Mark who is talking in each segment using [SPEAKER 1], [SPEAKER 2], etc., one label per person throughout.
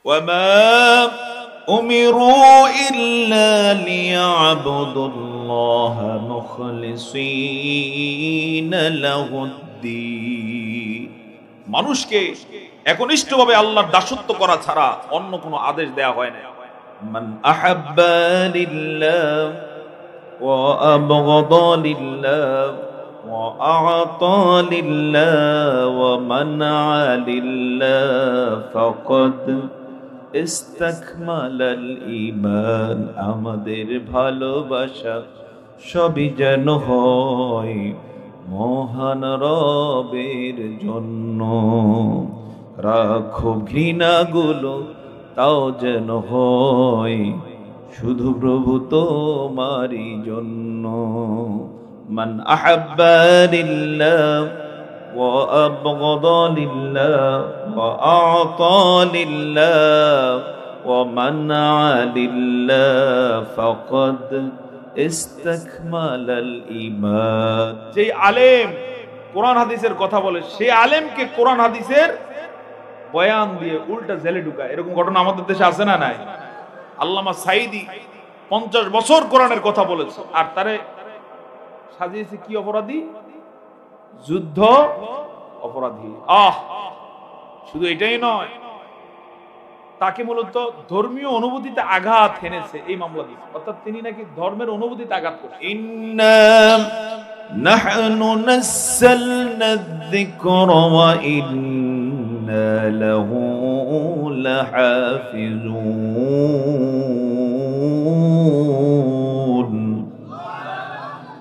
[SPEAKER 1] وما أمروا إلا ليعبدوا الله مخلصين له الدين। মানুষকে একনিষ্ঠভাবে আল্লাহর দাসত্ব করা ছাড়া অন্য কোনো আদেশ দেয়া হয় না। মান আহাব্বা লিল্লাহ ওয়া আবগাদা লিল্লাহ ওয়া আ'তা লিল্লাহ ওয়া মানআ লিল্লাহ ফাকাদ ইস্তাকমালাল ঈমান। আমাদের ভালোবাসা সবই যেন হয় মহান রবের জন্য, রাখো ঘৃণাগুলো তাও যেন হয় শুধু প্রভু তোমারই জন্য। মান আহাব্বা লিল্লাহ ওয়া আবগাদা লিল্লাহ ওয়া আ'তা লিল্লাহ ওয়া মানআ লিল্লাহ ফাকাদ ইস্তাকমালাল ঈমান। যে আলেম কোরআন হাদিসের কথা বলে, সেই আলেমকে কোরআন হাদিসের বয়ান দিয়ে উল্টা জেলে ঢুকায়, এরকম ঘটনা আমাদের দেশে আছে না নাই? আল্লামা সাঈদী 50 বছর কোরআনের কথা বলেছে, আর তারে সাজিয়েছে কি অপরাধী? যুদ্ধ অপরাধী। শুধু এটাই নয়, তাকে মূলত ধর্মীয় অনুভূতিতে আঘাত এনেছে এই মামলা দিয়ে, অর্থাৎ তিনি নাকি ধর্মের অনুভূতিতে আঘাত করেছেন। ইন্না নাহনু নাযালনা যিকরা ওয়া ইন্না লাহু লাহাফিজুন।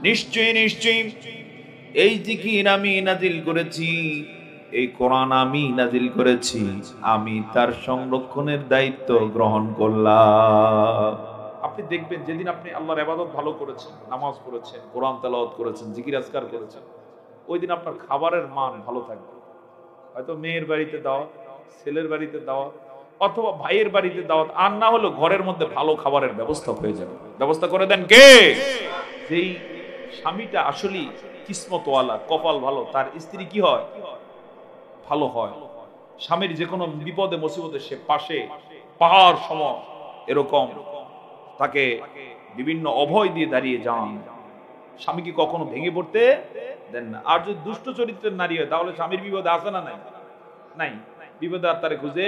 [SPEAKER 1] নিশ্চয়ই নিশ্চয়ই এই জিকির আমি নাজিল করেছি, এই কোরআন আমি নাজিল করেছি, আমি তার সংরক্ষণের দায়িত্ব গ্রহণ করলাম। আপনি দেখবেন যেদিন আপনি আল্লাহর ইবাদত ভালো করেছেন, নামাজ পড়েছেন, কোরআন তেলাওয়াত করেছেন, জিকির আজকার করেছেন, ওই দিন আপনার খাবারের মান ভালো থাকবে। হয়তো মেয়ের বাড়িতে দাওয়াত, ছেলের বাড়িতে দাওয়াত, অথবা ভাইয়ের বাড়িতে দাওয়াত, আর না হলো ঘরের মধ্যে ভালো খাবারের ব্যবস্থা হয়ে যাবে। ব্যবস্থা করে দেন কে? যেই স্বামীটা আসলে কিসমতওয়ালা, কপাল ভালো, তার স্ত্রী কি হয়? ভালো হয়। স্বামীর যে কোনো বিপদে মুসিবতে সে পাশে পাহাড় সম এরকম তাকে বিভিন্ন অভয় দিয়ে দাঁড়িয়ে যান। স্বামীকে কখনো ভেঙে পড়তে দেন না। আর যদি দুষ্ট চরিত্রের নারী হয় তাহলে স্বামীর বিপদে আসে না? নাই নাই, বিপদে আর তারে খুঁজে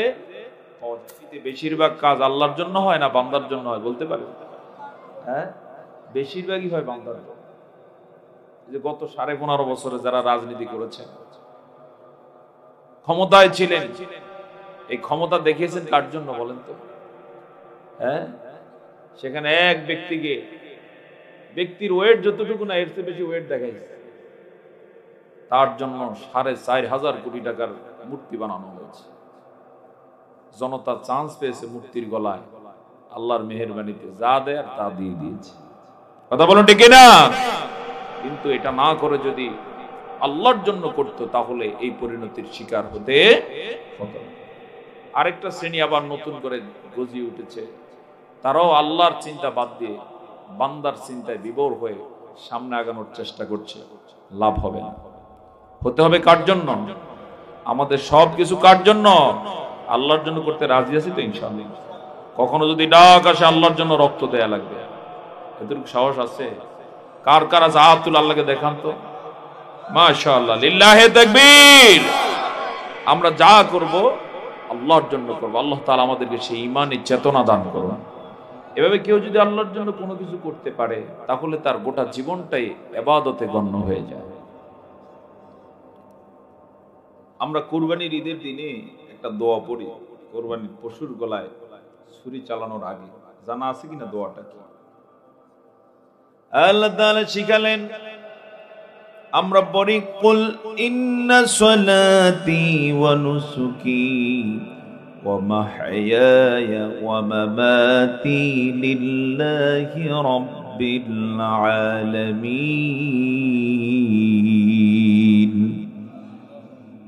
[SPEAKER 1] পাওয়া যায়। বেশিরভাগ কাজ আল্লাহর জন্য হয় না বান্দার জন্য হয় বলতে পারে? হ্যাঁ, বেশিরভাগই হয় বান্দার জন্য। যে গত 15.5 বছরে যারা রাজনীতি করেছেন, ক্ষমতায় ছিলেন, এই ক্ষমতা দেখিয়েছেন কার জন্য বলেন তো? হ্যাঁ, সেখানে এক ব্যক্তিকে, ব্যক্তির ওয়েট যতটুকু না এর চেয়ে বেশি ওয়েট দেখাইছে, তার জন্য 4,500 কোটি টাকার মূর্তি বানানো হয়েছে। জনতা চান্স পেয়েছে মূর্তির গলায়, আল্লাহর মেহেরবানিতে যা দেয় আর তা দিয়ে দিয়েছে। কথা বলুন ঠিক না? কিন্তু এটা না করে যদি আল্লাহর জন্য করতো তাহলে এই পরিণতির শিকার হতে হতো। আরেকটা শ্রেণী আবার নতুন করে গজিয়ে উঠেছে, তারাও আল্লাহর চিন্তা বাদ দিয়ে বান্দার চিন্তায় বিভোর হয়ে সামনে আগানোর চেষ্টা করছে। লাভ হবে না। হতে হবে কার জন্য? আমাদের সবকিছু কার জন্য? আল্লাহর জন্য করতে রাজি আছি তো ইনশাআল্লাহ। কখনো যদি ডাক আসে আল্লাহর জন্য রক্ত দেয়া লাগবে, এতটুকু সাহস আছে? কার কার আছে? আতুল আল্লাহকে দেখান তো। মাশাআল্লাহ, লিল্লাহি তাকবীর। আমরা যা করব আল্লাহর জন্য করব। আল্লাহ তাআলা আমাদেরকে সেই ঈমানি চেতনা দান করুন। এভাবে কেউ যদি আল্লাহর জন্য কোনো কিছু করতে পারে তাহলে তার গোটা জীবনটাই ইবাদতে গণ্য হয়ে যায়। আমরা কুরবানির ঈদের দিনে একটা দোয়া পড়ি, কুরবানির পশুর গলায় ছুরি চালানোর আগে। জানা আছে কিনা দোয়াটা কি? আল্লাহ তাআলা শিখালেন, আমরা পড়ি, কুল ইন্না সলাতি ওয়া নুসুকি ওয়া মাহইয়ায়া ওয়া মামাতি লিল্লাহি রাব্বিল আলামিন।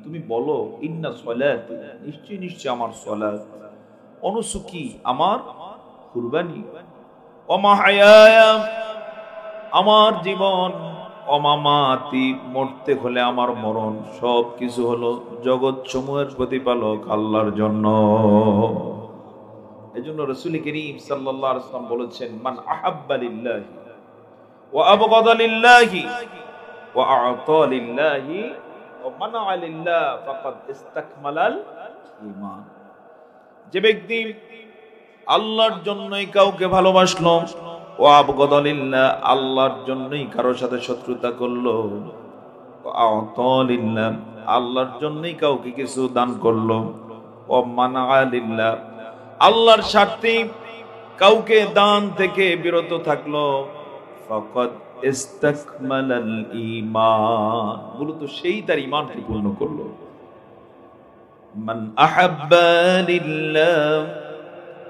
[SPEAKER 1] তুমি বলো, ইন্না সলাতি, নিশ্চয় নিশ্চয় আমার সালাত, অনুসুকি আমার কুরবানি, ওয়া মাহইয়ায়া আমার জীবন, অমামাতি মরতে হলে আমার মরণ, সব কিছু হলো জগৎ সমূহের প্রতিপালক আল্লাহর জন্য। এজন্য রাসূল করিম সাল্লাল্লাহু আলাইহি ওয়াসাল্লাম বলেছেন, মান আহাব্বা লিল্লাহি ওয়া আবগাদা লিল্লাহি ওয়া আ'তা লিল্লাহি ওয়া মানা'a লিল্লাহ ফাকাদ ইসতাকমালাল ঈমান। যে ব্যক্তি আল্লাহর জন্যই কাউকে ভালোবাসলো, ওয়া আবগাদা লিল্লাহ, আল্লাহর জন্যই কারোর সাথে শত্রুতা করলো, ওয়া আ'তা লিল্লাহ, আল্লাহর জন্যই কাউকে কিছু দান করলো, ওয়া মানা'a লিল্লাহ, আল্লাহর স্বার্থে কাউকে দান থেকে বিরত থাকলো, ফাকাদ ইসতাকমালাল ঈমান, মূলত সেই তার ঈমানকে পূর্ণ করলো। মান আহাব্বা লিল্লাহ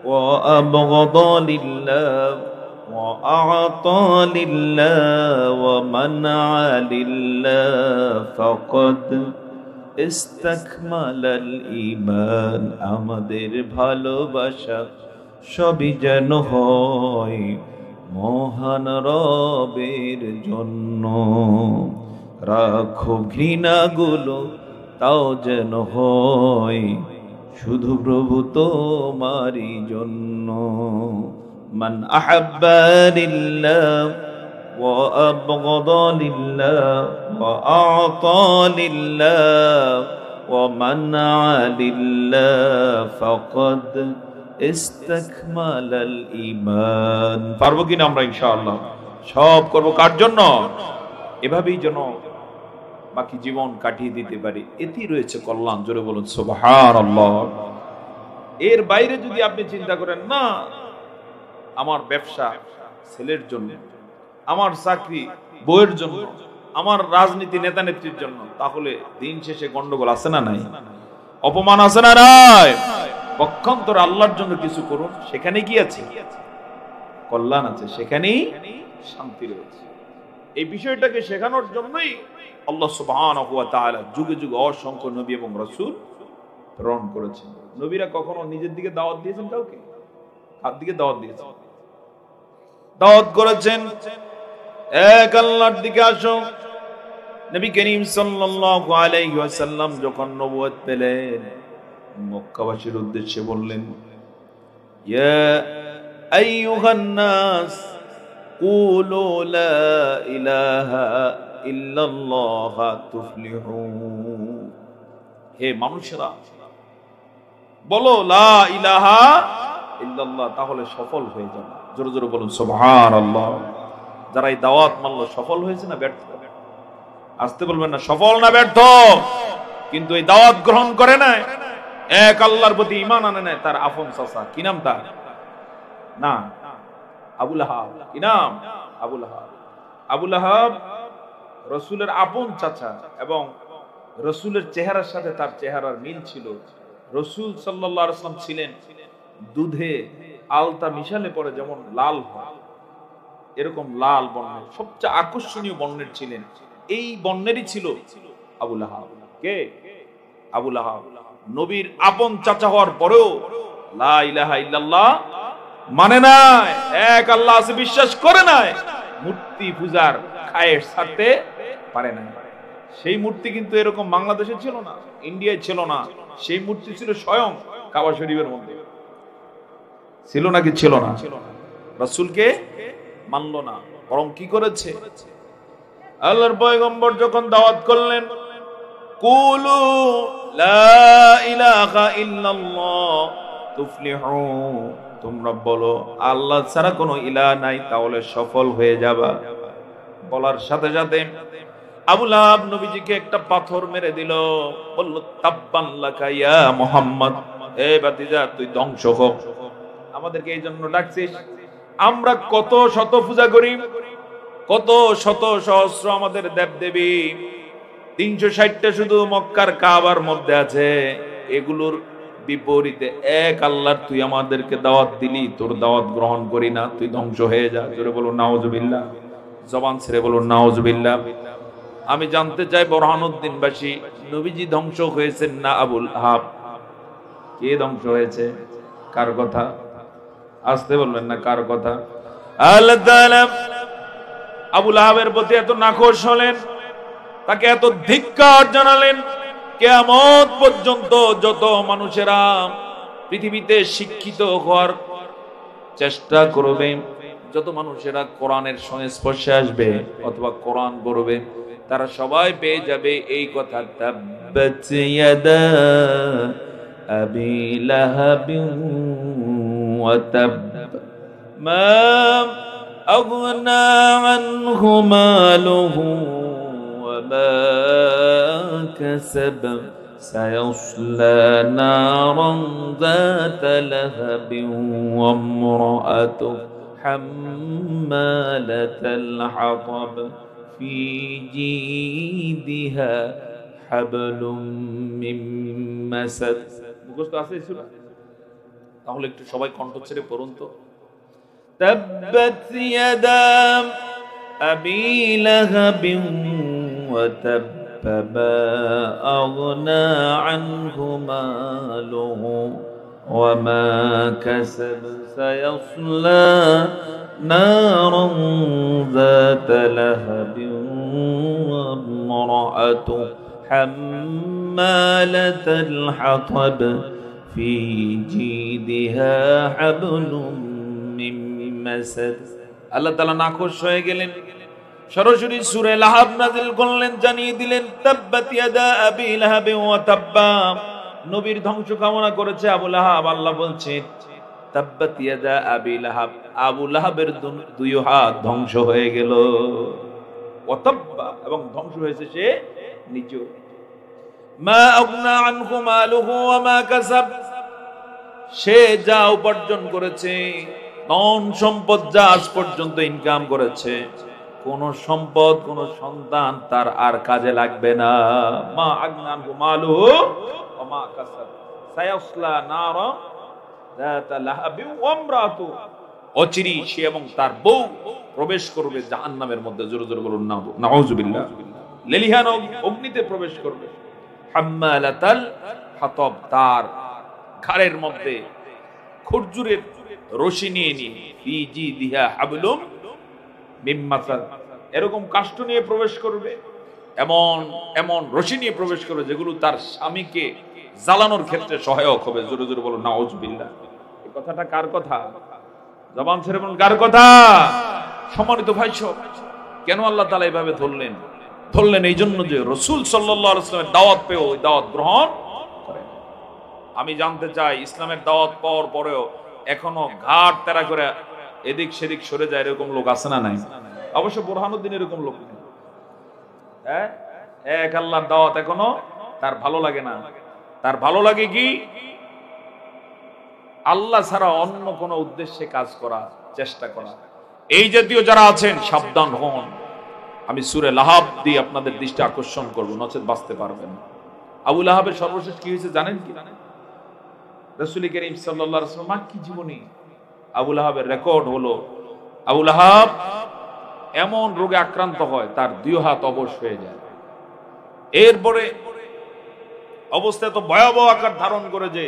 [SPEAKER 1] ওয়া আবগাদা লিল্লাহ ওয়া আ'তা লিল্লাহ ওয়া মানা'a লিল্লাহ ফাকাদ ইসতাকমালাল ঈমান। আমাদের ভালোবাসা সবই যেন হয় মহান রবের জন্য, রাখো ঘৃণাগুলো তাও যেন হয় শুধু প্রভু তোমারই জন্য। মান আহাব্বা লিল্লাহ ওয়া আবগাদা লিল্লাহ ওয়া আ'তা লিল্লাহ ওয়া মানা'a লিল্লাহ ফাকাদ ইসতাকমালাল ঈমান। পারবো কিনা আমরা? ইনশাআল্লাহ সব করব। কার জন্য? এভাবেই যেন বাকি জীবন কাটিয়ে দিতে পারি, এতেই রয়েছে কল্যাণ। জোরে বলুন সুবহানাল্লাহ। এর বাইরে যদি আপনি চিন্তা করেন, না আমার ব্যবসা ছেলের জন্য, আমার চাকরি বউয়ের জন্য, আমার রাজনীতি নেতা নেত্রীর জন্য, তাহলে দিন শেষে গন্ডগোল আছে না নাই? অপমান আছে না নাই? পক্ষান্তরে আল্লাহর জন্য কিছু করুন, সেখানে কি আছে? কল্যাণ আছে, সেখানেই শান্তি রয়েছে। এই বিষয়টাকে শেখানোর জন্যই আল্লাহ সুবহানাহু ওয়া তাআলা যুগে যুগে অসংখ্য নবী এবং রাসূল প্রেরণ করেছেন। নবীরা কখনো নিজের দিকে দাওয়াত দিয়েছেন কাউকে? কার দিকে দাওয়াত দিয়েছেন? দাওয়াত করেছেন এক আল্লাহর দিকে আসো। নবী করিম সাল্লাল্লাহু আলাইহি ওয়াসাল্লাম যখন নবুয়ত পেলেন, মক্কাবাসীর উদ্দেশ্যে বললেন, ইয়া আইয়ুহান নাস কুলু লা ইলাহা ইল্লাল্লাহ তুফলিহুন। হে মানুষেরা, বলো লা ইলাহা ইল্লাল্লাহ, তাহলে সফল হয়ে যাবে। জোরে জোরে বলুন সুবহানাল্লাহ। যারা এই দাওয়াত মানলো সফল হয়েছে না ব্যর্থ? আসতে বলবেন না, সফল না ব্যর্থ? কিন্তু এই দাওয়াত গ্রহণ করে না, এক আল্লাহর প্রতি ঈমান আনে না, তার আপন চাচা, কি নাম তার? না, আবু লাহাব। কি নাম? আবু লাহাব। আবু লাহাব রাসূলের আপন চাচা, এবং রাসূলের চেহারার সাথে তার চেহারার মিল ছিল। রাসূল সাল্লাল্লাহু আলাইহি ওয়াসাল্লাম ছিলেন দুধে আলতা মিশালে পরে যেমন লাল হয়, এরকম লাল বর্ণের, সবচেয়ে আকর্ষণীয় বর্ণের ছিলেন। এই বর্ণেরই ছিল আবু লাহাব। কে? আবু লাহাব। নবীর আপন চাচা হওয়ার পরেও লা ইলাহা ইল্লাল্লাহ মানে নাই, এক আল্লাহ আছে বিশ্বাস করে নাই, মূর্তি পূজার খায়েশ ছাড়তে পারে না। সেই মূর্তি কিন্তু এরকম বাংলাদেশে ছিল না, ইন্ডিয়ায় ছিল না। সেই মূর্তি ছিল স্বয়ং কাবা শরীফের মধ্যে। ছিল নাকি ছিল না? রাসূলকে মানলো না, বরং কি করেছে? আল্লাহর পয়গম্বর যখন দাওয়াত করলেন, কুলু লা ইলাহা ইল্লাল্লাহ তুফলিহুন, তোমরা বলো আল্লাহ ছাড়া কোনো ইলাহ নাই, তাহলে সফল হয়ে যাবা। বলার সাথে সাথে আবু লাহাব নবীজিকে একটা পাথর মেরে দিল, বলল তাব্বান লাকা ইয়া মুহাম্মদ, হে ভাতিজা তুই ধ্বংস হ। আমাদেরকে এই জন্য ডাকছিস? আমরা কত শত পূজা করি, কত শত সহস্র আমাদের দেবদেবী, 360টা শুধু মক্কার কাবার মধ্যে আছে। এগুলোর বিপরীতে এক আল্লাহর তুই আমাদেরকে দাওয়াত দিলি, তোর দাওয়াত গ্রহণ করি না, তুই ধ্বংস হয়ে যা। জোরে বলুন নাউজুবিল্লাহ। জবান ছেড়ে বলুন নাউজুবিল্লাহ। আমি জানতে চাই বোরহানুদ্দিনবাসী, নবীজি ধ্বংস হয়েছেন না আবু লাহাব? কে ধ্বংস হয়েছে? কার কথা? আসতে বলবেন না, কার কথা? আল্লাহ তাআলা আবু লাহাবের প্রতি এত নাখোশ হলেন, তাকে এত ধিক্কার জানালেন, কিয়ামত পর্যন্ত যত মানুষেরা পৃথিবীতে শিক্ষিত হওয়ার চেষ্টা করবে, যত মানুষেরা কোরআনের সংস্পর্শে আসবে অথবা কোরআন পড়বে, তারা সবাই পেয়ে যাবে এই কথা, তাব্বাত ইয়াদা আবি লাহাবিন ওয়া তাব মা আগনা আনহু মালুহু ওয়া মা কাসাব سيصلى نارا ذات لهب وامرأته حمالة الحطب في جيدها حبل من مسد। মুখস্থ আছে এই সূরা? তাহলে একটু সবাই কণ্ঠ ছেড়ে পড়ুন তো। তাব্বাত ইয়াদা আবি লাহাবিন ওয়া তাব فما أغنى عنه ماله وما كسب سيصلى نارا ذات لهب وامرأته حمالة الحطب في جيدها حبل من مسد। আল্লাহ তাআলা নাখোশ হয়ে গেলেন, সরাসরি সূরা লাহাব নাযিল করলেন, জানিয়ে দিলেন তাব্বাত ইয়াদা আবি লাহাব ওয়া তাব্বা। নবীর ধ্বংস কামনা করেছে আবু লাহাব। আল্লাহ বলছে তাব্বাত ইয়াদা আবি লাহাব, আবু লাহাবের দুই হাত ধ্বংস হয়ে গেল, ওয়া তাব্বা, এবং ধ্বংস হয়েছে সে নিজেও। মা আগনা আনহু মালুহু ওয়া মা কাসাব, সে যা উপার্জন করেছে, ধন সম্পদ যা আজ পর্যন্ত ইনকাম করেছে, কোন সম্পদ কোন সন্তান তার আর কাজে লাগবে না। মা আগনা আনহু মালুহু ওয়া মা কাসাব সায়াসলা নারা যাতা লাহাবি ওয়া ইমরাতু, অচিরেই সে এবং তার বউ প্রবেশ করবে জাহান্নামের মধ্যে। জোরে জোরে বলুন নাউযুবিল্লাহ। লেলিহান অগ্নিতে প্রবেশ করবে। হাম্মালাতাল হাতাব, তার ঘাড়ের মধ্যে খরজুরের রশি নিয়ে ফি জিদিহা হাবলুম মিন মাসাদ, এরকম কাষ্ঠ নিয়ে প্রবেশ করবে, এমন এমন রশি নিয়ে প্রবেশ করবে যেগুলো তার স্বামীকে জ্বালানোর ক্ষেত্রে সহায়ক হবে। জোরে জোরে বলুন নাউযুবিল্লাহ। এই কথাটা কার কথা? জবান ছেড়ে বলুন কার কথা? সম্মানিত ভাই সব, কেন আল্লাহ তাআলা এইভাবে ধরলেন? ধরলেন এই জন্য যে রাসূল সাল্লাল্লাহু আলাইহি ওয়াসাল্লামের দাওয়াত পেও ওই দাওয়াত গ্রহণ করেন। আমি জানতে চাই, ইসলামের দাওয়াত পাওয়ার পরেও এখনো ঘাট তেরা করে এদিক সেদিক সরে যায় এরকম লোক আছে না নাই? অবশ্য বুরহানুদ্দিন এরকম লোক নেই। হ্যাঁ, এক আল্লাহর দাওয়াত এখনো তার ভালো লাগে না। তার ভালো লাগে কি? আল্লাহ ছাড়া অন্য কোন উদ্দেশ্যে কাজ করা, চেষ্টা করা। এই জাতীয় যারা আছেন সাবধান হন। আমি সূরা লাহাব দিয়ে আপনাদের দৃষ্টি আকর্ষণ করব, নচেত বাঁচতে পারবেন না। আবু লাহাবের সর্বশেষ কি হয়েছে জানেন কি? রাসূল করিম সাল্লাল্লাহু আলাইহি ওয়াসাল্লাম কি জীবনী আবু লাহাবের রেকর্ড হলো, আবু লাহাব এমন রোগে আক্রান্ত হয় তার দুই হাত অবশ হয়ে যায়। এরপরে অবস্থা তো ভয়াবহ আকার ধারণ করে যে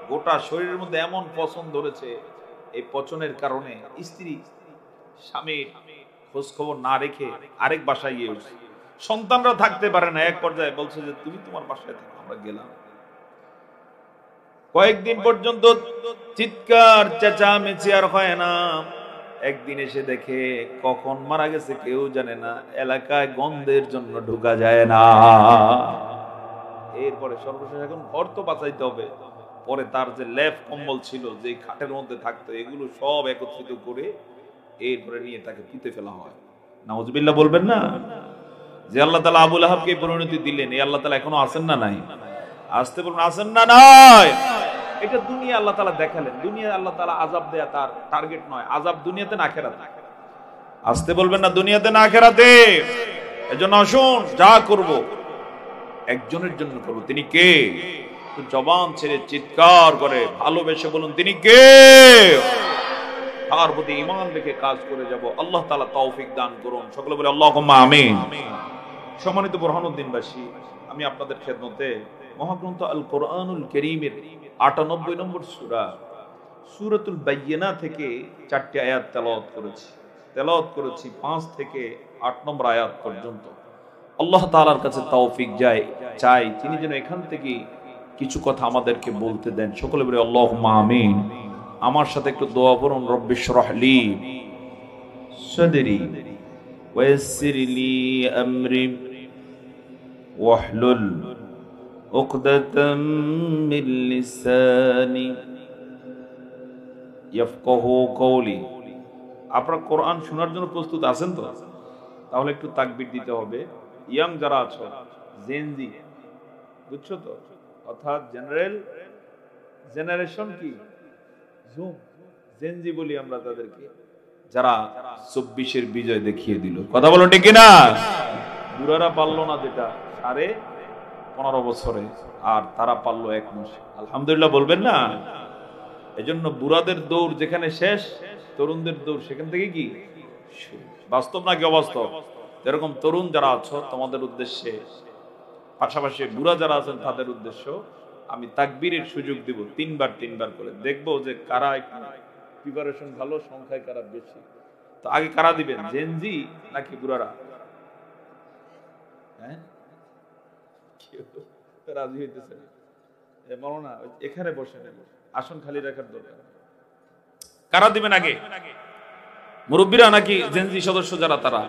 [SPEAKER 1] গোটা শরীরের মধ্যে এমন পচন ধরেছে, এই পচনের কারণে স্ত্রী স্বামীর খোঁজ খবর না রেখে আরেক বাসায় গিয়ে উঠছে। সন্তানরা থাকতে পারে না, এক পর্যায়ে বলছে যে তুমি তোমার বাসায় থাকো, আমরা গেলাম। কয়েকদিন পর্যন্ত চিৎকার চেঁচামেচি আর হয় না। একদিন এসে দেখে কখন মারা গেছে কেউ জানে না, এলাকায় গন্ধের জন্য ঢোকা যায় না। এরপরে সর্বশেষ এখন ঘর তো বাঁচাইতে হবে, পরে তার যে লেপ কম্বল ছিল, যে খাটের মধ্যে থাকতো, এগুলো সব একত্রিত করে এরপরে নিয়ে তাকে পুঁতে ফেলা হয়। নাউজুবিল্লাহ বলবেন না? যে আল্লাহ তাআলা আবু লাহাবকে পরিণতি দিলেন, এই আল্লাহ তাআলা এখনো আছেন না নাই? আসতে বলুন আছেন না নাই? এটা দুনিয়া আল্লাহ তাআলা দেখালেন। দুনিয়া আল্লাহ তাআলা আযাব দেয়া তার টার্গেট নয়, আযাব দুনিয়াতে না আখিরাতে। আসতে বলবেন না দুনিয়াতে না আখিরাতে। এজন্য আসুন, যা করব একজনের জন্য করব। তিনি কে? জবান ছেড়ে চিৎকার করে ভালোবেসে বলুন তিনি কে? তার প্রতি ঈমান রেখে কাজ করে যাব। আল্লাহ তাআলা তৌফিক দান করুন। সকলে বলে আল্লাহুম্মা আমিন। সম্মানিত বুরহানুদ্দিনবাসী, আমি আপনাদের খেদমতে মহাগ্রন্থ আল কোরআনুল কারীমের ৯৮ নম্বর সূরা সূরাতুল বাইয়িনা থেকে ৪টি আয়াত তেলাওয়াত করেছি ৫ থেকে ৮ নম্বর আয়াত পর্যন্ত। আল্লাহ তাআলার কাছে তৌফিক চাই, তিনি যেন এখান থেকে কিছু কথা আমাদেরকে বলতে দেন। সকলে বলে আল্লাহুম্মা আমিন। আমার সাথে একটু দোয়া করুন, রব্বি ইশরাহ লি সাদরি ওয়া ইয়াসসির লি আমরি ওয়াহলুল উকদাতাম মিন লিসানি ইয়াফকাহু কওলি। আপনারা কোরআন শোনার জন্য প্রস্তুত আছেন তো? তাহলে একটু তাকবীর দিতে হবে। ইয়াং যারা আছো, জেনজি, বুঝছো তো? অর্থাৎ জেনারেশন কি জুম, জেনজি বলি আমরা তাদেরকে, যারা 24-এর বিজয় দেখিয়ে দিল। কথা বলো ঠিক কিনা? বুড়ারা পারলো না যেটা 15.5 বছরে, আর তারা পারলো 1 মাসে। আলহামদুলিল্লাহ বলবেন না? এজন্য বুড়াদের দৌড় যেখানে শেষ, তরুণদের দৌড় সেখান থেকে কি বাস্তব নাকি অবাস্তব? এরকম তরুণ যারা আছো তোমাদের উদ্দেশ্যে, পাশাপাশি বুড়া যারা আছেন তাদের উদ্দেশ্য আমি তাকবীরের সুযোগ দিব 3 বার করে। দেখবো যে কারা একটু প্রিপারেশন ভালো, সংখ্যায় কারা বেশি। তো আগে কারা দিবেন, জেনজি নাকি বুড়ারা? হ্যাঁ, রাজি হইতেছে না। এখানে বসে নেব, আসন খালি রাখার দরকার। কারা দিবেন আগে, মুরব্বীরা নাকি জেনজি সদস্য যারা তারা?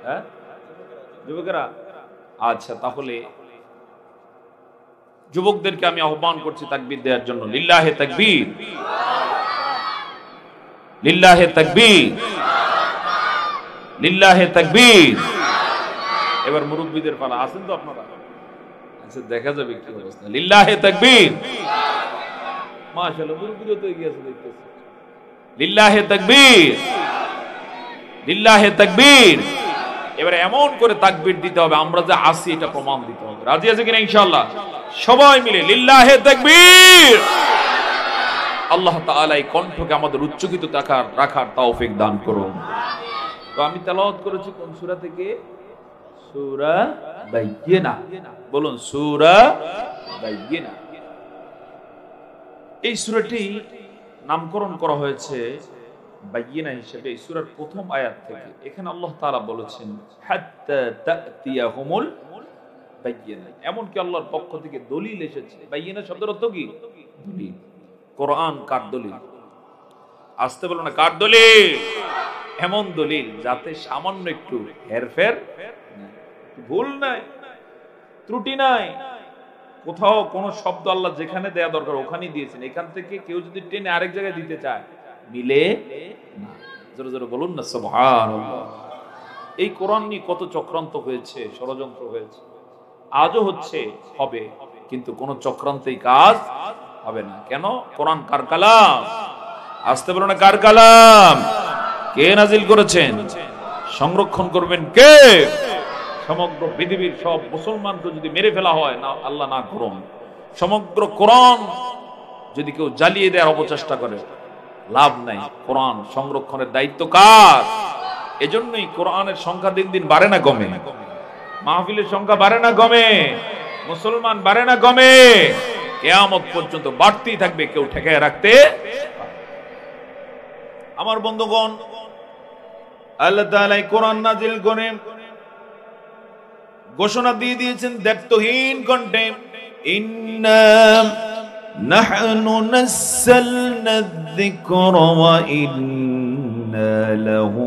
[SPEAKER 1] হ্যাঁ, যুবকেরা। আচ্ছা, তাহলে যুবকদেরকে আমি আহ্বান করছি তাকবীর দেওয়ার জন্য। লিল্লাহে তাকবীর, লিল্লাহে তাকবীর, লিল্লাহে তাকবীর। এবার মুরব্বীদের পালা, আছেন তো আপনারা? আচ্ছা, দেখা যাবে কি অবস্থা। লিল্লাহে তাকবীর। মাশাআল্লাহ, মুরব্বীরা তো এগিয়ে আছে দেখতেছি। লিল্লাহে তাকবীর, লিল্লাহে তাকবীর। এবারে এমন করে তাকবীর দিতে হবে আমরা যে আসি এটা প্রমাণ দিতে হবে। রাজি আছে কিনা ইনশাআল্লাহ? সবাই মিলে লিল্লাহে তাকবীর। আল্লাহ তাআলা এই কণ্ঠকে আমাদের উচ্চকিত রাখার তৌফিক দান করুন। তো আমি তেলাওয়াত করেছি কোন সূরা থেকে? সূরা বাইয়িনা। বলুন, সূরা বাইয়িনা। এই সূরাটি নামকরণ করা হয়েছে বাইয়িনা হিসেবে এই সূরার প্রথম আয়াত থেকে। এখানে আল্লাহ তাআলা বলেছেন হাত্তা তাতিয়াহুমুল বাইয়িনা, এমন কি আল্লাহর পক্ষ থেকে দলিল এসেছে। বাইয়িনা শব্দের অর্থ কি? দলিল। কোরআন কার দলিল? আসতে বলো না, কার দলিল? এমন দলিল যাতে সামান্য একটু হেরফের নাই, ভুল নাই, ত্রুটি নাই। কোথাও কোন শব্দ আল্লাহ যেখানে দেয়া দরকার ওখানেই দিয়েছেন। এখান থেকে কেউ যদি টেনে আরেক জায়গায় দিতে চায় মিলে না। জোরে জোরে বলুন না সুবহানাল্লাহ। এই কোরআন নিয়ে কত চক্রান্ত হয়েছে, ষড়যন্ত্র হয়েছে, আজও হচ্ছে, হবে, কিন্তু কোন চক্রান্তেই কাজ হবে না। কেন? কোরআন কার কালাম? আসতে বলো না, কার কালাম? কে নাজিল করেছেন? সংরক্ষণ করবেন কে? সমগ্র পৃথিবীর সব মুসলমানকে যদি মেরে ফেলা হয়, না আল্লাহ না করুন, সমগ্র কোরআন যদি কেউ জ্বালিয়ে দেওয়ার অপচেষ্টা করে, লাভ নাই। কোরআন সংরক্ষণের দায়িত্ব কার? এজন্যই কোরআনের সংখ্যা দিন দিন বাড়ে না কমে? মাহফিলের সংখ্যা বাড়ে না কমে? মুসলমান বাড়ে না কমে? কিয়ামত পর্যন্ত বাড়তেই থাকবে, কেউ ঠেকায় রাখতে। আমার বন্ধুগণ, আল্লাহ তাআলা কোরআন নাজিল করে ঘোষণা দিয়ে দিয়েছেন দায়িত্বহীন কণ্ঠে, ইন্না নাহনু নাযালনা যিকরা ওয়া ইন্না লাহু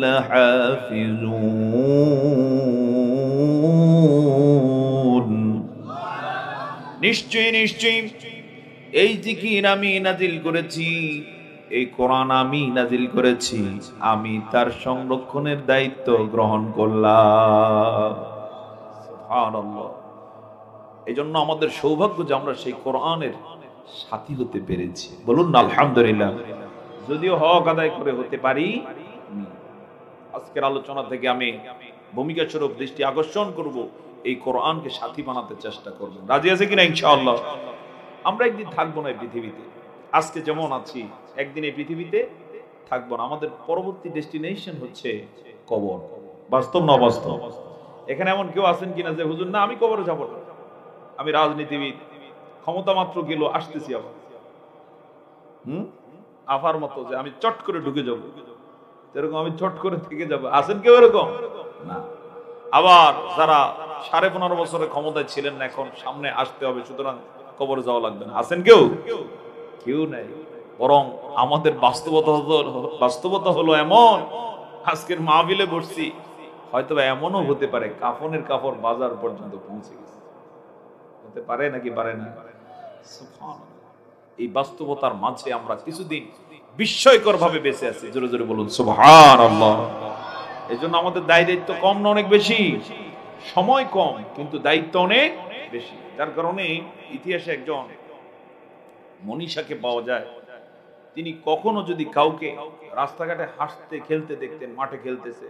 [SPEAKER 1] লাহাফিজুন। নিশ্চয়ই নিশ্চয়ই এই জিকির আমি নাজিল করেছি, এই কোরআন আমি নাজিল করেছি, আমি তার সংরক্ষণের দায়িত্ব গ্রহণ করলাম। সুবহানাল্লাহ। এজন্য আমাদের সৌভাগ্য যে আমরা সেই কোরআনের সাথী হতে পেরেছি। বলুন না আলহামদুলিল্লাহ। যদিও হক আদায় করে হতে পারি, আজকের আলোচনা থেকে আমি ভূমিকা স্বরূপ দৃষ্টি আকর্ষণ করব, এই কোরআনকে সাথী বানাতে চেষ্টা করব। রাজি আছে কিনা ইনশাআল্লাহ? আমরা একদিন থাকবো না এই পৃথিবীতে। আজকে যেমন আছি, একদিন এই পৃথিবীতে থাকবো না। আমাদের পরবর্তী ডেস্টিনেশন হচ্ছে কবর। বাস্তব না অবাস্তব? এখানে এমন কেউ আছেন কিনা যে হুজুর না আমি কবরে যাব না, আমি রাজনীতিবিদ, ক্ষমতা মাত্র গেল আসতেছি আবার আফার মতো যে আমি চট করে ঢুকে যাব, এরকম আমি চট করে থেকে যাব? আছেন কেউ এরকম? না। আবার যারা 15.5 বছরের ক্ষমতায় ছিলেন না, এখন সামনে আসতে হবে, সুতরাং কবরে যাওয়া লাগবে না। আছেন কেউ? কেউ নাই। বরং আমাদের বাস্তবতা হলো এমন, আজকের মাহফিলে বসছি, হয়তো এমনও হতে পারে কাফনের কাপড় বাজার পর্যন্ত পৌঁছে গেছে। হতে পারে নাকি পারে না? সুবহানাল্লাহ। এই বাস্তবতার মাঝে আমরা কিছুদিন বিস্ময়কর ভাবে বেঁচে আছি। জোরে জোরে বলুন সুবহানাল্লাহ। এই জন্য আমাদের দায়িত্ব কম না অনেক বেশি? সময় কম কিন্তু দায়িত্ব অনেক বেশি। যার কারণে ইতিহাসে একজন মনীষাকে পাওয়া যায়, তিনি কখনো যদি কাউকে রাস্তাঘাটে হাসতে খেলতে দেখতেন, মাঠে খেলতেছে,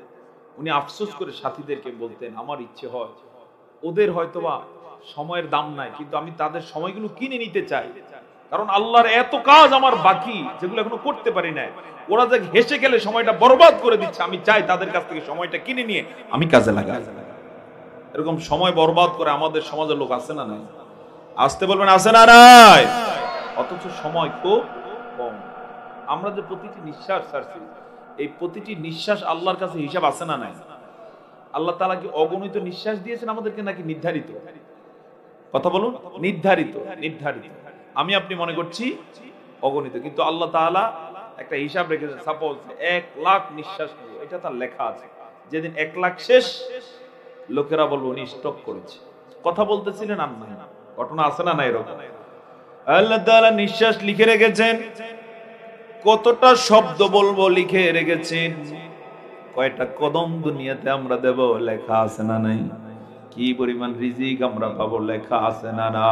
[SPEAKER 1] উনি আফসোস করে সাথীদেরকে বলতেন, আমার ইচ্ছে হয় ওদের হয়তোবা সময়ের দাম নাই, কিন্তু আমি তাদের সময়গুলো কিনে নিতে চাই, কারণ আল্লাহর এত কাজ আমার বাকি যেগুলো এখনো করতে পারি না। ওরা যে হেসে গেলে সময়টা বরবাদ করে দিচ্ছে, আমি চাই তাদের কাছ থেকে সময়টা কিনে নিয়ে আমি কাজে লাগাই। এরকম সময় বরবাদ করে আমাদের সমাজের লোক আছে না নাই? আসতে বলবেন আছে না নাই? অথচ সময় খুব কম। আমরা যে প্রতিটি নিঃশ্বাস ছাড়ছি, এই প্রতিটি নিঃশ্বাস আল্লাহর কাছে হিসাব আছে না নাই? আল্লাহ তাআলা কি অগণিত নিঃশ্বাস দিয়েছেন আমাদেরকে, নাকি নির্ধারিত? কথা বলুন। নির্ধারিত। আমি আপনি মনে করছি অগণিত, কিন্তু আল্লাহ তাআলা একটা হিসাব রেখেছেন। সাপোজ 1 লাখ নিঃশ্বাস নেব, এটা তার লেখা আছে। যেদিন 1 লাখ শেষ, লোকেরা বলবো উনি স্টক করেছে, কথা বলতেছিলেন আর নাই। ঘটনা আছে না নাই? এরকম আল্লাহ তাআলা নিঃশ্বাস লিখে রেখেছেন, কতটা শব্দ বলবো লিখে রেখেছেন, কয়টা কদম দুনিয়াতে আমরা দেব লেখা আছে না নাই? কি পরিমাণ রিজিক আমরা পাবো লেখা আছে না না?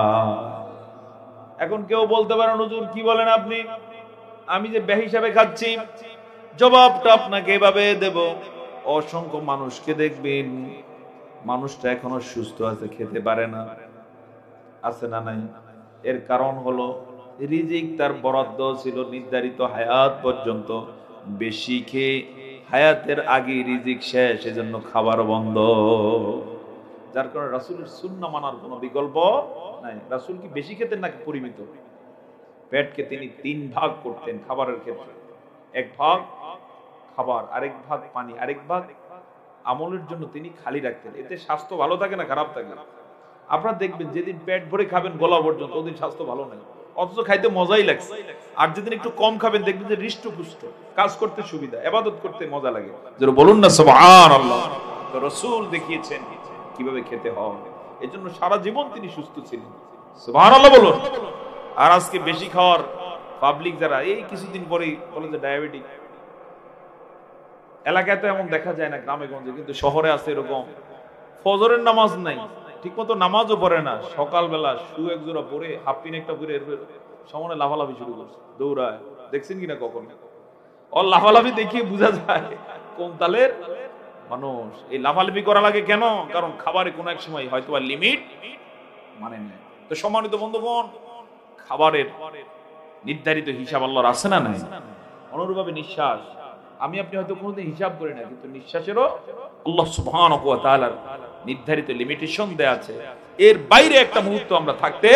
[SPEAKER 1] এখন কেউ বলতে পারেন, হুজুর কি বলেন আপনি, আমি যে বেহিসাবে খাচ্ছি, জবাবটা আপনাকে এভাবে দেব। অসংখ্য মানুষকে দেখবেন, মানুষটা এখনো সুস্থ আছে, খেতে পারে না, আছে না নাই? এর কারণ হলো রিজিক তার বরাদ্দ ছিল নির্ধারিত হায়াত পর্যন্ত, বেশি খেয়ে হায়াতের আগে রিজিক শেষ, এজন্য খাবার বন্ধ। যার কারণে রাসূলের সুন্নাহ মানার কোনো বিকল্প নাই। রাসূল কি বেশি খেতেন নাকি পরিমিত? পেটকে তিনি 3 ভাগ করতেন খাবারের ক্ষেত্রে। 1 ভাগ খাবার, আরেক ভাগ পানি, আরেক ভাগ আমলের জন্য তিনি খালি রাখতেন। এতে স্বাস্থ্য ভালো থাকে না খারাপ থাকে? আপনারা দেখবেন যেদিন পেট ভরে খাবেন গলা পর্যন্ত, ওদিন স্বাস্থ্য ভালো নাই, অথচ খাইতে মজাই লাগছে। আর যেদিন একটু কম খাবেন দেখবেন যে হৃষ্টপুষ্ট, কাজ করতে সুবিধা, ইবাদত করতে মজা লাগে। যারা বলুন না সুবহানাল্লাহ। তো রাসূল দেখিয়েছেন কিভাবে খেতে হয়, এজন্য সারা জীবন তিনি সুস্থ ছিলেন। সুবহানাল্লাহ বলুন। আর আজকে বেশি খাওয়ার পাবলিক যারা, এই কিছুদিন পরেই বলে যে ডায়াবেটিক। এলাকায় তো এমন দেখা যায় না, গ্রামে গঞ্জে, কিন্তু শহরে আছে এরকম। ফজরের নামাজ নাই, ঠিকমতো নামাজও পড়ে না, সকালবেলা শু এক জোড়া পরে, হাফ পিন একটা পরে সামনে লাফালাফি শুরু করছে, দৌড়ায়। দেখছেন কিনা কখন? ওর লাফালাফি দেখিয়ে বোঝা যায় কোন তালের মানুষ। এই লাফালাফি করা লাগে কেন? কারণ খাবারে কোনো এক সময় হয়তো লিমিট মানে নেই। তো সম্মানিত বন্ধুগণ, খাবারের নির্ধারিত হিসাব আল্লাহর আছে না নাই? অনুরূপভাবে নিঃশ্বাস, আমি আপনি হয়তো কোনোদিন হিসাব করি না, কিন্তু নিঃশ্বাসেরও আল্লাহ সুবহানাহু ওয়া তাআলার নির্ধারিত লিমিটেশন দেয়া আছে। এর বাইরে একটা মুহূর্ত আমরা থাকতে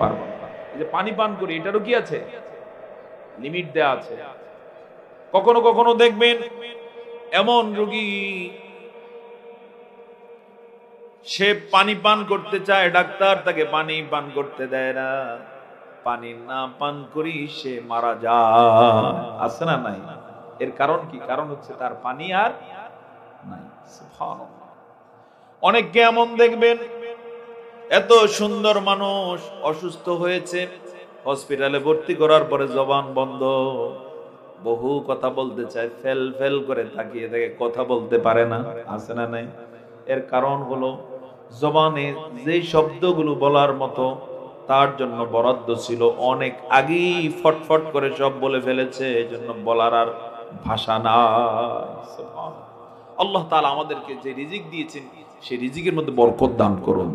[SPEAKER 1] পারবো না। এই যে পানি পান করি, এটারও কি আছে? লিমিট দেয়া আছে। কখনো কখনো দেখবেন এমন রোগী, সে পানি পান করতে চায়, ডাক্তার তাকে পানি পান করতে দেয় না, পানি না পান করি সে মারা যায়, আছে না নাই? এর কারণ কি? কারণ হচ্ছে তার পানি আর নাই। সুবহানাল্লাহ। অনেককে এমন দেখবেন, এত সুন্দর মানুষ অসুস্থ হয়েছে, হসপিটালে ভর্তি করার পরে জবান বন্ধ, বহু কথা বলতে চায়, ফেল ফেল করে তাকিয়ে থাকে, কথা বলতে পারে না, আছে না নাই? এর কারণ হলো জবানে যে শব্দগুলো বলার মতো তার জন্য বরাদ্দ ছিল, অনেক আগেই ফটফট করে সব বলে ফেলেছে, এজন্য বলার আর ভাষা নাই। আল্লাহ তাআলা আমাদেরকে যে রিজিক দিয়েছেন, সেই রিজিকের মধ্যে বরকত দান করুন।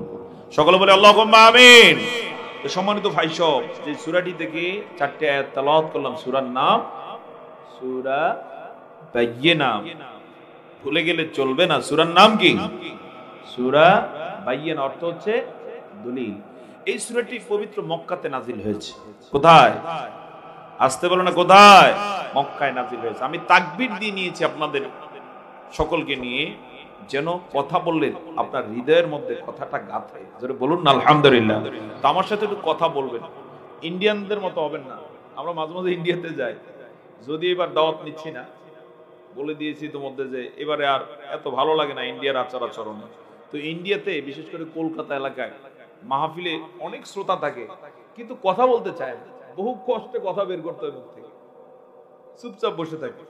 [SPEAKER 1] সকলে বলে আল্লাহুম্মা আমিন। তো সম্মানিত ভাই সব, যে সূরাটি থেকে 4টি আয়াত তেলাওয়াত করলাম, সূরার নাম সূরা বায়্যিনা। ভুলে গেলে চলবে না, সূরার নাম কি? সূরা বায়্যিনা, অর্থ হচ্ছে দলিল। এই সূরাটি পবিত্র মক্কাতে নাজিল হয়েছে। কোথায়? আসতে বলো না, কোথায়? মক্কায় নাজিল হয়েছে। আমি তাকবীর দিয়ে নিয়েছি আপনাদের সকলকে নিয়ে, যেন কথা বললে আপনার হৃদয়ের মধ্যে কথাটা গাঁথে। যেটা বলুন না আলহামদুলিল্লাহ। তো আমার সাথে একটু কথা বলবেন, ইন্ডিয়ানদের মতো হবেন না। আমরা মাঝে মাঝে ইন্ডিয়াতে যাই, যদি এবার দাওয়াত নিচ্ছি না, বলে দিয়েছি তোমাদের যে এবারে আর এত ভালো লাগে না ইন্ডিয়ার আচার আচরণ। তো ইন্ডিয়াতে বিশেষ করে কলকাতা এলাকায় মাহফিলে অনেক শ্রোতা থাকে, কিন্তু কথা বলতে চায় না, বহু কষ্টে কথা বের করতে হয় মুখ থেকে, চুপচাপ বসে থাকে,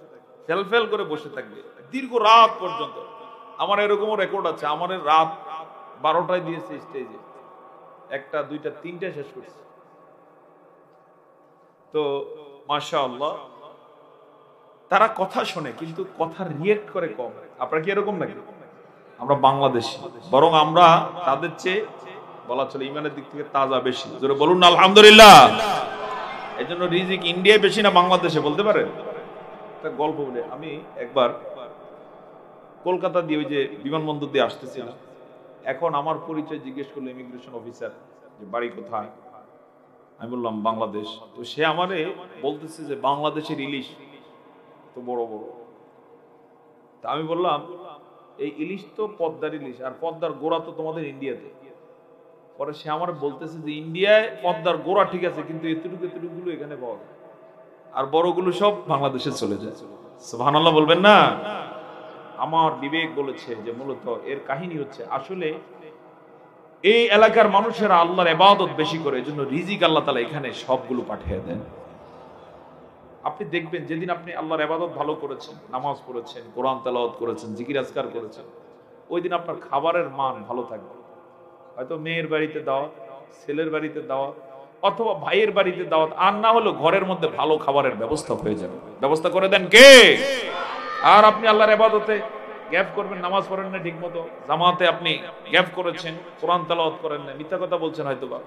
[SPEAKER 1] ফেল ফেল করে বসে থাকবে দীর্ঘ রাত পর্যন্ত। আমার এরকমও রেকর্ড আছে, আমার রাত 12টায় দিয়েছে স্টেজে, 1টা 2টা 3টে শেষ করছে। তো মাশাআল্লাহ, তারা কথা শোনে কিন্তু কথা রিয়েক্ট করে কম। আপনারা কি এরকম নাকি? আমরা বাংলাদেশি, বরং আমরা তাদের চেয়ে বলা চলে ইমানের দিক থেকে তাজা বেশি। জোরে বলুন না আলহামদুলিল্লাহ। এই জন্য রিজিক ইন্ডিয়ায় বেশি না বাংলাদেশে, বলতে পারেন? একটা গল্প বলে, আমি একবার কলকাতা দিয়ে ওই যে বিমানবন্দর দিয়ে আসতেছিলাম, এখন আমার পরিচয় জিজ্ঞেস করলো ইমিগ্রেশন অফিসার যে বাড়ি কোথায়। আমি বললাম বাংলাদেশ। তো সে আমারে বলতেছে যে বাংলাদেশের ইলিশ তো বড় বড়। তা আমি বললাম এই ইলিশ তো পদ্মার ইলিশ, আর পদ্মার গোড়া তো তোমাদের ইন্ডিয়াতে। পরে সে আমার বলতেছে যে ইন্ডিয়ায় পদ্মার গোড়া ঠিক আছে, কিন্তু এতটুকু এতটুকু গুলো এখানে পাওয়া যায়, আর বড়গুলো সব বাংলাদেশে চলে যায়। সুবহানাল্লাহ বলবেন না? আমার বিবেক বলেছে যে মূলত এর কাহিনী হচ্ছে, আসলে এই এলাকার মানুষেরা আল্লাহর ইবাদত বেশি করে, এজন্য রিজিক আল্লাহ তাআলা এখানে সবগুলো পাঠিয়ে দেন। আপনি দেখবেন যেদিন আপনি আল্লাহর ইবাদত ভালো করেছেন, নামাজ পড়েছেন, কোরআন তেলাওয়াত করেছেন, জিকির আজকার করেছেন, ওই দিন আপনার খাবারের মান ভালো থাকবে। হয়তো মেয়ের বাড়িতে দাওয়াত, ছেলের বাড়িতে দাওয়াত, অথবা ভাইয়ের বাড়িতে দাওয়াত, আর না হলো ঘরের মধ্যে ভালো খাবারের ব্যবস্থা হয়ে যাবে। ব্যবস্থা করে দেন কে? আর আপনি আল্লাহর ইবাদতে গ্যাপ করবেন, নামাজ পড়েন না ঠিক মতো, জামাতে আপনি গ্যাপ করেছেন, কোরআন তেলাওয়াত করেন না, মিথ্যা কথা বলছেন হয়তোবা,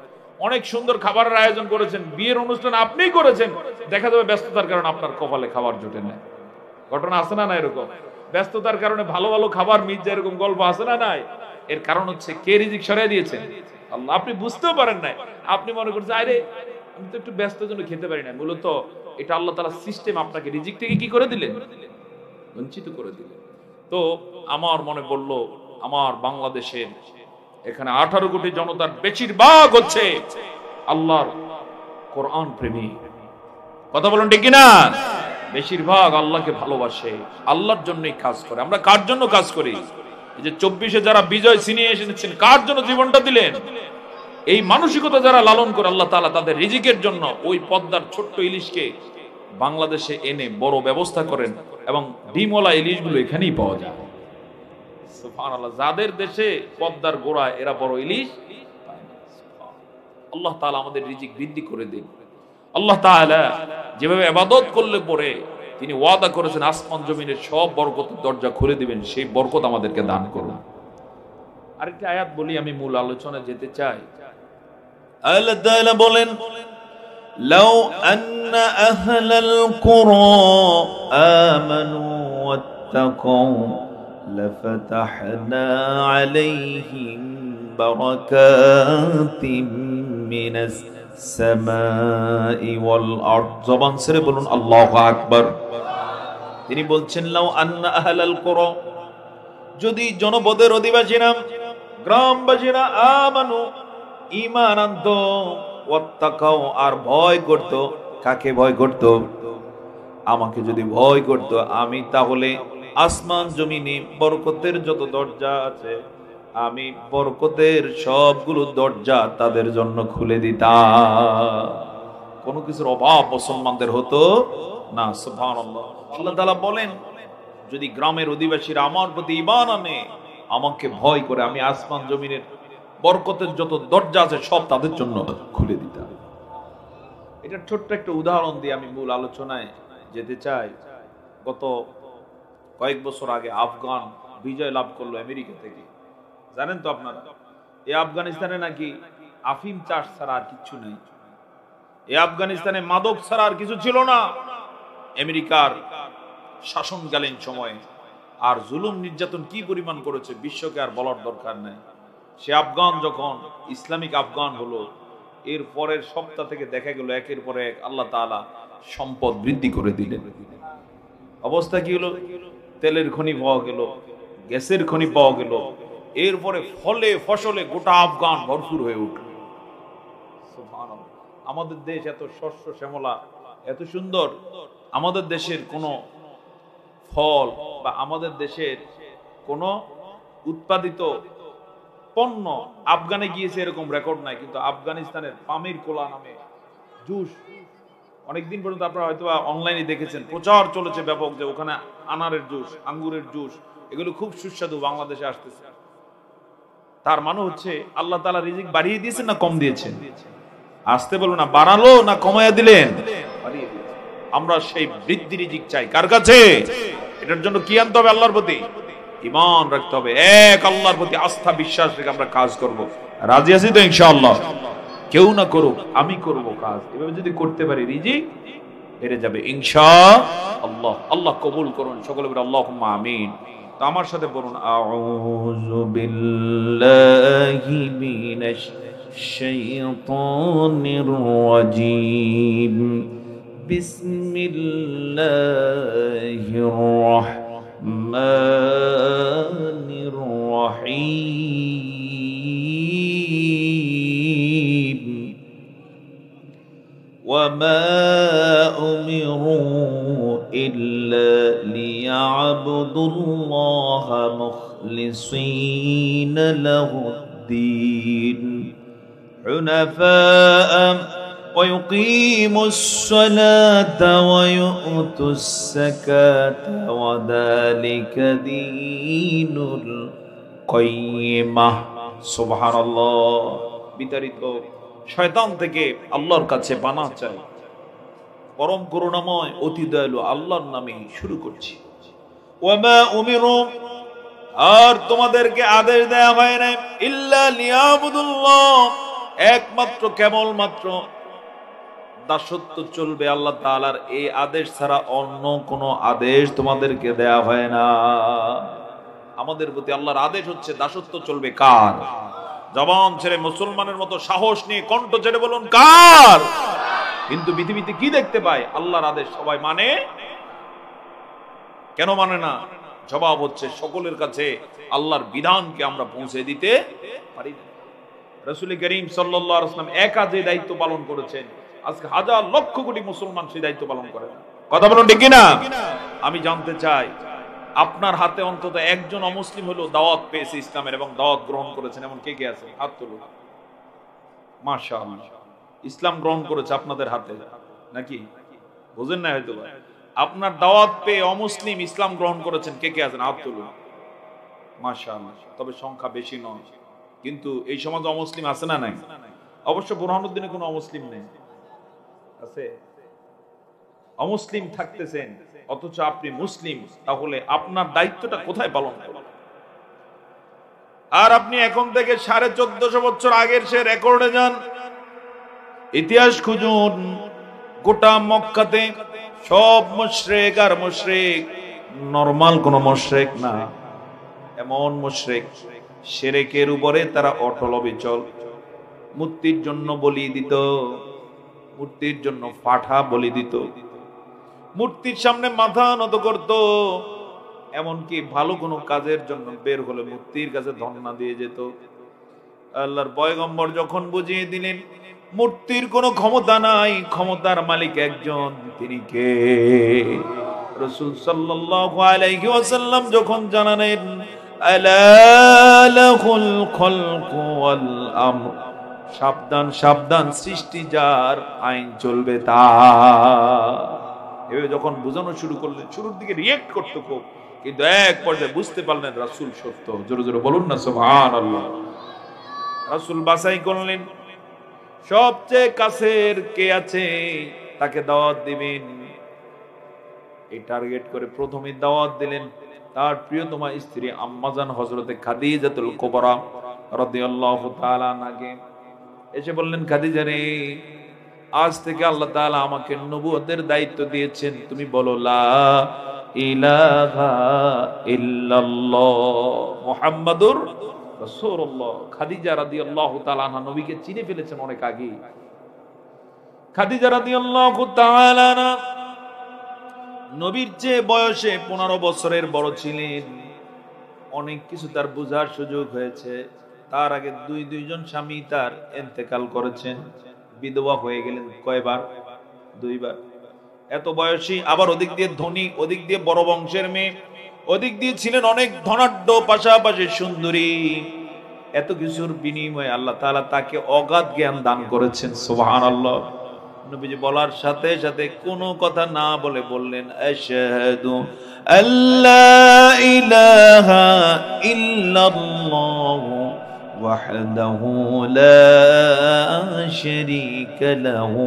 [SPEAKER 1] অনেক সুন্দর খাবারের আয়োজন করেছেন, বিয়ের অনুষ্ঠান আপনিই করেছেন, দেখা যাবে ব্যস্ততার কারণে আপনার কপালে খাবার জোটে না। ঘটনা আছে না না এরকম? ব্যস্ততার কারণে ভালো ভালো খাবার মিট যায়, এরকম গল্প আছে না নাই? এর কারণ হচ্ছে কে রিজিক সরিয়ে দিয়েছেন? আল্লাহ। আপনি বুঝতেও পারেন নাই, আপনি মনে করছেন আরে আমি তো একটু ব্যস্ত জন্য খেতে পারি না। মূলত এটা আল্লাহ তাআলা সিস্টেম, আপনাকে রিজিক থেকে কি করে দিলেন? বঞ্চিত করে দিলেন। তো আমার মনে পড়লো, আমার বাংলাদেশের এখানে 18 কোটি জনতার বেশিরভাগ হচ্ছে আল্লাহর কোরআন প্রেমী। কথা বলুন ঠিক কিনা? বেশিরভাগ আল্লাহকে ভালোবাসে, আল্লাহর জন্যই কাজ করে। আমরা কার জন্য কাজ করি? এই যে 24-এ যারা বিজয় ছিনিয়ে এসেছেন, কার জন্য জীবনটা দিলেন? এই মানসিকতা যারা লালন করে, আল্লাহ তাআলা তাদের রিজিকের জন্য ওই পদ্মার ছোট্ট ইলিশকে বাংলাদেশে এনে বড় ব্যবস্থা করেন, এবং ডিমওয়ালা ইলিশগুলো এখানেই পাওয়া যায়। সুবহানাল্লাহ। যাদের দেশে পদ্মার গোড়ায় এরা বড় ইলিশ পায় না। আল্লাহ তাআলা আমাদের রিজিক বৃদ্ধি করে দিন। আল্লাহ তাআলা যেভাবে ইবাদত করলে পরে তিনি ওয়াদা করেছেন আসমান জমিনের সব বরকতের দরজা খুলে দিবেন, সেই বরকত আমাদেরকে দান করুন। আরেকটা আয়াত বলি, আমি মূল আলোচনায় যেতে চাই। আল্লাহ তাআলা বলেন, লাউ আন্না আহলাল কুরা আমানু ওয়াত্তাকাউ লাফাতাহনা আলাইহিম বারাকাতিম মিনাস সামাই ওয়াল আরদ। জবান ছেড়ে বলুন আল্লাহু আকবার। তিনি বলছেন লাউ আন্না আহলাল কুরা, যদি জনপদের অধিবাসীরা, গ্রামবাসীরা, আমানু ঈমান আনতো, ওয়াত্তাকাউ আর ভয় করত। কাকে ভয় করত? আমাকে যদি ভয় করত, আমি তাহলে আসমান জমিনে বরকতের যত দরজা আছে, আমি বরকতের সবগুলো দরজা তাদের জন্য খুলে দিতাম। কোনো কিছুর অভাব মুসলমানদের হতো না। সুবহানাল্লাহ। আল্লাহ তাআলা বলেন, যদি গ্রামের অধিবাসীরা আমার প্রতি ঈমান আনে, আমাকে ভয় করে, আমি আসমান জমিনের বরকতের যত দরজা আছে সব তাদের জন্য খুলে দিতাম। এটা ছোট্ট একটা উদাহরণ দিয়ে আমি মূল আলোচনায় যেতে চাই। গত কয়েক বছর আগে আফগান বিজয় লাভ করলো আমেরিকা থেকে। জানেন তো আপনারা, এই আফগানিস্তানে নাকি আফিম চাষ ছাড়া আর কিছু নেই। এই আফগানিস্তানে মাদক ছাড়া আর কিছু ছিল না। আমেরিকার শাসনকালীন সময়ে আর জুলুম নির্যাতন কি পরিমাণ করেছে বিশ্বকে আর বলার দরকার নাই। সে আফগান যখন ইসলামিক আফগান হলো, এর পরের সপ্তাহ থেকে দেখা গেল একের পর এক আল্লাহ তাআলা সম্পদ বৃদ্ধি করে দিলেন। অবস্থা কি হলো? তেলের খনি পাওয়া গেল, গ্যাসের খনি পাওয়া গেল, এরপরে ফলে ফসলে গোটা আফগান ভরপুর হয়ে উঠল। আমাদের দেশ এত শস্য শ্যামলা, এত সুন্দর, আমাদের দেশের কোন ফল বা আমাদের দেশের কোন উৎপাদিত পণ্য আফগানে গিয়েছে এরকম রেকর্ড নাই। কিন্তু আফগানিস্তানের পামির কোলা নামে জুস, অনেকদিন পর্যন্ত আপনারা হয়তো অনলাইনে দেখেছেন, প্রচার চলেছে ব্যাপক, যে ওখানে আনারের জুস, আঙ্গুরের জুস, এগুলো খুব সুস্বাদু বাংলাদেশে আসতেছে। তার মানে হচ্ছে আল্লাহ তাআলা রিজিক বাড়িয়ে দিয়েছেন না কম দিয়েছেন? আসতে বলবো না, বাড়ালো না কমাইয়া দিলেন? বাড়িয়ে দিয়েছেন। আমরা সেই বৃদ্ধি রিজিক চাই কার কাছে? এটার জন্য কি আনতে হবে? আল্লাহর প্রতি ঈমান রাখতে হবে, এক আল্লাহর প্রতি আস্থা বিশ্বাস রেখে আমরা কাজ করব। রাজি আছি তো ইনশাআল্লাহ? কেউ না করুক, আমি করব কাজ। এভাবে যদি করতে পারি রিজিক বেড়ে যাবে ইনশাআল্লাহ। আল্লাহ কবুল করুন, সকলে বলে আল্লাহুম্মা আমিন। তো আমার সাথে বলুন, আউযু বিল্লাহি মিনাশ শাইতানির রাজীম, বিসমিল্লাহির রাহমানির রহিম। وما أمروا إلا ليعبدوا الله مخلصين له الدين حنفاء ويقيموا الصلاة ويؤتوا الزكاة وذلك دين القيمة। سبحان الله। বিতাড়িত শয়তান থেকে আল্লাহর কাছে পানাহ চাই। পরম করুণাময় অতি দয়ালু আল্লাহর নামে শুরু করছি। ওয়ামা উমিরু, আর তোমাদেরকে আদেশ দেয়া হয় না, ইল্লা লিয়াবুদুল্লাহ, একমাত্র কেবলমাত্র দাসত্ব চলবে আল্লাহ তাআলার। এই আদেশ ছাড়া অন্য কোনো আদেশ তোমাদেরকে দেয়া হয় না। আমাদের প্রতি আল্লাহর আদেশ হচ্ছে দাসত্ব চলবে কার? জবান ছেড়ে মুসলমানের মতো সাহস নিয়ে কণ্ঠ ছেড়ে বলুন কার? কিন্তু পৃথিবীতে কি দেখতে পায়? আল্লাহর আদেশ সবাই মানে, কেন মানে না? জবাব হচ্ছে সকলের কাছে আল্লাহর বিধানকে আমরা পৌঁছে দিতে পারি না। রাসূল করিম সাল্লাল্লাহু আলাইহি ওয়াসাল্লাম একা যে দায়িত্ব পালন করেছেন, আজকে হাজার লক্ষ কোটি মুসলমান সেই দায়িত্ব পালন করে না। কথা বলুন ঠিক কিনা? আমি জানতে চাই, আপনার হাতে অন্তত একজন অমুসলিম হলো দাওয়াত পেয়েছে ইসলামের এবং দাওয়াত গ্রহণ করেছেন, এমন কে কে আছে? হাত তুলুন। মাশাআল্লাহ, ইসলাম গ্রহণ করেছে আপনাদের হাতে নাকি? বুঝেন না হয়তো। আপনার দাওয়াত পেয়ে অমুসলিম ইসলাম গ্রহণ করেছেন, কে কে আছেন? হাত তুলুন। মাশাআল্লাহ। তবে সংখ্যা বেশি নয়, কিন্তু এই সমাজে অমুসলিম আছে না নাই? অবশ্য বুরহানুদ্দিনে কোনো অমুসলিম নেই, আছে? অমুসলিম থাকতেছেন অথচ আপনি মুসলিম, তাহলে আপনার দায়িত্বটা কোথায় পালন করবেন? আর আপনি এখন থেকে 1450 বছর আগের সে রেকর্ডে যান, ইতিহাস খুঁজুন। গোটা মক্কাতে সব মুশরিক আর মুশরিক, নরমাল কোন মুশরিক না, এমন মুশরিক শিরকের উপরে তারা অটল অবিচল। মূর্তির জন্য বলি দিত, মূর্তির জন্য পাঠা বলি দিত, মূর্তির সামনে মাথা নত করত, এমনকি ভালো কোনো কাজের জন্য বের হলে মূর্তির কাছে ধর্ণা দিয়ে যেত। আল্লাহর পয়গম্বর যখন বুঝিয়ে দিলেন মূর্তির কোনো ক্ষমতা নাই, ক্ষমতার মালিক একজন, তিনি কে? রাসূল সাল্লাল্লাহু আলাইহি ওয়াসাল্লাম যখন জানালেন আলা লাহুল খালকু ওয়াল আমর, সাবধান সাবধান, সৃষ্টি যার, আইন চলবে তার। এভাবে যখন বোঝানো শুরু করলেন, শুরুর দিকে রিয়েক্ট করতে খুব, কিন্তু এক পর্যায়ে বুঝতে পারলেন রাসূল সত্য। জোরে জোরে বলুন না সুবহানাল্লাহ। রাসূল বাছাই করলেন সবচেয়ে কাছের কে আছে তাকে দাওয়াত দিবেন, এই টার্গেট করে প্রথমে দাওয়াত দিলেন তার প্রিয়তমা স্ত্রী আম্মাজান হযরতে খাদিজাতুল কুবরা রাদিয়াল্লাহু তাআলা আনহাকে। এসে বললেন, খাদিজা রে, আজ থেকে আল্লাহ তাআলা আমাকে নবুয়তের দায়িত্ব দিয়েছেন, তুমি বলো লা ইলাহা ইল্লাল্লাহ মুহাম্মাদুর রাসূলুল্লাহ। খাদিজা রাদিয়াল্লাহু তাআলা আনহা নবীকে চিনে ফেলেছেন অনেক আগে। খাদিজা রাদিয়াল্লাহু তাআলা আনহা নবীর চেয়ে বয়সে 15 বছরের বড় ছিলেন। অনেক কিছু তার বোঝার সুযোগ হয়েছে। তার আগে দুইজন স্বামী তার ইন্তেকাল করেছেন, বিধবা হয়ে গেলেন কয়বার? 2 বার। এত বয়সী, আবার ওদিক দিয়ে ধনী, ওদিক দিয়ে বড় বংশের মেয়ে, ওদিক দিয়ে ছিলেন অনেক ধনাঢ্য, পাশাপাশি সুন্দরী। এত কিছুর বিনিময়ে আল্লাহ তাআলা তাকে অগাধ জ্ঞান দান করেছেন। সুবহানাল্লাহ। নবীজি বলার সাথে সাথে কোনো কথা না বলে বললেন, আশহাদু আল্লা ইলাহা ইল্লাল্লাহ ওয়াহদাহু লা শারীকা লাহু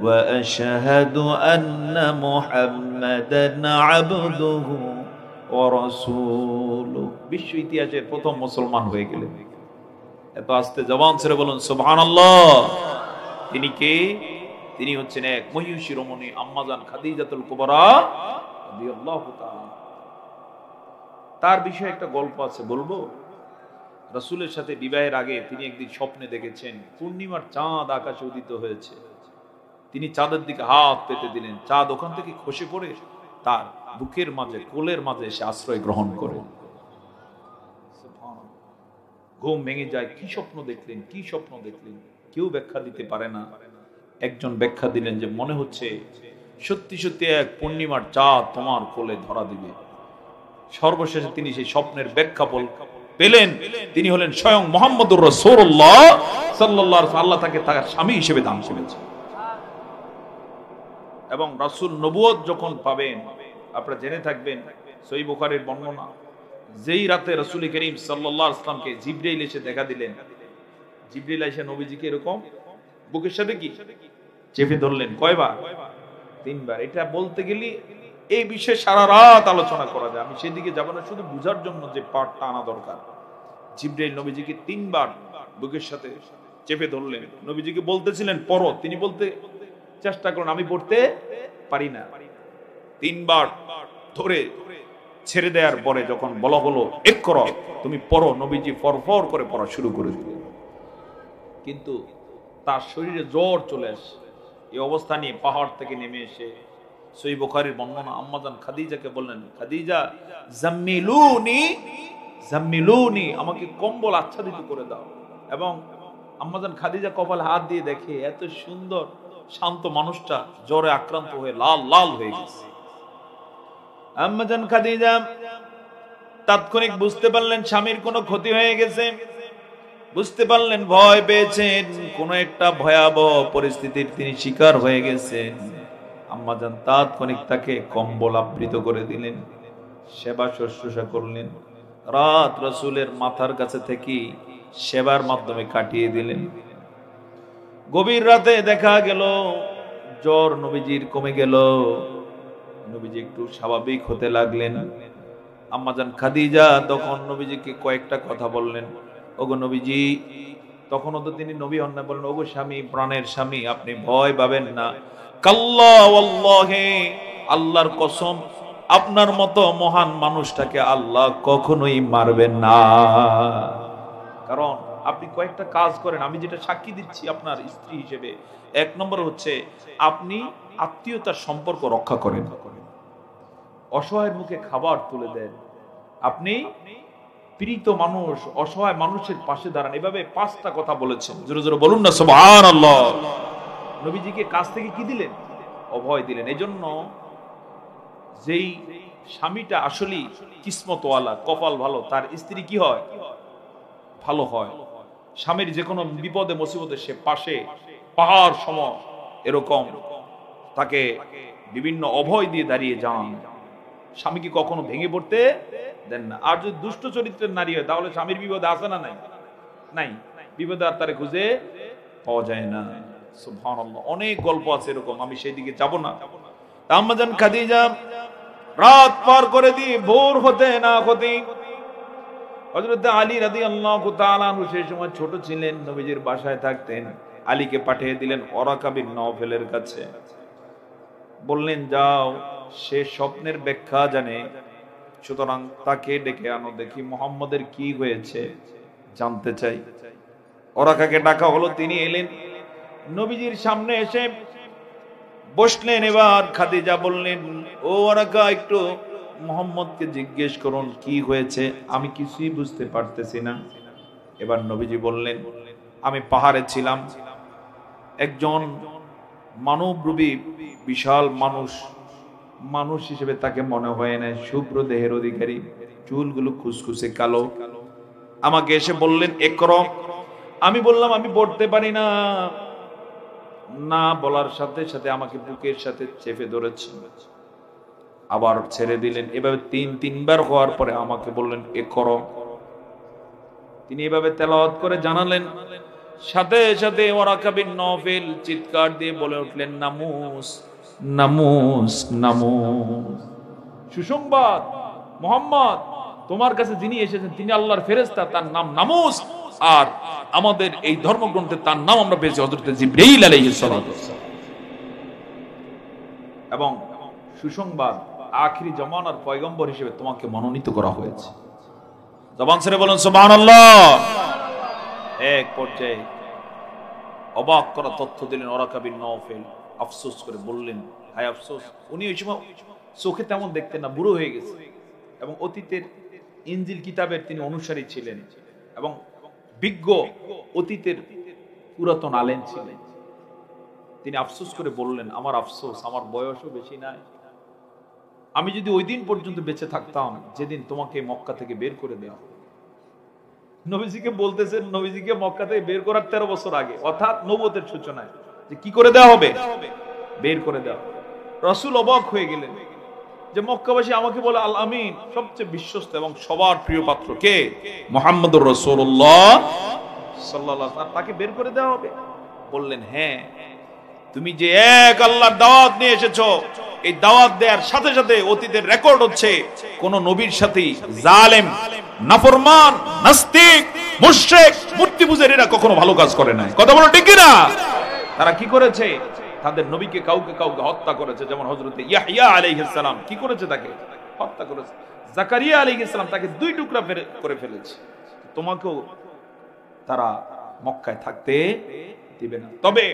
[SPEAKER 1] ওয়া আশহাদু আন্না মুহাম্মাদান আবদুহু ওয়া রাসূলুহু। বিশ্ব ইতিহাসের প্রথম মুসলমান হয়ে গেলেন। এত আস্তে জবান ছেড়ে বলুন সুবহানাল্লাহ। তিনি কে? তিনি হচ্ছেন এক মহিয়সী শিরোমণি আম্মাজান খাদিজাতুল কুবরা রাদিয়াল্লাহু তাআলা। তার বিষয়ে একটা গল্প আছে, বলবো? রাসূলের সাথে বিবাহের আগে তিনি একদিন স্বপ্নে দেখেছেন পূর্ণিমার চাঁদ আকাশে উদিত হয়েছে। তিনি চাঁদের দিকে হাত পেতে দিলেন, চাঁদ ওখান থেকে খসে পড়ে তার বুকের মাঝে, কোলের মাঝে এসে আশ্রয় গ্রহণ করে। ঘুম ভেঙে যায়। কি স্বপ্ন দেখলেন, কি স্বপ্ন দেখলেন? কেউ ব্যাখ্যা দিতে পারে না। একজন ব্যাখ্যা দিলেন যে মনে হচ্ছে সত্যি সত্যি এক পূর্ণিমার চাঁদ তোমার কোলে ধরা দিবে। সর্বশেষে তিনি সেই স্বপ্নের ব্যাখ্যা পেলেন। তিনি হলেন স্বয়ং মুহাম্মদুর রাসূলুল্লাহ সাল্লাল্লাহু আলাইহি ওয়াসাল্লাম। আল্লাহ তাকে তার স্বামী হিসেবে দান করেছেন। এবং রাসূল নবুয়ত যখন পাবেন, আপনারা জেনে থাকবেন, সহিহ বুখারীর বর্ণনা, যেই রাতে রাসূল করিম সাল্লাল্লাহু আলাইহি ওয়াসাল্লামকে জিবরাইল এসে দেখা দিলেন, জিবরাইল এসে নবীজিকে এরকম বুকের সাথে কি চেপে ধরলেন। কয়বার? 3 বার। এটা বলতে গেলে এই বিষয়ে সারা রাত আলোচনা করা যায়, আমি সেদিকে যাব না, শুধু বুঝার জন্য যে পাঠটা আনা দরকার। জিবরাইল নবীজিকে 3 বার বুকের সাথে চেপে ধরলেন। নবীজিকে বলতেছিলেন পড়ো, তিনি বলতে চেষ্টা করলেন আমি পড়তে পারি না। 3 বার ধরে ছেড়ে দেওয়ার পরে যখন বলা হলো ইকরা, তুমি পড়ো, নবীজি ফরফর করে পড়া শুরু করে দিলেন। কিন্তু তার শরীরে জ্বর চলে আসে। এই অবস্থা নিয়ে পাহাড় থেকে নেমে এসে সহিহ বুখারীর বর্ণনা, আম্মাজান খাদিজাকে বললেন, খাদিজা জাম্মিলুনি জাম্মিলুনি, আমাকে কম্বল আচ্ছাদিত করে দাও। এবং আম্মাজান খাদিজা কপালে হাত দিয়ে দেখে এত সুন্দর শান্ত মানুষটা জ্বরে আক্রান্ত হয়ে লাল লাল হয়ে গেছে। আম্মাজান খাদিজা তাৎক্ষণিক বুঝতে পারলেন স্বামীর কোনো ক্ষতি হয়ে গেছে, বুঝতে পারলেন ভয় পেয়েছেন, কোন একটা ভয়াবহ পরিস্থিতির তিনি শিকার হয়ে গেছেন। আম্মাজান তাৎক্ষণিক তাকে কম্বল আবৃত করে দিলেন, সেবা শুশ্রূষা করলেন। রাত রাসূলের মাথার কাছে থেকে সেবার মাধ্যমে কাটিয়ে দিলেন। গভীর রাতে দেখা গেল জ্বর নবীজির কমে গেল, নবীজি একটু স্বাভাবিক হতে লাগলেন। আম্মাজান খাদিজা তখন নবীজিকে কয়েকটা কথা বললেন। ওগো নবীজি, তখনও তো তিনি নবী হন না, বললেন ওগো স্বামী, প্রাণের স্বামী, আপনি ভয় পাবেন না। কাল্লা ওয়াল্লাহি, আল্লাহর কসম, আপনার মতো মহান মানুষটাকে আল্লাহ কখনোই মারবেন না। কারণ আপনি কয়েকটা কাজ করেন, আমি যেটা সাক্ষী দিচ্ছি আপনার স্ত্রী হিসেবে। 1 নম্বর হচ্ছে আপনি আত্মীয়তার সম্পর্ক রক্ষা করেন, অসহায়ের মুখে খাবার তুলে দেন, আপনি পীড়িত মানুষ, অসহায় মানুষের পাশে দাঁড়ান। এভাবে 5টা কথা বলেছেন। জোরে জোরে বলুন না সুবহানাল্লাহ। নবীজিকে কাছ থেকে কি দিলেন? অভয় দিলেন। এজন্য যেই স্বামীটা আসলে কিসমতওয়ালা, কপাল ভালো, তার স্ত্রী কি হয়? ভালো হয়। স্বামীর যে কোনো বিপদে মুসিবতে সে পাশে পাহাড় সম এরকম তাকে বিভিন্ন অভয় দিয়ে দাঁড়িয়ে যান। স্বামীকে কখনো ভেঙে পড়তে দেন না। আর যদি দুষ্ট চরিত্রের নারী হয় তাহলে স্বামীর বিপদে আসে না? নাই নাই, বিপদে আর তারে খুঁজে পাওয়া যায় না। সুবহানাল্লাহ। অনেক গল্প আছে এরকম, আমি সেই দিকে যাব না। আম্মাজান খাদিজা রাত পার করে দিয়ে ভোর হতে না হতে হযরত আলী রাদিয়াল্লাহু তাআলা আনহু সেই সময় ছোট ছিলেন, নবীজির বাসায় থাকতেন। আলীকে পাঠিয়ে দিলেন ওরাকা বিন নওফেলের কাছে, বললেন যাও, সে স্বপ্নের ব্যাখ্যা জানে, সুতরাং তাকে ডেকে আনো, দেখি মুহাম্মদের কি হয়েছে জানতে চাই। ওরাকাকে ডাকা হলো, তিনি এলেন, নবীজির সামনে এসে বসলেন। এবার খাদিজা বললেন, ও ওরাকা, একটু মুহাম্মদকে জিজ্ঞেস করুন কি হয়েছে, আমি কিছুই বুঝতে পারতেছি না। এবার নবীজি বললেন, আমি পাহাড়ে ছিলাম, একজন মানবরূপী বিশাল মানুষ হিসেবে তাকে মনে হয় না, শুভ্র দেহের অধিকারী, চুলগুলো খুসখুসে কালো। আমাকে এসে বললেন ইকরা। আমি বললাম আমি পড়তে পারি না। না বলার সাথে সাথে আমাকে বুকের সাথে চেপে ধরেছেন, আবার ছেড়ে দিলেন। এভাবে তিনবার হওয়ার পরে আমাকে বললেন ইকরা। তিনি এভাবে তেলাওয়াত করে জানালেন। সাথে সাথে ওয়ারাকা বিন নওফাল চিৎকার দিয়ে বলে উঠলেন নামুস নামুস নামুস। সুসংবাদ, মুহাম্মদ তোমার কাছে যিনি এসেছেন তিনি আল্লাহর ফেরেশতা, তার নাম নামুস। আর আমাদের এই ধর্মগ্রন্থে তার নাম আমরা পেয়েছি হযরত জিবরাইল আলাইহিস সালাতু ওয়াস সালাম। এবং সুসংবাদ, আখিরি জামানার পয়গম্বর হিসেবে তোমাকে মনোনীত করা হয়েছে। জবান ছেড়ে বলেন সুবহানাল্লাহ। এক পর্যায়ে অবাক করা তথ্য দিলেন ওয়ারাকা বিন নওফাল। আফসোস করে বললেন, হায় আফসোস, উনি ওই সময় চোখে তেমন দেখতেন না, বুড়ো হয়ে গেছে এবং অতীতের ইনজিল কিতাবের তিনি অনুসারী ছিলেন এবং বিজ্ঞ অতীতের পুরাতন আলেম ছিলেন। তিনি আফসোস করে বললেন, আমার আফসোস, আমার বয়সও বেশি নাই, আমি যদি ওই দিন পর্যন্ত বেঁচে থাকতাম যেদিন তোমাকে মক্কা থেকে বের করে দেওয়া। নবীজিকে বলতেছেন, নবীজিকে মক্কা থেকে বের করার 13 বছর আগে, অর্থাৎ নবুয়তের সূচনায়, যে কি করে দেওয়া হবে, বের করে দেওয়া। রাসূল অবাক হয়ে গেলেন যে মক্কাবাসী আমাকে বলে আল আমিন, সবচেয়ে বিশ্বস্ত এবং সবার প্রিয় পাত্র কে? মুহাম্মদুর রাসূলুল্লাহ সাল্লাল্লাহু আলাইহি ওয়াসাল্লাম, তাকে বের করে দেওয়া হবে। বললেন, হ্যাঁ, তুমি যে এক আল্লাহর দাওয়াত নিয়ে এসেছো, এই দাওয়াত দেওয়ার সাথে সাথে অতীতের রেকর্ড হচ্ছে কোন নবীর সাথে জালেম, নাফরমান, নাস্তিক, মুশরিক, মূর্তি পূজারীরা কখনো ভালো কাজ করে নাই। কথা বলো ঠিক কি না? তারা কি করেছে? তাদের নবীকে কাউকে হত্যা করেছে। যেমন হযরত ইয়াহইয়া আলাইহিস সালাম কি করেছে? তাকে হত্যা করেছে। জাকারিয়া আলাইহিস সালাম তাকে 2 টুকরা করে ফেলেছে। তোমাকেও তারা মক্কায় থাকতে দিবে না। তবে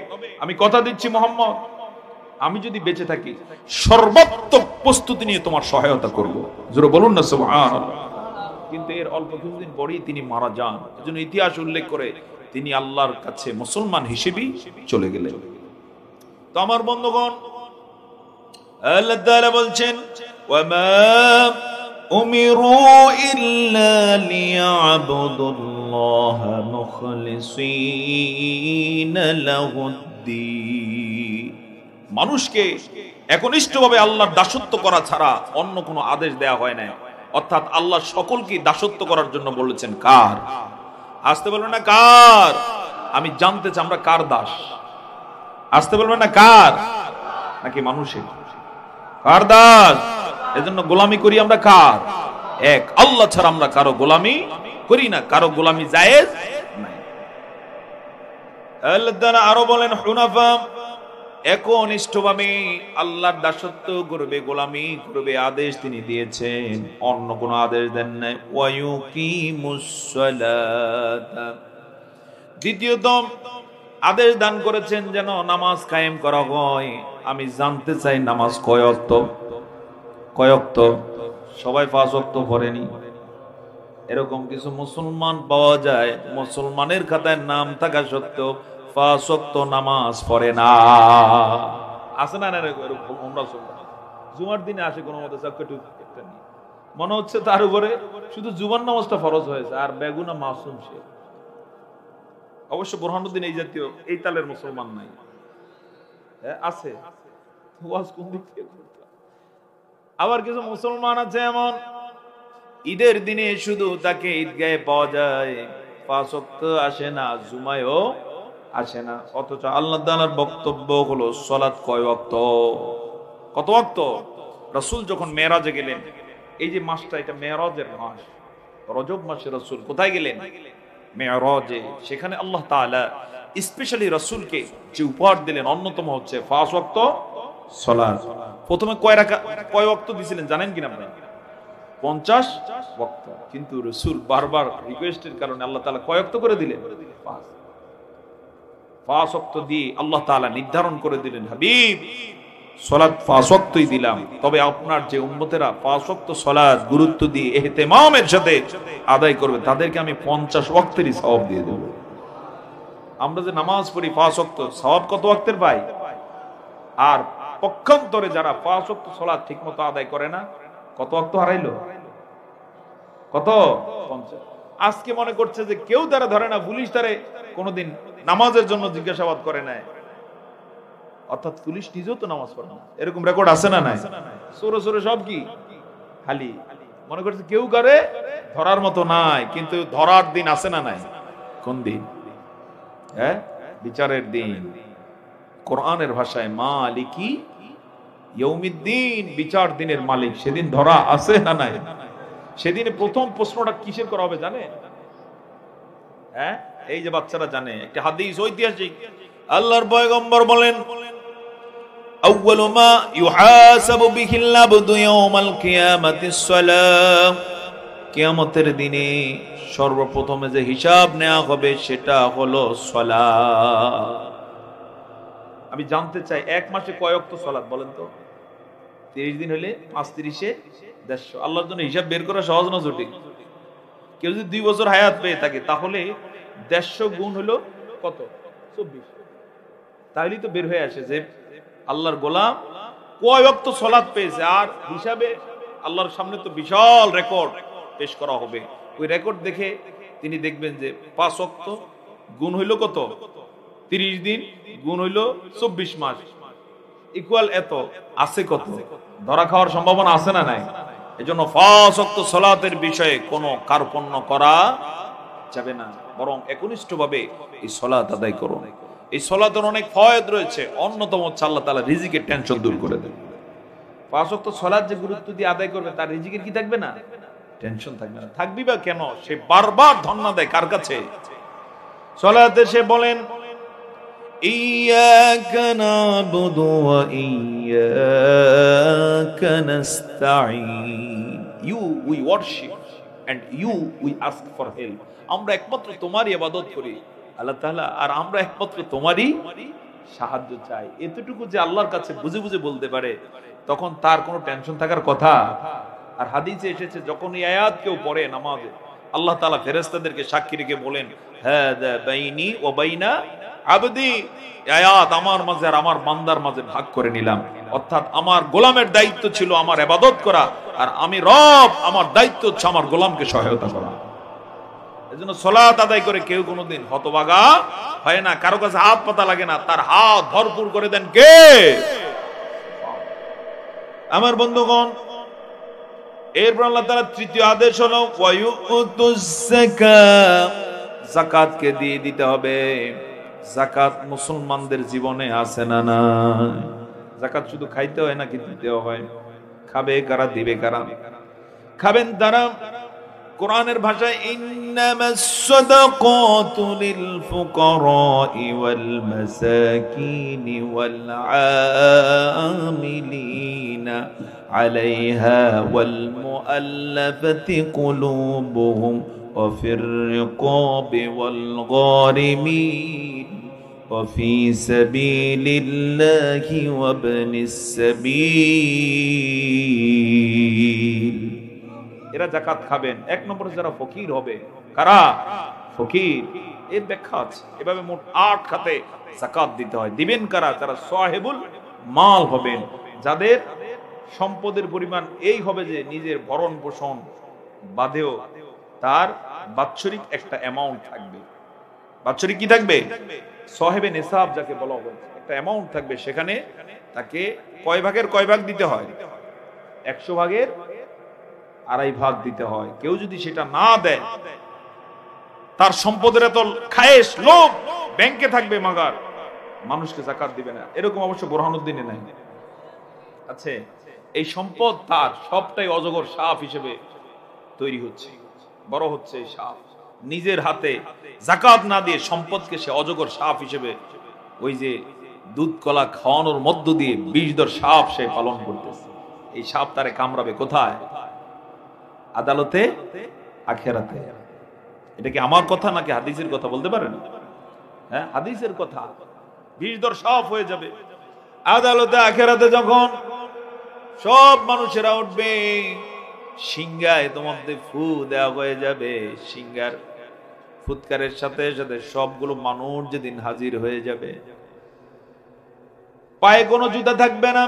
[SPEAKER 1] আমি কথা দিচ্ছি মুহাম্মদ, আমি যদি বেঁচে থাকি সর্বাত্মক প্রস্তুতি নিয়ে তোমার সহায়তা করব। জোরে বলুন না সুবহানাল্লাহ। কিন্তু এর অল্প কিছুদিন পরেই তিনি মারা যান। এজন্য ইতিহাস উল্লেখ করে তিনি আল্লাহর কাছে মুসলমান হিসেবেই চলে গেলেন। তো আমার বন্ধুগণ, আল্লাহ তাআলা বলছেন, ওয়ামা উমিরু ইল্লা লিয়াবুদুল্লাহা মুখলিসিনা লাহুদ্দীন। মানুষকে একনিষ্ঠভাবে আল্লাহর দাসত্ব করা ছাড়া অন্য কোনো আদেশ দেয়া হয় না। অর্থাৎ আল্লাহ সকলকে দাসত্ব করার জন্য বলেছেন। কার? আসতে বলবেন না কার? আমি জানতে চাই আমরা কার দাস। আসতে বলবেন না কার, নাকি মানুষের? কার দাস? এজন্য গোলামি করি আমরা কার? এক আল্লাহ ছাড়া আমরা কারো গোলামি করি না, কারো গোলামি জায়েজ নাই। আল্লাহ তাআলা আরো বলেন, হুনাফা, একনিষ্ঠভাবে আল্লাহর দাসত্ব করবে, গোলামি করবে, আদেশ তিনি দিয়েছেন, অন্য কোনো আদেশ দেন নাই। ওয়ায়ুকিমুস সালাতা, দ্বিতীয়ত আদেশ দান করেছেন যেন নামাজ কায়েম করা হয়। আমি জানতে চাই নামাজ কয় ওয়াক্ত? কয় ওয়াক্ত? সবাই 5 ওয়াক্ত পড়েনি। এরকম কিছু মুসলমান পাওয়া যায়, মুসলমানের খাতায় নাম থাকা সত্ত্বেও 5 ওয়াক্ত নামাজ পড়ে না। আছে না? এরকম আমরা জুমার দিনে আসে কোনো মতে মনে হচ্ছে তার উপরে শুধু জুমার নামাজটা ফরজ হয়েছে, আর বেগুনা মাসুম সে। অবশ্য বুরহানুদ্দিন এই জাতীয় এই তালের মুসলমান নাই, আছে। আবার কিছু মুসলমান আছে এমন, ঈদের দিনে শুধু তাকে ঈদগাহে পাওয়া যায়, 5 ওয়াক্ত আসে না, জুমায়ও আসে না। অথচ আল্লাহ তাআলার বক্তব্য হলো সালাত কয় ওয়াক্ত? কত ওয়াক্ত? রাসূল যখন মেরাজে গেলেন, এই যে মাসটা, এটা মেরাজের মাস, রজব মাসে রাসূল কোথায় গেলেন? মেরাজে। সেখানে আল্লাহ তাআলা স্পেশালি রাসূলকে যে উপহার দিলেন অন্যতম হচ্ছে 5 ওয়াক্ত সালাত। প্রথমে কয় ওয়াক্ত দিয়েছিলেন জানেন কিনা আপনারা? 50 ওয়াক্ত। কিন্তু রাসূল বারবার রিকোয়েস্টের কারণে আল্লাহ তাআলা কয় ওয়াক্ত করে দিলেন? 5 ওয়াক্ত দিয়ে আল্লাহ তাআলা নির্ধারণ করে দিলেন, হাবিব সালাত 5 ওয়াক্তই দিলাম, তবে আপনার যে উম্মতেরা 5 ওয়াক্ত সালাত গুরুত্ব দিয়ে ইহতিমামের সাথে আদায় করবে তাদেরকে আমি 50 ওয়াক্তেরই সওয়াব দিয়ে দেব। আমরা যে নামাজ পড়ি 5 ওয়াক্ত, সওয়াব কত ওয়াক্তের পাই? আর পক্ষান্তরে যারা 5 ওয়াক্ত সালাত ঠিকমতো আদায় করে না, কত ওয়াক্ত হারাইলো? কত? 50। আজকে মনে করছে যে কেউ তারা ধরে না, পুলিশ তারে কোনোদিন নামাজের জন্য জিজ্ঞাসাবাদ করে নাই, অর্থাৎ পুলিশ নিজেও তো নামাজ পড়ে না, এরকম রেকর্ড আছে না নাই? সরে সরে সব কি খালি মনে করছে কেউ করে ধরার মতো নাই, কিন্তু ধরার দিন আছে না নাই? কোন দিন? হ্যাঁ, বিচারের দিন। কোরআনের ভাষায় মালিকি ইয়াউমিদ্দিন, বিচার দিনের মালিক, সেদিন ধরা আছে না নাই? সেদিনে প্রথম প্রশ্নটা কিসের করা হবে জানে? হ্যাঁ, এই যে বাচ্চারা জানে, একটা হাদিস ঐতিহাসিক, আল্লাহর পয়গম্বর বলেন, আউয়ালু মা ইউহাসাবু বিহিল আবদু ইয়াউমাল কিয়ামাতিস সালাহ, কিয়ামতের দিনে সর্বপ্রথমে যে হিসাব নেওয়া হবে সেটা হলো সালাত। আমি জানতে চাই এক মাসে কয় ওয়াক্ত সালাত বলেন তো? 30 দিন হলে 5 30 150। আল্লাহর জন্য হিসাব বের করা সহজ না জটিল? কেউ যদি 2 বছর হায়াত পেয়ে থাকে তাহলে 150 গুণ হলো কত? 24। তাহলেই তো বের হয়ে আসে যে আল্লাহর গোলাম কয় ওয়াক্ত সালাত পেয়েছে। আর হিসাবে আল্লাহর সামনে তো বিশাল রেকর্ড পেশ করা হবে। ওই রেকর্ড দেখে তিনি দেখবেন যে 5 ওয়াক্ত গুণ হইল কত? 30 দিন গুণ হইল 24 মাস, ইকুয়াল এত। আছে কত? ধরা খাওয়ার সম্ভাবনা আছে না নাই? এজন্য 5 ওয়াক্ত সালাতের বিষয়ে কোনো কার্পণ্য করা যাবে না, বরং একনিষ্ঠভাবে এই সালাত আদায় করুন। এই সালাতের অনেক ফয়েদ রয়েছে, অন্যতম হচ্ছে আল্লাহ তাআলা রিজিকের টেনশন দূর করে দেন। 5 ওয়াক্ত সালাত যে গুরুত্ব দিয়ে আদায় করবে তার রিজিকের কি থাকবে না? টেনশন থাকবে না। থাকবি বা কেন? সে বারবার ধন্না দেয় কার কাছে? সালাতে সে বলেন, ইয়াকা নাবুদু ওয়া ইয়াকা নাস্তাঈন, you we worship and you we ask for help. আমরা একমাত্র তোমারই ইবাদত করি আল্লাহ তাআলা, আর আমরা একমাত্র তোমারই সাহায্য চাই। এতটুকু যে আল্লাহর কাছে বুঝে বুঝে বলতে পারে, তখন তার কোনো টেনশন থাকার কথা? আর হাদিসে এসেছে, যখন এই আয়াত কেউ পড়ে নামাজে, আল্লাহ তাআলা ফেরেশতাদেরকে সাক্ষী রেখে বলেন, হাদা বাইনি ওয়া বাইনা আবদি, আয়াত আমার মাঝে আর আমার বান্দার মাঝে ভাগ করে নিলাম। অর্থাৎ আমার গোলামের দায়িত্ব ছিল আমার ইবাদত করা, আর আমি রব, আমার দায়িত্ব হচ্ছে আমার গোলামকে সহায়তা করা। এজন্য সালাত আদায় করে কেউ কোনোদিন হতভাগা হয় না, কারো কাছে হাত পাতা লাগে না, তার হাত ভরপুর করে দেন কে? আমার বন্ধুগণ, এরপর আল্লাহ তাআলা তৃতীয় আদেশ হলো ওয়ায়ুতুজ যাকাত, যাকাতকে দিয়ে দিতে হবে। যাকাত মুসলমানদের জীবনে আছে না নাই? যাকাত শুধু খাইতে হয় নাকি দিতেও হয়? খাবে কারা, দিবে কারা? খাবেন তারা। কোরআনের ভাষায় ইন্নামাস সাদাকাতু লিল ফুকারাই ওয়াল মাসাকিনি ওয়াল আমিলিনা আলাইহা ওয়াল মুআল্লাফাতি কুলুবুহুম ওয়া ফির রিকাবি ওয়াল গারিমিন ওয়া ফি সাবিলিল্লাহি ওয়া ইবনিস সাবিল। এরা যাকাত খাবেন। এক নম্বরে যারা ফকির হবে। কারা ফকির? এর ব্যাখ্যা আছে, এভাবে মোট 8 খাতে যাকাত দিতে হয়। দিবেন কারা? যারা সাহেবুল মাল হবেন, যাদের সম্পদের পরিমাণ এই হবে যে নিজের ভরণ পোষণ বাদেও তার বাৎসরিক একটা অ্যামাউন্ট থাকবে। বাৎসরিক কি থাকবে? সাহেবে নিসাব যাকে বলা হয়, একটা অ্যামাউন্ট থাকবে। সেখানে তাকে কয় ভাগের কয় ভাগ দিতে হয়? 100 ভাগের 2.5 ভাগ দিতে হয়। কেউ যদি সেটা না দেয়, তার সম্পদের এত খায়েশ, লোভ, ব্যাংকে থাকবে মাগার, মানুষকে যাকাত দিবে না। এরকম অবশ্য বুরহানুদ্দিনে নাই আছে। এই সম্পদ তার সবটাই অজগর সাপ হিসেবে তৈরি হচ্ছে, বড় হচ্ছে। এই সাপ নিজের হাতে যাকাত না দিয়ে সম্পদকে সে অজগর সাপ হিসেবে, ওই যে দুধ কলা খাওয়ানোর মধ্য দিয়ে বিষধর সাপ সে পালন করতেছে। এই সাপ তারে কামড়াবে কোথায়? আদালতে, আখিরাতে। এটা কি আমার কথা নাকি হাদিসের কথা বলতে পারেন? হ্যাঁ, হাদিসের কথা। বিষধর সাপ হয়ে যাবে। আদালতে আখেরাতে যখন সব মানুষেরা উঠবে, সিংহায় তোমাদের ফু দেওয়া হয়ে যাবে, সিংহার ফুৎকারের সাথে সাথে সবগুলো মানুষ যেদিন হাজির হয়ে যাবে, পায়ে কোনো জুতা থাকবে না,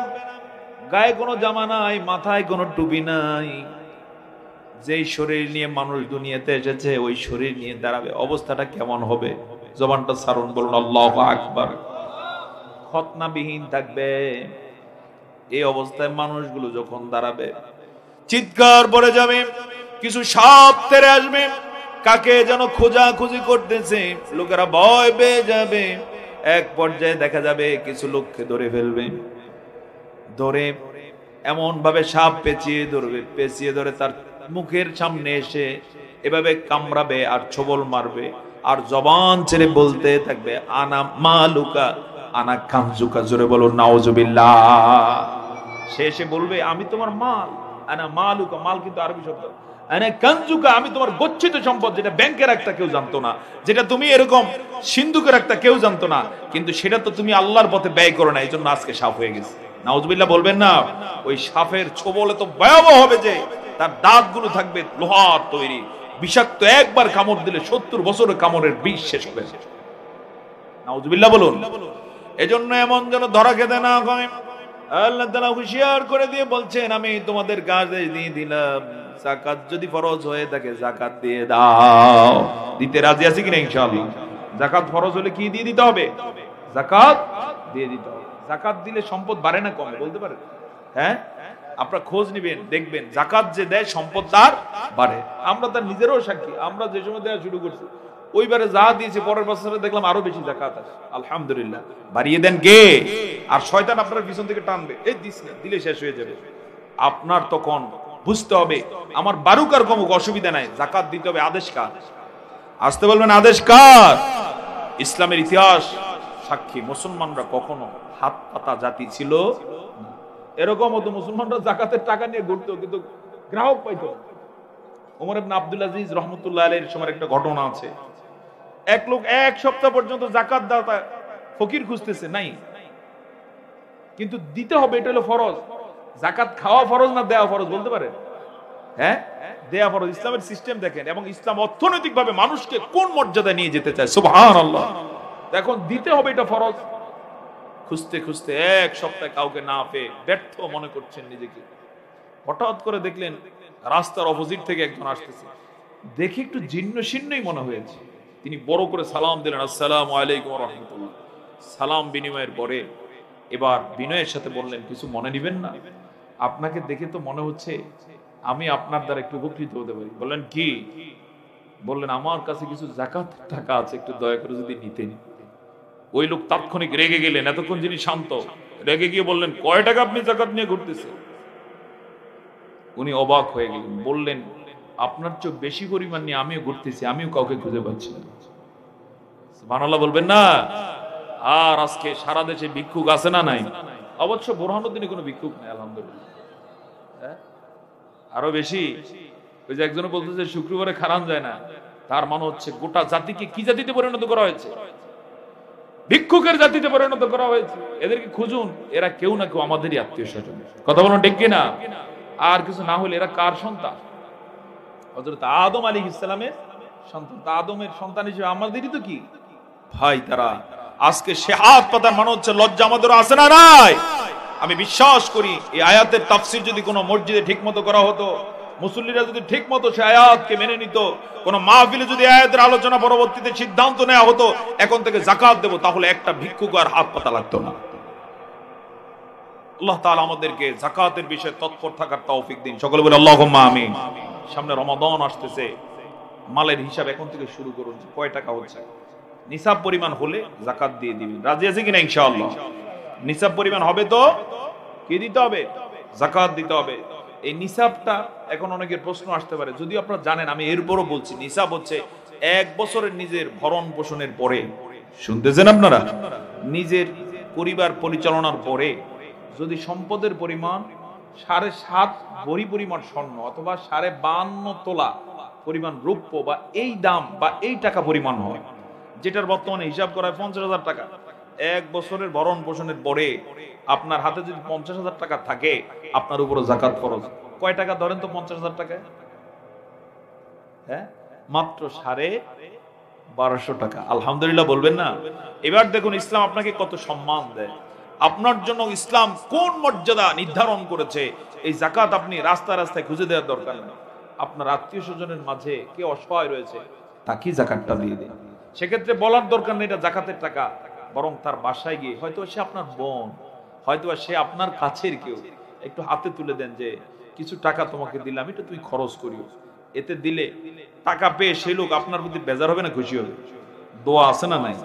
[SPEAKER 1] গায়ে কোনো জামা নাই, মাথায় কোনো টুপি নাই, যেই শরীর নিয়ে মানুষ দুনিয়াতে এসেছে ওই শরীর নিয়ে দাঁড়াবে, অবস্থাটা কেমন হবে? জবানটা সারুন, বলুন আল্লাহু আকবার। খতনাবিহীন থাকবে। এই অবস্থায় মানুষগুলো যখন দাঁড়াবে, চিৎকার পড়ে যাবে, কিছু সাপ তেরে আসবে, কাকে যেন খোঁজাখুঁজি করতেছে, লোকেরা ভয় পেয়ে যাবে। এক পর্যায়ে দেখা যাবে কিছু লোককে ধরে ফেলবে, ধরে এমন ভাবে সাপ পেঁচিয়ে ধরবে, পেঁচিয়ে ধরে তার মুখের সামনে এসে এভাবে কামড়াবে আর ছোবল মারবে, আর জবান ছেড়ে বলতে থাকবে আনা মালুকা আনা কানজুকা। জোরে বলো নাউজুবিল্লাহ। সে এসে বলবে আমি তোমার মাল, আনা মালুকা, মাল কিন্তু আরবি শব্দ, আনা কানজুকা, আমি তোমার গচ্ছিত সম্পদ, যেটা ব্যাংকে রাখতা কেউ জানতো না, যেটা তুমি এরকম সিন্ধুকে রাখতা কেউ জানতো না, কিন্তু সেটা তো তুমি আল্লাহর পথে ব্যয় করো না, এই জন্য আজকে সাপ হয়ে গেছে। নাউজুবিল্লাহ বলবেন না? ওই সাপের ছোবলে তো ভয়াবহ হবে যে তার দাঁতগুলো থাকবে লোহার তৈরি, বিষাক্ত, একবার কামড় দিলে 70 বছরের কামড়ের বিষ শেষ হবে। নাউজুবিল্লাহ বলুন। এজন্য এমন যেন ধরা খেতে না হয়। আল্লাহ তাআলা হুঁশিয়ার করে দিয়ে বলছেন আমি তোমাদের কাজে দিয়ে দিলাম, যাকাত যদি ফরজ হয়ে থাকে যাকাত দিয়ে দাও। দিতে রাজি আছি কিনা ইনশাআল্লাহ? যাকাত ফরজ হলে কি দিয়ে দিতে হবে? যাকাত দিয়ে দিতে হবে। যাকাত দিলে সম্পদ বাড়ে না কমে বলতে পারেন? হ্যাঁ, আপনারা খোঁজ নিবেন, দেখবেন যাকাত যে দেয় সম্পদ তার বাড়ে। আমরা তার নিজেরও সাক্ষী, আমরা যে সময় দেওয়া শুরু করছি ওইবারে যা দিয়েছে পরের বছরে দেখলাম আরো বেশি যাকাত আসে, আলহামদুলিল্লাহ। বাড়িয়ে দেন কে? আর শয়তান আপনার পিছন থেকে টানবে, এই দিস না, দিলে শেষ হয়ে যাবে। আপনার তখন বুঝতে হবে আমার বারুকার কম অসুবিধা নাই, যাকাত দিতে হবে। আদেশ কার? আসতে বলবেন আদেশ কার? ইসলামের ইতিহাস সাক্ষী, মুসলমানরা কখনো হাত পাতা জাতি ছিল না। এরকম হতো মুসলমানরা যাকাতের টাকা নিয়ে ঘুরতো কিন্তু গ্রাহক পাইতো। ওমর ইবনে আব্দুল আজিজ রহমতুল্লাহ আলাইহির সময় একটা ঘটনা আছে, এক লোক এক সপ্তাহ পর্যন্ত যাকাত দাতা ফকির খুঁজতেছে, নাই, কিন্তু দিতে হবে, এটা হলো ফরজ। যাকাত খাওয়া ফরজ না দেওয়া ফরজ বলতে পারেন? হ্যাঁ, দেয়া ফরজ। ইসলামের সিস্টেম দেখেন, এবং ইসলাম অর্থনৈতিকভাবে মানুষকে কোন মর্যাদা নিয়ে যেতে চায়, সুবহানাল্লাহ। এখন দিতে হবে, এটা ফরজ। খুঁজতে খুঁজতে এক সপ্তাহে কাউকে না পেয়ে ব্যর্থ মনে করছেন নিজেকে, হঠাৎ করে দেখলেন রাস্তার অপোজিট থেকে একজন আসতেছে, দেখে একটু জীর্ণ শীর্ণই মনে হয়েছে। তিনি বড় করে সালাম দিলেন, আসসালামু আলাইকুম ওয়া রাহমাতুল্লাহ। সালাম বিনিময়ের পরে এবার বিনয়ের সাথে বললেন, কিছু মনে নিবেন না, আপনাকে দেখে তো মনে হচ্ছে আমি আপনার দ্বারা একটু উপকৃত হতে পারি। বললেন কি? বললেন আমার কাছে কিছু যাকাত টাকা আছে, একটু দয়া করে যদি নিতেন। ওই লোক তাৎক্ষণিক রেগে গেলেন, এতক্ষণ যিনি শান্ত, রেগে গিয়ে বললেন কয় টাকা আপনি যাকাত নিয়ে ঘুরতেছেন? উনি অবাক হয়ে গেলেন, বললেন আপনার চেয়ে বেশি পরিমাণ নিয়ে আমিও ঘুরতেছি, আমিও কাউকে খুঁজে পাচ্ছি না। সুবহানাল্লাহ বলবেন না? আর আজকে সারা দেশে ভিক্ষুক আছে না নাই? অবশ্য বোরহানুদ্দিনে কোনো ভিক্ষুক নেই, আলহামদুলিল্লাহ। আরো বেশি, ওই যে একজনে বলতেছে শুক্রবারে খারান যায় না, তার মানে হচ্ছে গোটা জাতিকে কি জাতিতে পরিণত করা হয়েছে? ভিক্ষুকের জাতিতে পরিণত করা হয়েছে। এদেরকে খুঁজুন, এরা কেউ না কেউ আমাদেরই আত্মীয় স্বজন। কথা বলুন ঠিক কিনা? আর কিছু না হলে এরা কার সন্তান? হযরত আদম আলাইহিস সালামের সন্তান। আদমের সন্তান হিসেবে আমাদেরই তো কি ভাই তারা। আজকে সে হাত পাতার মানে হচ্ছে লজ্জা আমাদের আছে না নাই? আমি বিশ্বাস করি এই আয়াতের তাফসীর যদি কোনো মসজিদে ঠিকমতো করা হতো, মুসল্লিরা যদি ঠিকমতো সে আয়াতকে মেনে নিত, কোন মাহফিলে যদি আয়াতের আলোচনা পরবর্তীতে সিদ্ধান্ত নেওয়া হতো এখন থেকে যাকাত দেব, তাহলে একটা ভিক্ষুক আর হাত পাতা লাগতো না। আল্লাহ তাআলা আমাদেরকে যাকাতের বিষয়ে তৎপর থাকার তৌফিক দিন। সকলে বলে আল্লাহুম্মা আমিন। সামনে রমাদান আসতেছে, মালের হিসাব এখন থেকে শুরু করুন, কয় টাকা হচ্ছে। নিসাব পরিমাণ হলে যাকাত দিয়ে দিবেন। রাজি আছে কিনা ইনশাআল্লাহ? নিসাব পরিমাণ হবে তো কি দিতে হবে? যাকাত দিতে হবে। এই নিসাবটা এখন অনেকের প্রশ্ন আসতে পারে, যদি আপনারা জানেন, আমি এরপরও বলছি, নিসাব হচ্ছে 1 বছরের নিজের ভরণ পোষণের পরে, শুনতেছেন আপনারা, নিজের পরিবার পরিচালনার পরে যদি সম্পদের পরিমাণ 7.5 ভরি পরিমাণ স্বর্ণ অথবা 52.5 তোলা পরিমাণ রৌপ্য বা এই দাম বা এই টাকা পরিমাণ হয়, যেটার বর্তমানে হিসাব করা হয় 50,000 টাকা, 1 বছরের ভরণ পোষণের পরে আপনার হাতে যদি 50,000 টাকা থাকে, আপনার উপরে যাকাত ফরজ। কয় টাকা ধরেন তো 50,000 টাকায়? হ্যাঁ, মাত্র 1250 টাকা। আলহামদুলিল্লাহ বলবেন না? এবার দেখুন ইসলাম আপনাকে কত সম্মান দেয়। আপনার জন্য ইসলাম কোন মর্যাদা নির্ধারণ করেছে। এই যাকাত আপনি রাস্তায় রাস্তায় খুঁজে দেওয়ার দরকার নেই। আপনার আত্মীয় স্বজনের মাঝে কে অসহায় রয়েছে, তাকে যাকাতটা দিয়ে দিন। সেক্ষেত্রে বলার দরকার নেই এটা যাকাতের টাকা, বরং তার বাসায় গিয়ে, হয়তো সে আপনার বোন, হয়তো সে আপনার কাছের কেউ, একটু হাতে তুলে দেন যে কিছু টাকা তোমাকে দিলাম, এটা তুমি খরচ করিও। এতে দিলে টাকা পেয়ে সেই লোক আপনার প্রতি বেজার হবে না, খুশি হবে? দোয়া আছে না নাই?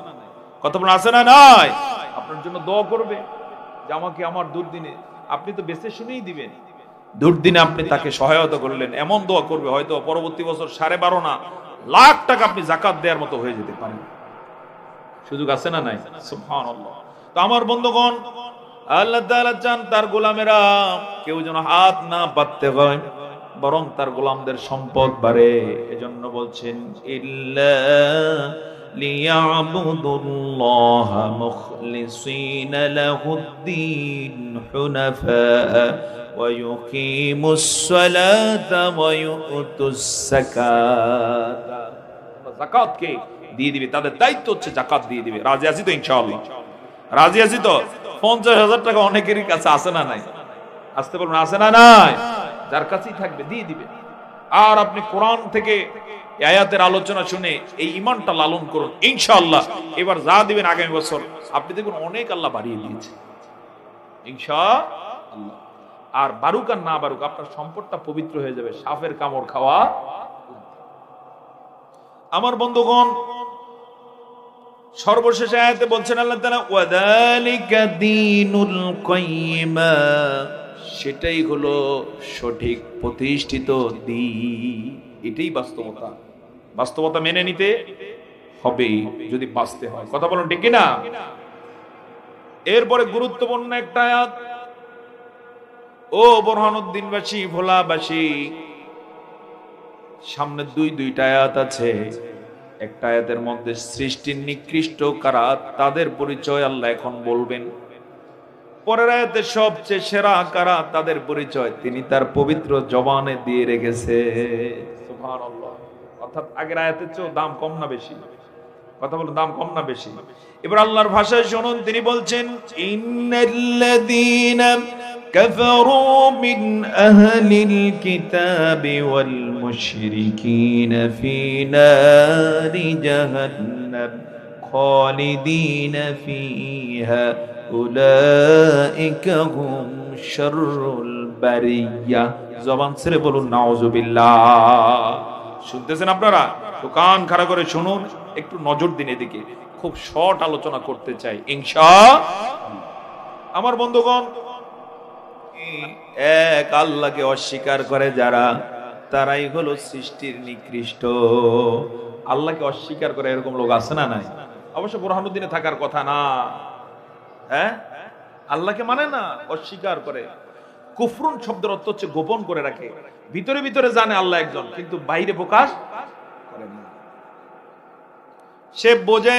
[SPEAKER 1] কথা বলে আছে না নাই? আপনার জন্য দোয়া করবে যে আমাকে আমার দুর্দিনে, আপনি তো বেঁচে শুনেই দিবেন, দুর্দিনে আপনি তাকে সহায়তা করলেন, এমন দোয়া করবে হয়তো পরবর্তী বছর 12.5 না লাখ টাকা আপনি যাকাত দেওয়ার মতো হয়ে যেতে পারেন। সুযোগ আছে না নাই? সুবহানাল্লাহ। তো আমার বন্ধুগণ, আল্লাহ তাআলা চান তার গোলামেরা কেউ যেন হাত না পাততে হয়, বরং তার গোলামদের সম্পদ বাড়ে। এজন্য বলছেন ইল্লা লিয়াবুদুল্লাহা মুখলিসিনা লাহুদ্দীন হুনাফা ওয়া ইউকিমুস সালাতা ওয়া ইউতুস যাকাত। যাকাতকে দিয়ে দিবে, তাদের দায়িত্ব হচ্ছে যাকাত দিয়ে দিবে। রাজি আছি তো ইনশাআল্লাহ? রাজি আছি তো? 50,000 টাকা অনেকেরই কাছে আছে না নাই? আসতে বলুন, আছে না নাই? যার কাছেই থাকবে দিয়ে দিবে। আর আপনি কোরআন থেকে আয়াতের আলোচনা শুনে এই ঈমানটা লালন করুন, ইনশাআল্লাহ এবার যা দিবেন আগামী বছর আপনি দেখুন অনেক আল্লাহ বাড়িয়ে দিয়েছে, ইনশাআল্লাহ। আর বারুক আর না বারুক আপনার সম্পদটা পবিত্র হয়ে যাবে, সাপের কামড় খাওয়া। আমার বন্ধুগণ, সর্বশেষ আয়াতে বলছেন আল্লাহ তাআলা ওয়াযালিকা দীনুল কাইয়্যিমা, সেটাই হলো সঠিক প্রতিষ্ঠিত দ্বীন। এটাই বাস্তবতা। বাস্তবতা মেনে নিতে হবে যদি বাঁচতে হয়। কথা বলুন ঠিক কিনা? এরপরে গুরুত্বপূর্ণ একটা আয়াত। ও বোরহানুদ্দিনবাসী, ভোলাবাসী, সামনে দুইটা আয়াত আছে। একটা আয়াতের মধ্যে সৃষ্টির নিকৃষ্ট কারা তাদের পরিচয় আল্লাহ এখন বলবেন। পরের আয়াতে সবচেয়ে সেরা কারা তাদের পরিচয় তিনি তার পবিত্র জবানে দিয়ে রেখেছে। সুবহানাল্লাহ। অর্থাৎ আগের আয়াতের চেয়ে দাম কম না বেশি? কথা বলুন, দাম কম না বেশি? এবার আল্লাহর ভাষায় শুনুন, তিনি বলছেন ইন্নাল্লাযীনা কাফারু মিন আহলিল কিতাবি ওয়াল মুশরিকিনা ফি নারি জাহান্নাম খালিদিনা ফিহা উলাইকা হুম শাররুল বারিয়া। জবান ছেড়ে বলুন নাউযুবিল্লাহ। শুনতেছেন আপনারা? তো কান খাড়া করে শুনুন, একটু নজর দিন এদিকে। খুব শর্ট আলোচনা করতে চাই ইনশাআল্লাহ। আমার বন্ধুগণ, এক আল্লাহকে অস্বীকার করে যারা, তারাই হলো সৃষ্টির নিকৃষ্ট। আল্লাহকে অস্বীকার করে এরকম লোক আছে না নাই? অবশ্য বোরহানুদ্দিনে থাকার কথা না। হ্যাঁ, আল্লাহকে মানে না, অস্বীকার করে। কুফরুন শব্দের অর্থ হচ্ছে গোপন করে রাখে, ভিতরে ভিতরে জানে আল্লাহ একজন, কিন্তু বাইরে প্রকাশ করে না। সে বোঝে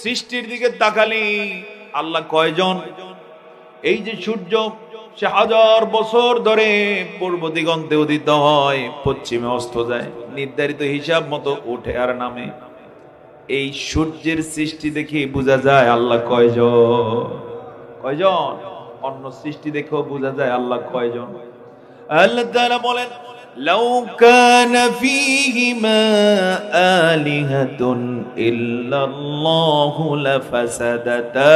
[SPEAKER 1] সৃষ্টির দিকে তাকালি আল্লাহ কয়জন। এই যে সূর্য, সে 1000 বছর ধরে পূর্ব দিগন্তে উদিত হয়, পশ্চিমে অস্ত যায়, নির্ধারিত হিসাব মতো ওঠে আর নামে। এই সূর্যের সৃষ্টি দেখে বোঝা যায় আল্লাহ কয়জন। অন্য সৃষ্টি দেখেও বোঝা যায় আল্লাহ কয়জন। আল্লাহ তাআলা বলেন লাউ কানা ফীহিমা আলিহাতুন ইল্লাল্লাহু লাফাসাদাতা।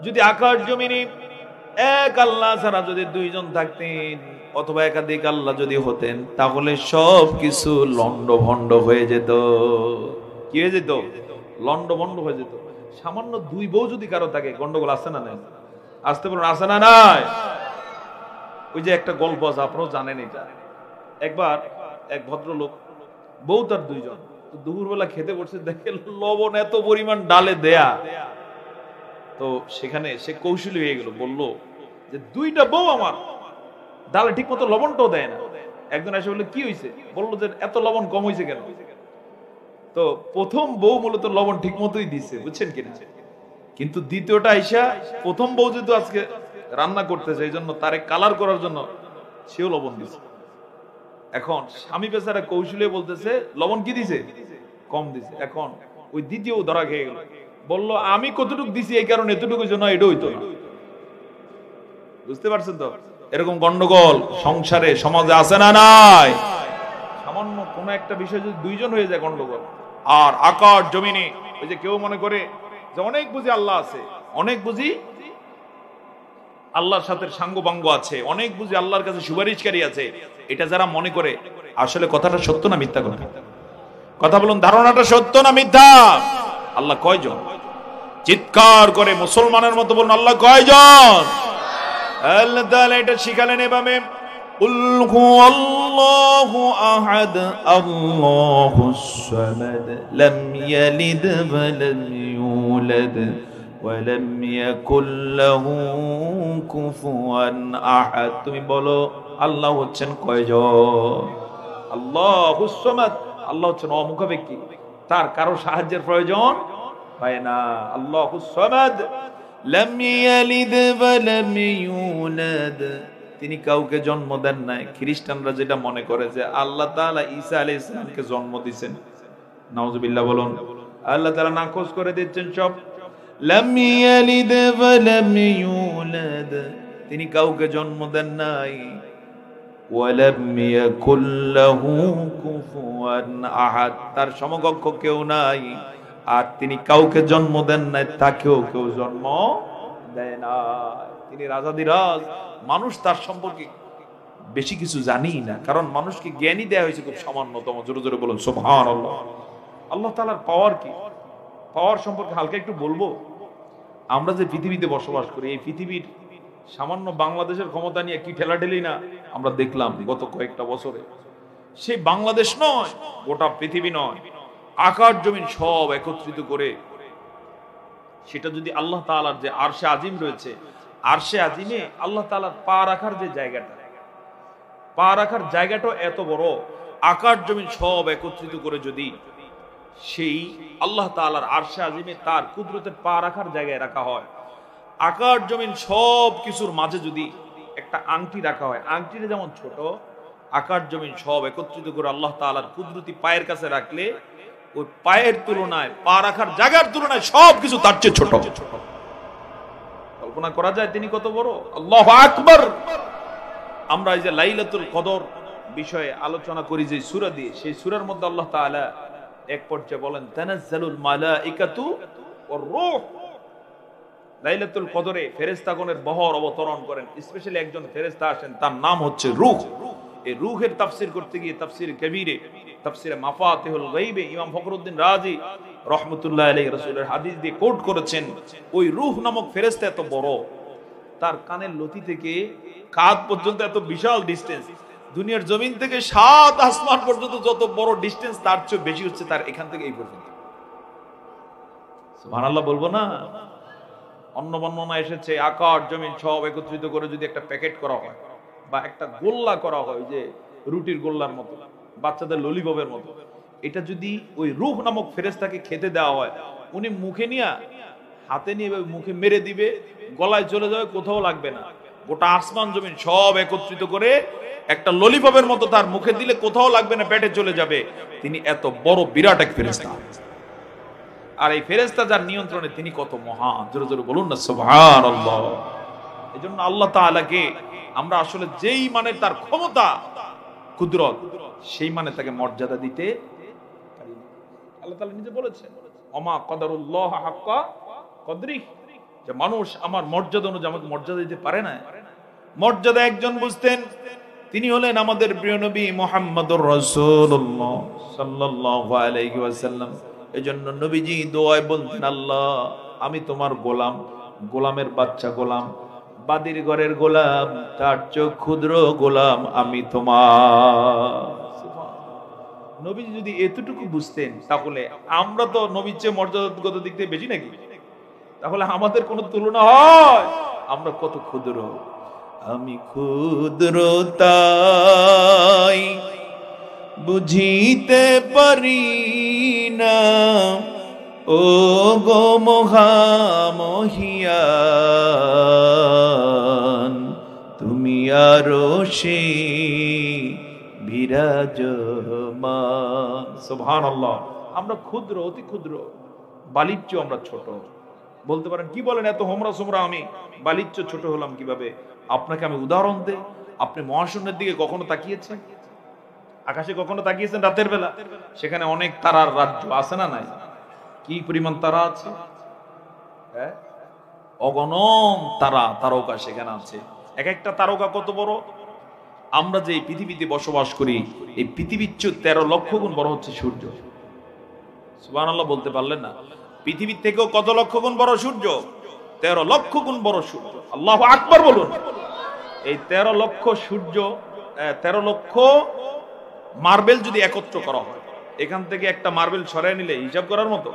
[SPEAKER 1] যদি আকাশ জমিনে এক আল্লাহ ছাড়া যদি দুইজন থাকতেন অথবা একাধিক আল্লাহ যদি হতেন, তাহলে সব কিছু লন্ডভন্ড হয়ে যেত। কি হয়ে যেত? লন্ডভন্ড হয়ে যেত। সামান্য 2 বউ যদি কারো থাকে, গন্ডগোল আছে না নাই? আসতে বলুন, আছে না নাই? ওই যে একটা গল্প আছে, আপনারাও জানেন এটা। একবার এক ভদ্রলোক, বউ তার 2 জন, দুপুরবেলা খেতে বসে দেখে লবণ এত পরিমাণ ডালে দেয়া। তো সেখানে সে কৌশলী হয়ে গেল, বলল যে 2টা বউ আমার, ডালে ঠিক মতো লবণটাও দেয় না। একজন এসে বলল কি হয়েছে? বললো যে এত লবণ কম হয়েছে কেন? তো প্রথম বউ মূলত লবণ ঠিক মতোই দিছে, বুঝছেন কিনা? কিন্তু দ্বিতীয়টা আইসা প্রথম বউ যেহেতু আজকে রান্না করতেছে এই জন্য তারে কালার করার জন্য সেও লবণ দিছে। এখন স্বামী বেচারা কৌশলে বলতেছে লবণ কি দিছে, কম দিছে। এখন ওই দ্বিতীয় ধরা খেয়ে গেল, বলল আমি কতটুকু দিছি এই কারণে এতটুকু জন্য এটা হইতো না। বুঝতে পারছেন তো? এরকম গন্ডগোল সংসারে সমাজে আছে না নাই? সামান্য কোন একটা বিষয় যদি দুইজন হয়ে যায় গন্ডগোল। আর আকাশ জমিনে ওই যে কেউ মনে করে যে অনেক বুঝি আল্লাহ আছে, অনেক বুঝি আল্লাহর সাথে সাঙ্গপাঙ্গ আছে, অনেক বুঝি আল্লাহর কাছে সুপারিশকারী আছে, এটা যারা মনে করে আসলে কথাটা সত্য না মিথ্যা? কথা বলুন, ধারণাটা সত্য না মিথ্যা? আল্লাহ কয়জন? চিৎকার করে মুসলমানের মতো বলুন, আল্লাহ কয়জন? আল্লাহ তাআলা এটা শিখালেন এভাবে, কুল হুয়াল্লাহু আহাদ আল্লাহুস সামাদ লাম ইয়ালিদ ওয়া লাম ইউলাদ ওয়া লাম ইয়াকুল লাহু কুফুয়ান আহাদ। তুমি বলো আল্লাহ হচ্ছেন কয়জন? আল্লাহুস সামাদ, আল্লাহ হচ্ছেন অমুখাপেক্ষী, তার কারো সাহায্যের প্রয়োজন হয় না। আল্লাহুস সামাদ লাম ইয়ালিদ ওয়া লাম ইউলাদ, তিনি কাউকে জন্ম দেন নাই। খ্রিস্টানরা যেটা মনে করে যে আল্লাহ তাআলা ঈসা আলাইহিস সালামকে জন্ম দিবেন, নাউজুবিল্লাহ বলুন। আল্লাহ তাআলা নাকচ করে দিচ্ছেন সব। লাম ইয়ালিদ ওয়া লাম ইউলাদ, তিনি কাউকে জন্ম দেন নাই। ওয়া লাম ইয়াকুল লাহু কুফুয়ান আহাদ, তার সমকক্ষ কেউ নাই। আর তিনি কাউকে জন্ম দেন নাই, তাকেও কেউ জন্ম দেয় না। তিনি রাজাদিরাজ, মানুষ তার সম্পর্কে বেশি কিছু জানি না, কারণ মানুষকে জ্ঞানই দেওয়া হয়েছে খুব সামান্যতম। জোরে জোরে বলুন সুবহানাল্লাহ। আল্লাহ তাআলার পাওয়ার কি, পাওয়ার সম্পর্কে হালকা একটু বলবো। আমরা যে পৃথিবীতে বসবাস করি, এই পৃথিবীর সামান্য বাংলাদেশের ক্ষমতা নিয়ে কি ঠেলাঠেলি না আমরা দেখলাম গত কয়েকটা বছরে। সেই বাংলাদেশ নয়, গোটা পৃথিবী নয়, আকাশ জমিন সব একত্রিত করে সেটা যদি আল্লাহ তাআলার যে আরশে আজিম রয়েছে, আরশে আজিমে আল্লাহ তাআলার পা রাখার যে জায়গাটা, পা রাখার জায়গাটা এত বড়, আকাশ জমিন সব একত্রিত করে যদি সেই আল্লাহ তাআলার আরশে আজিমে তার কুদরতের পা রাখার জায়গায় রাখা হয়, আকাশ জমিন সব কিছুর মাঝে যদি একটা আংটি রাখা হয়, আংটিটা যেমন ছোট, আকাশ জমিন সব একত্রিত করে আল্লাহ তাআলার কুদরতি পায়ের কাছে রাখলে ওই পায়ের তুলনায়, পা রাখার জায়গার তুলনায় সবকিছু তার চেয়ে ছোট। কল্পনা করা যায় তিনি কত বড়? আল্লাহু আকবার। আমরা এই যে লাইলাতুল কদর বিষয়ে আলোচনা করি যে সূরা দিয়ে, সেই সূরার মধ্যে আল্লাহ তাআলা এক পর্যায়ে বলেন তানাজ্জালুল মালাইকাতু ওয়ার রূহ। লাইলাতুল কদরে ফেরেশতাগণের বহর অবতরণ করেন, স্পেশালি একজন ফেরেশতা আসেন, তার নাম হচ্ছে রূহ। এই রূহের তাফসীর করতে গিয়ে তাফসীর কবীরে, তাফসীরে মাফাতিহুল গায়বে ইমাম ফখরুদ্দিন রাজি রাহমাতুল্লাহি আলাইহি রাসূলের হাদিস দিয়ে কোট করেছেন, ওই রূহ নামক ফেরেশতা এত বড়, তার কানের লতি থেকে কাঁধ পর্যন্ত এত বিশাল ডিসটেন্স, দুনিয়ার জমিন থেকে 7 আসমান পর্যন্ত যত বড় ডিসটেন্স, তার চেয়ে বেশি হচ্ছে তার এখান থেকে এই পর্যন্ত। সুবহানাল্লাহ বলবো না? অন্য বর্ণনা এসেছে আকাশ জমিন সব একত্রিত করে যদি একটা প্যাকেট করা হয় বা একটা গোল্লা করা হয়, যে রুটির গোল্লার মতো, বাচ্চাদের ললিপপের মতো, এটা যদি ওই রূহ নামক ফেরেশতাকে খেতে দেওয়া হয়, উনি মুখে নিয়ে, হাতে নিয়ে মুখে মেরে দিবে, গলায় চলে যাবে, কোথাও লাগবে না। গোটা আসমান জমিন সব একত্রিত করে একটা ললিপপের মতো তার মুখে দিলে কোথাও লাগবে না, পেটে চলে যাবে। তিনি এত বড় বিরাট এক ফেরেশতা। আর এই ফেরেশতা যার নিয়ন্ত্রণে, তিনি কত মহান। জোরে জোরে বলুন না সুবহানাল্লাহ। এজন্য আল্লাহ তাআলাকে আমরা আসলে যেই মানে তার ক্ষমতা, কুদরত, সেই মানে তাকে মর্যাদা দিতে পারি। আল্লাহ তাআলা নিজে বলেছেন ওমা কদরুল্লাহ হাক্কা কদরি, যে মানুষ আমার মর্যাদা অনুযায়ী আমাকে মর্যাদা দিতে পারে না। মর্যাদা একজন বুঝতেন, তিনি হলেন আমাদের প্রিয় নবী মুহাম্মদুর রাসূলুল্লাহ সাল্লাল্লাহু আলাইহি ওয়াসাল্লাম। এজন্য নবীজি দোয়ায় বলতেন, আল্লাহ আমি তোমার গোলাম, গোলামের বাচ্চা গোলাম, বাদির ঘরের গোলাম, তার চেয়ে ক্ষুদ্র গোলাম আমি তোমার। নবীজি যদি এতটুকু বুঝতেন, তাহলে আমরা তো নবীর চেয়ে মর্যাদাগত দিক থেকে বেশি নাকি? তাহলে আমাদের কোনো তুলনা হয়? আমরা কত ক্ষুদ্র। আমি ক্ষুদ্র তাই বুঝিতে পারি না ও গো মহামহিয়ান, তুমি আরো সে বিরাজমান। সুবহানাল্লাহ। আমরা ক্ষুদ্র, অতি ক্ষুদ্র, বালিচ্য আমরা ছোট। বলতে পারেন কি বলেন এত হোমরা সোমরা, আমি বালিচ্য ছোট হলাম কিভাবে? আপনাকে আমি উদাহরণ দেই। আপনি মহাশূন্যের দিকে কখনো তাকিয়েছেন? আকাশে কখনো তাকিয়েছেন রাতের বেলা? সেখানে অনেক তারার রাজ্য আছে না নাই? কি পরিমাণ তারা আছে, হ্যাঁ, অগণন তারা, তারকা সেখানে আছে। এক একটা তারকা কত বড়! আমরা যে পৃথিবীতে বসবাস করি, এই পৃথিবীর চেয়ে 13 লক্ষ গুণ বড় হচ্ছে সূর্য। সুবহানাল্লাহ বলতে পারলেন না? পৃথিবীর থেকেও কত লক্ষ গুণ বড় সূর্য? 13 লক্ষ গুণ বড় সূর্য। আল্লাহু আকবার বলুন। এই 13 লক্ষ সূর্য, 13 লক্ষ মার্বেল যদি একত্র করা হয়, এখান থেকে একটা মার্বেল সরাই নিলে হিসাব করার মতো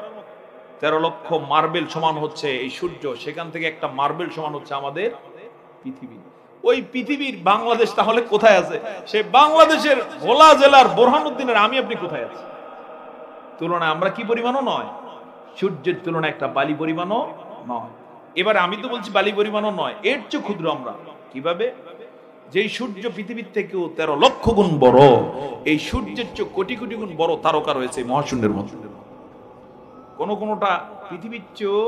[SPEAKER 1] 13 লক্ষ মার্বেল সমান হচ্ছে এই সূর্য। সেখান থেকে একটা মার্বেল সমান হচ্ছে আমাদের পৃথিবী। ওই পৃথিবীর বাংলাদেশ তাহলে কোথায় আছে? সে বাংলাদেশের ভোলা জেলার বোরহানুদ্দিনের আমি আপনি কোথায় আছি? তুলনায় আমরা কি পরিমাণও নয়, সূর্যের তুলনায় একটা বালি পরিমাণও নয়। এবারে আমি তো বলছি বালি পরিমাণও নয়, এর চেয়ে ক্ষুদ্র আমরা। কিভাবে? যেই সূর্য পৃথিবীর থেকেও 13 লক্ষ গুণ বড়, এই সূর্যের চেয়ে কোটি কোটি গুণ বড় তারকা রয়েছে মহাশূন্যের মধ্যে। কোনটা পৃথিবীর চেয়েও,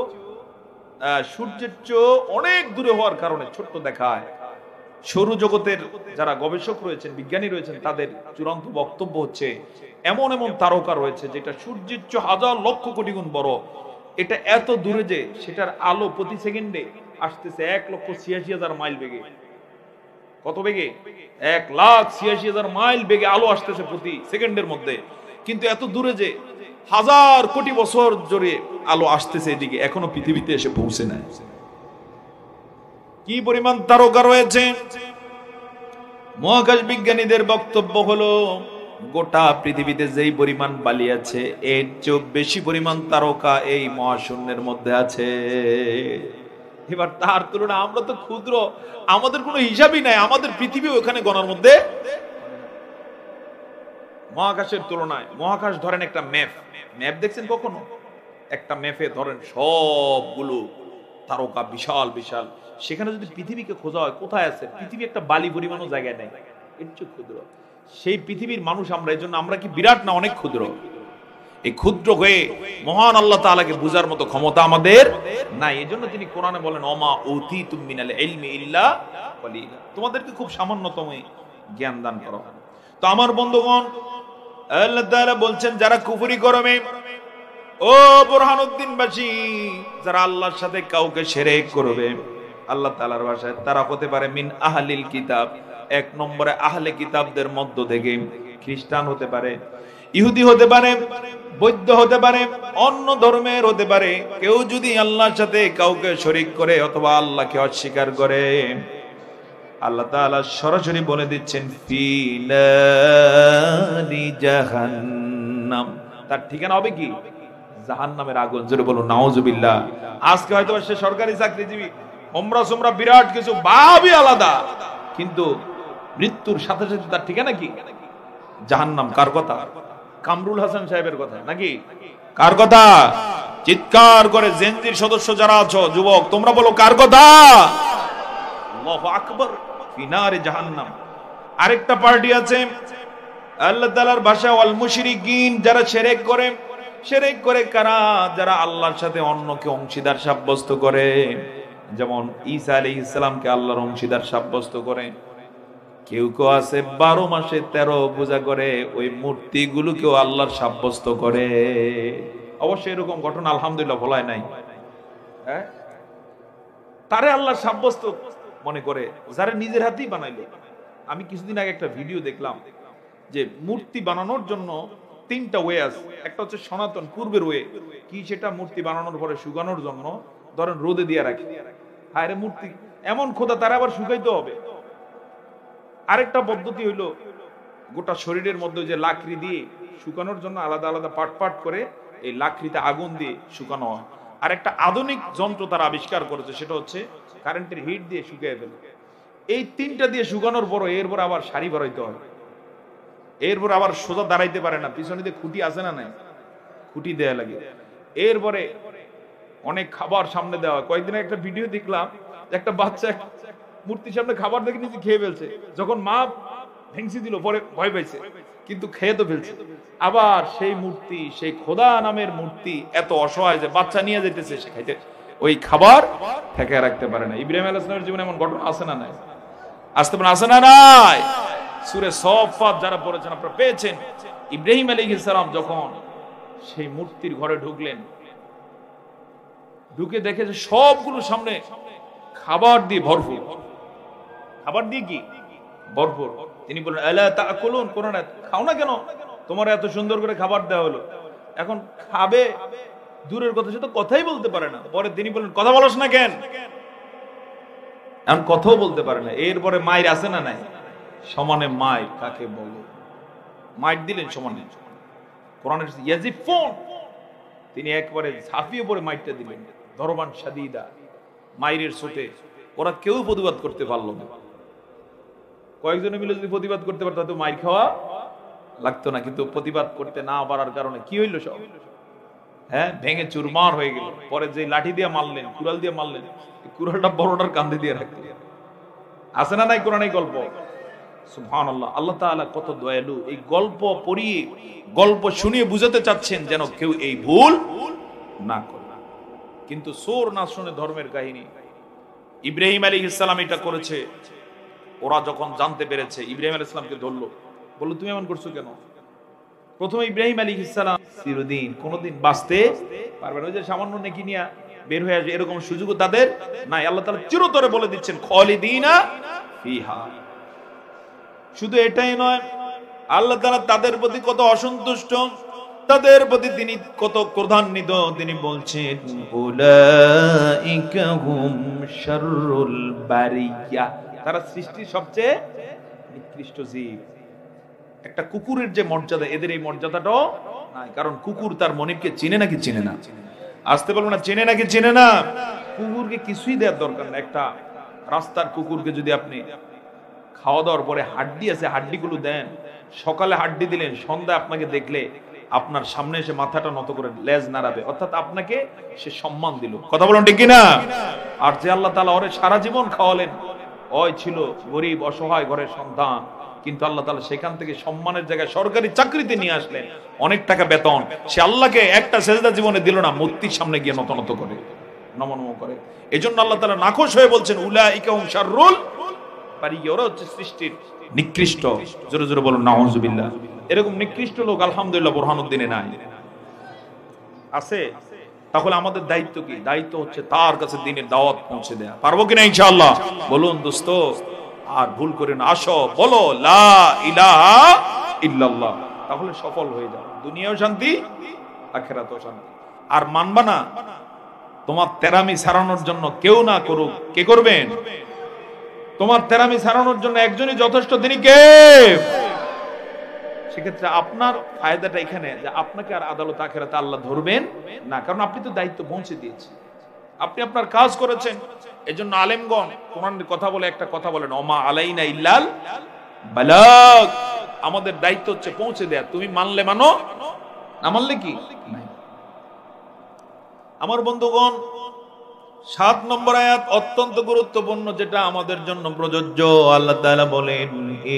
[SPEAKER 1] সূর্যের চেয়েও অনেক দূরে হওয়ার কারণে ছোট্ট দেখায়। সৌরজগতের যারা গবেষক রয়েছেন, বিজ্ঞানী রয়েছেন, তাদের চূড়ান্ত বক্তব্য হচ্ছে এমন এমন তারকা রয়েছে যেটা সূর্যের চেয়ে হাজার লক্ষ কোটি গুণ বড়। এটা এত দূরে যে সেটার আলো প্রতি সেকেন্ডে আসতেছে 1,86,000 মাইল বেগে। কত বেগে? 1,86,000 মাইল বেগে আলো আসতেছে প্রতি সেকেন্ডের মধ্যে। কিন্তু এত দূরে যে হাজার কোটি বছর জুড়ে আলো আসতেছে এদিকে, এখনো পৃথিবীতে এসে পৌঁছে নাই। কি পরিমাণ তারকা রয়েছে! মহাকাশ বিজ্ঞানীদের বক্তব্য হলো গোটা পৃথিবীতে যেই পরিমাণ বালি আছে, এর চেয়ে বেশি পরিমাণ তারকা এই মহাশূন্যের মধ্যে আছে। এবার তার তুলনায় আমরা তো ক্ষুদ্র, আমাদের কোনো হিসাবই নাই। আমাদের পৃথিবী ওখানে গণার মধ্যে। মহাকাশের তুলনায়, মহাকাশ ধরেন একটা ম্যাপ দেখছেন কখনো? একটা ম্যাপে ধরেন সবগুলো তারকা বিশাল বিশাল। সেখানে যদি পৃথিবীকে খোঁজা হয় কোথায় আছে, পৃথিবী একটা বালি পরিমাণও জায়গায় নেই, এর চেয়ে ক্ষুদ্র। সেই পৃথিবীর মানুষ আমরা, এই জন্য আমরা কি বিরাট না অনেক ক্ষুদ্র? এই ক্ষুদ্র হয়ে মহান আল্লাহ তাআলাকে বুঝার মতো ক্ষমতা আমাদের নাই। এই জন্য তিনি কোরআনে বলেন ওমা উতিতুম মিনাল ইলমি ইল্লা কলিলা, তোমাদেরকে খুব সামান্যতম জ্ঞান দান করা হয়। তো আমার বন্ধুগণ, আল্লাহ তাআলা বলছেন যারা কুফরি করবে, ও বোরহানুদ্দিনবাসী, যারা আল্লাহর সাথে কাউকে শিরক করবে, আল্লাহ তাআলার ভাষায় তারা হতে পারে মিন আহলিল কিতাব। এক নম্বরে আহলে কিতাবদের মধ্য থেকে খ্রিস্টান হতে পারে, ইহুদি হতে পারে, বৌদ্ধ হতে পারে, অন্য ধর্মের হতে পারে। কেউ যদি আল্লাহর সাথে কাউকে শরীক করে অথবা আল্লাহকে অস্বীকার করে, আল্লাহ তাআলা সরাসরি বলে দিচ্ছেন ফি নারি জাহান্নাম, তার ঠিকানা হবে কি? জাহান্নামের আগুন। জোরে বলুন নাউজুবিল্লাহ। আজকে হয়তো সে সরকারি চাকরিজীবী, ওমরা সোমরা বিরাট কিছু ভাবই আলাদা, কিন্তু মৃত্যুর সাথে সাথে তার ঠিকানা কি? জাহান্নাম। কার কথা? কামরুল হাসান সাহেবের কথা নাকি? কার কথা? চিৎকার করে জেনজির সদস্য যারা আছো, যুবক তোমরা বলো কার কথা? আল্লাহু আকবার। ফি নারি জাহান্নাম। আরেকটা পার্টি আছে আল্লাহ তাআলার ভাষা ওয়াল মুশরিকিন, যারা শিরক করে। শিরক করে কারা? যারা আল্লাহর সাথে অন্যকে অংশীদার সাব্যস্ত করে। যেমন ঈসা আলাইহিস সালামকে আল্লাহর অংশীদার সাব্যস্ত করে। কেউ কেউ আছে 12 মাসে 13 পূজা করে, ওই মূর্তিগুলোকেও আল্লাহর সাব্যস্ত করে। অবশ্যই এরকম ঘটনা আলহামদুলিল্লাহ ভোলায় নাই। হ্যাঁ, তারে আল্লাহর সাব্যস্ত মনে করে, যারা নিজের হাতেই বানাইলো। আমি কিছুদিন আগে একটা ভিডিও দেখলাম যে মূর্তি বানানোর জন্য 3টা ওয়ে আছে। একটা হচ্ছে সনাতন পূর্বের ওয়ে, কি সেটা? মূর্তি বানানোর পরে শুকানোর জন্য ধরেন রোদে দিয়ে রাখি। হায় রে, মূর্তি এমন খোদা, তারা আবার শুকাইতে হবে। আরেকটা পদ্ধতি হইলো গোটা শরীরের মধ্যে যে লাকড়ি দিয়ে শুকানোর জন্য আলাদা আলাদা পাট পাট করে এই লাকড়িতে আগুন দিয়ে শুকানো হয়। আর একটা আধুনিক যন্ত্র তারা আবিষ্কার করেছে, সেটা হচ্ছে কারেন্টের হিট দিয়ে শুকিয়ে ফেলে। এই 3টা দিয়ে শুকানোর পর এরপর আবার শাড়ি ভরাইতে হয়, এরপর আবার সোজা দাঁড়াইতে পারে না, পিছনে দিয়ে খুঁটি আছে না নাই, খুঁটি দেয়া লাগে। এরপরে অনেক খাবার সামনে দেওয়া। কয়েকদিন একটা ভিডিও দেখলাম, একটা বাচ্চা মূর্তির সামনে খাবার দেখে নিজে খেয়ে ফেলছে। যখন মা ভেংসি দিল পরে ভয় পাইছে, কিন্তু খেয়ে তো ফেলছে। আবার সেই মূর্তি, সেই খোদা নামের মূর্তি এত অসহায় যে বাচ্চা নিয়ে যেতেছে, সে খাইতে ওই খাবার ঠেকে রাখতে পারে না। ইব্রাহিম আলাইহিস সালামের জীবনে এমন ঘটনা আছে না নাই? আসতে পারে, আছে না নাই? সূরা সফফাত যারা পড়েছেন আপনারা পেয়েছেন। ইব্রাহিম আলাইহিস সালাম যখন সেই মূর্তির ঘরে ঢুকলেন, ঢুকে দেখে যে সবগুলো সামনে খাবার দিয়ে ভরপুর। খাবার দিয়ে কি ভরপুর। তিনি বললেন, আলা তাকুলুন, কোরআন খাও না কেন? তোমার এত সুন্দর করে খাবার দেওয়া হলো, এখন খাবে দূরের কথা, সে তো কথাই বলতে পারে না। পরে তিনি বললেন, কথা বলছ না কেন? এখন কথাও বলতে পারে না। এরপরে মায়ের আছে না নাই? সমানে মায়ের কাকে বলে? মায়ের দিলেন সমানে। কোরআনের ইয়াজিফুন, তিনি একবারে ঝাঁপিয়ে পড়ে মাইরটা দিলেন, দরবান শাদীদা, মাইরের ছোটে। ওরা কেউ প্রতিবাদ করতে পারলো না। কয়েকজনে মিলে যদি প্রতিবাদ করতে পারতো তো মাইর খাওয়া লাগতো না, কিন্তু প্রতিবাদ করতে না পারার কারণে কি হইলো? সব ভেঙে চুরমার হয়ে গেল। পরে যে লাঠি দিয়ে মারলেন, কুড়াল দিয়ে মারলেন, কুড়ালটা বড়টার কাঁধে দিয়ে রাখলেন। আছে না নাই কোরআনে গল্প? সুবহানাল্লাহ। আল্লাহ তাআলা কত দয়ালু। এই গল্প পড়িয়ে, গল্প শুনিয়ে বুঝাতে চাচ্ছেন যেন কেউ এই ভুল না করে। কিন্তু সোর না শুনে ধর্মের কাহিনী। ইব্রাহিম আলাইহিস সালাম এটা করেছে। ওরা যখন জানতে পেরেছে, ইব্রাহিম আলাইহিস সালামকে ধরলো, বললো তুমি এমন করছো কেন? প্রথমে ইব্রাহিম আলাইহিস সালাম চিরদিন কোনদিন বাঁচতে পারবে না, ওই যে সামান্য নেকি নিয়ে বের হয়ে আসবে এরকম সুযোগও তাদের নাই। আল্লাহ তাআলা চিরতরে বলে দিচ্ছেন, খালিদিনা ফিহা। শুধু এটাই নয়, আল্লাহ তাআলা তাদের প্রতি কত অসন্তুষ্ট, তাদের প্রতি তিনি কত ক্রোধান্বিত। তিনি বলছেন, উলাইকা হুম শাররুল বারিয়া, তারা সৃষ্টির সবচেয়ে নিকৃষ্ট জীব। একটা কুকুরের যে মর্যাদা, এদের এই মর্যাদাটাও নাই। কারণ কুকুর তার মনিবকে চিনে নাকি চিনে না? আসতে পারবো না, চিনে নাকি চিনে না? কুকুরকে কিছুই দেওয়ার দরকার না। একটা রাস্তার কুকুরকে যদি আপনি খাওয়া দাওয়ার পরে হাড্ডি আছে, হাড্ডিগুলো দেন, সকালে হাড্ডি দিলেন, সন্ধ্যা আপনাকে দেখলে আপনার সামনে এসে মাথাটা নত করে লেজ নাড়াবে, অর্থাৎ আপনাকে সে সম্মান দিল। কথা বলুন ঠিক কিনা? আর যে আল্লাহ তাআলা ওরে সারা জীবন খাওয়ালেন, ওই ছিল গরিব অসহায় ঘরের সন্তান, কিন্তু আল্লাহ তাআলা সেখান থেকে সম্মানের জায়গায় সরকারি চাকরিতে নিয়ে আসলেন, অনেক টাকা বেতন। সে আল্লাহকে একটা সেজদা জীবনে দিল না, মূর্তির সামনে গিয়ে নত নত করে, নমনম করে। এজন্য আল্লাহ তাআলা নাখোশ হয়ে বলছেন, উলাইকা হুম শাররুল বারিয়া, ওরা হচ্ছে সৃষ্টির নিকৃষ্ট। জোরে জোরে বলুন নাউযুবিল্লাহ। এরকম নিকৃষ্ট লোক আলহামদুলিল্লাহ বুরহানুদ্দিনে নাই। আছে? তাহলে আমাদের দায়িত্ব কি? দায়িত্ব হচ্ছে তার কাছে দ্বীনের দাওয়াত পৌঁছে দেয়া। পারবো কিনা ইনশাআল্লাহ? বলুন দোস্ত, আর ভুল করে না, আসো বলো লা ইলাহা ইল্লাল্লাহ, তাহলে সফল হয়ে যাও, দুনিয়াও শান্তি আখিরাতেও শান্তি। আর মানবা না, তোমার তেরামি ছাড়ানোর জন্য কেউ না করুক, কে করবেন? তোমার তেরামি ছাড়ানোর জন্য একজনই যথেষ্ট, তিনি কে? সেক্ষেত্রে আপনার ফায়দাটা এখানে যে আপনাকে আর আদালত আখিরাতে আল্লাহ ধরবেন না, কারণ আপনি তো দায়িত্ব পৌঁছে দিয়েছেন, আপনি আপনার কাজ করেছেন। এজন্য আলেমগণ কোরআনের কথা বলে একটা কথা বলেন, ওমা আলাইনা ইল্লাল বালাগ, আমাদের দায়িত্ব হচ্ছে পৌঁছে দেয়া। তুমি মানলে মানো, না মানলে কি নাই। আমার বন্ধুগণ, 7 নম্বর আয়াত অত্যন্ত গুরুত্বপূর্ণ, যেটা আমাদের জন্য প্রযোজ্য। আল্লাহ তাআলা বলেন,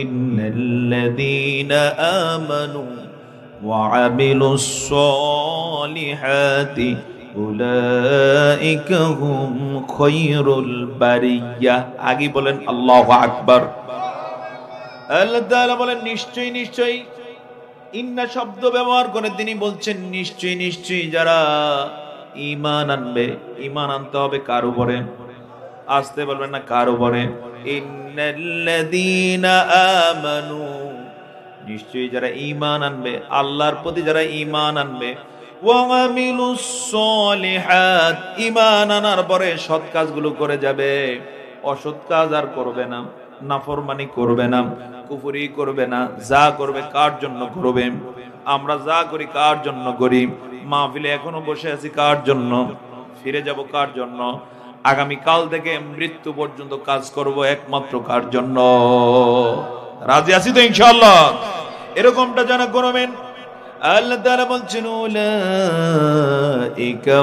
[SPEAKER 1] ইন্নাল্লাযীনা আমানু ওয়া আমিলুস সালিহাতি উলাইকা হুম খায়রুল বারিয়া। আগে বলেন আল্লাহু আকবার। আল্লাহ তাআলা বলেন, নিশ্চয়ই নিশ্চয়ই, ইন্না শব্দ ব্যবহার করে তিনি বলছেন নিশ্চয়ই নিশ্চয়ই যারা ঈমান আনবে। ঈমান আনতে হবে কার উপরে? আসতে বলবেন না, কার উপরে? ইন্নাল্লাযীনা আমানু, নিশ্চয়ই যারা ঈমান আনবে, আল্লাহর প্রতি যারা ঈমান আনবে, ওয়া আমিলুস সালিহাত, ঈমান আনার পরে সৎ কাজগুলো করে যাবে, অসৎ কাজ আর করবে না, নাফরমানি করবে না, কুফরি করবে না। যা করবে কার জন্য করবে? আমরা যা করি কার জন্য করি? মাহফিলে এখনো বসে আছি কার জন্য? ফিরে যাব কার জন্য? আগামী কাল থেকে মৃত্যু পর্যন্ত কাজ করব একমাত্র কার জন্য? রাজি আছি তো ইনশাআল্লাহ? এরকমটা যেন করবেন। আল্লাহ তাআলা বলছেন উলাইকা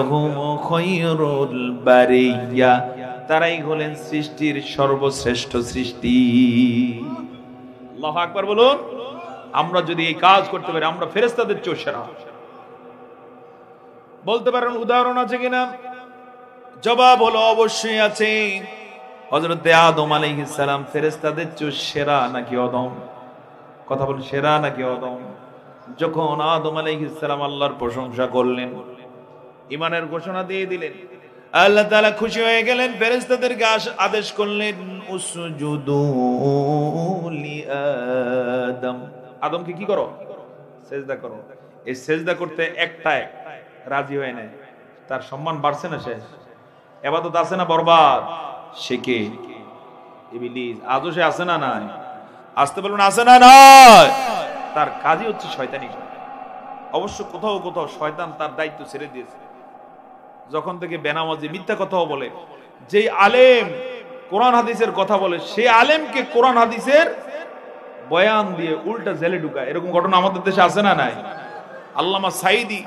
[SPEAKER 1] হুম খায়রুল বারিয়া, তারাই হলেন সৃষ্টির সর্বশ্রেষ্ঠ সৃষ্টি। আল্লাহু আকবার বলুন। আমরা যদি এই কাজ করতে পারি আমরা ফেরেশতাদের চেয়ে সেরা। বলতে পারেন উদাহরণ আছে কিনা? জবাব হলো অবশ্যই আছে। হযরত আদম আলাইহিস সালাম ফেরেশতাদের চেয়ে সেরা নাকি আদম? কথা বলেন, সেরা নাকি আদম? যখন আদম আলাইহিস সালাম আল্লাহর প্রশংসা করলেন, ঈমানের ঘোষণা দিয়ে দিলেন, আল্লাহ তাআলা খুশি হয়ে গেলেন, ফেরেশতাদেরকে আদেশ করলেন উসজুদু লিআদম, আদমকে কি করো? সিজদা করো। এই সিজদা করতে একটাই রাজি হয় না, তার সম্মান বাড়ছে না শেষ? ইবাদত আছে না বরবাদ? সে কে? ইবলিস। আজও সে আছে না নাই? আসতে বলুন আছে না নাই? তার কাজই হচ্ছে শয়তানি। অবশ্য কোথাও কোথাও শয়তান তার দায়িত্ব ছেড়ে দিয়েছে। যখন থেকে বেনামাজি মিথ্যা কথাও বলে, যেই আলেম কোরআন হাদিসের কথা বলে সেই আলেমকে কোরআন হাদিসের বয়ান দিয়ে উল্টা জেলে ঢুকায়, এরকম ঘটনা আমাদের দেশে আছে না নাই? আল্লামা সাঈদী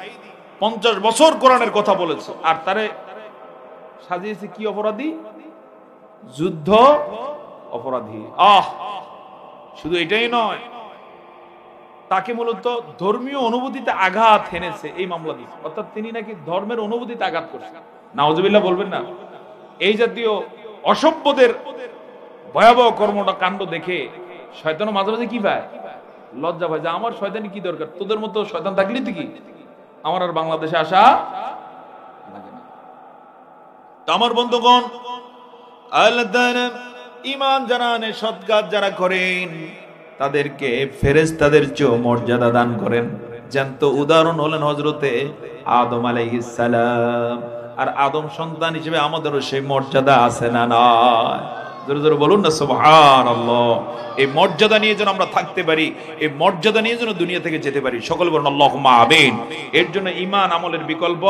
[SPEAKER 1] 50 বছর কোরআনের কথা বলেছে, আর তারে সাজিয়েছে কি অপরাধী? যুদ্ধ অপরাধী। শুধু এটাই নয়, তাকে মূলত ধর্মীয় অনুভূতিতে আঘাত এনেছে এই মামলা দিয়ে, অর্থাৎ তিনি নাকি ধর্মের অনুভূতিতে আঘাত করছেন। নাউজুবিল্লাহ বলবেন না? এই জাতীয় অসভ্যদের ভয়াবহ কর্মটা কাণ্ড দেখে শয়তানও মাঝে মাঝে কি পায়? লজ্জা পায় যে আমার শয়তানি কি দরকার, তোদের মতো শয়তান থাকলে তো কি আমার আর বাংলাদেশে আসা লাগে না। আমার বন্ধুগণ, আল্লাহ তাআলা ঈমান যারা আনে, সৎ কাজ যারা করেন, তাদেরকে ফেরেশতাদের চেয়ে মর্যাদা দান করেন। জ্যান্ত উদাহরণ হলেন হযরতে আদম আলাইহিস সালাম। আর আদম সন্তান হিসেবে আমাদেরও সেই মর্যাদা আছে না নাই? জোরে জোরে বলুন না সুবহানাল্লাহ। এই মর্যাদা নিয়ে যেন আমরা থাকতে পারি, এই মর্যাদা নিয়ে যেন দুনিয়া থেকে যেতে পারি। সকল বলুন আল্লাহুম্মা আমিন। এর জন্য ঈমান আমলের বিকল্প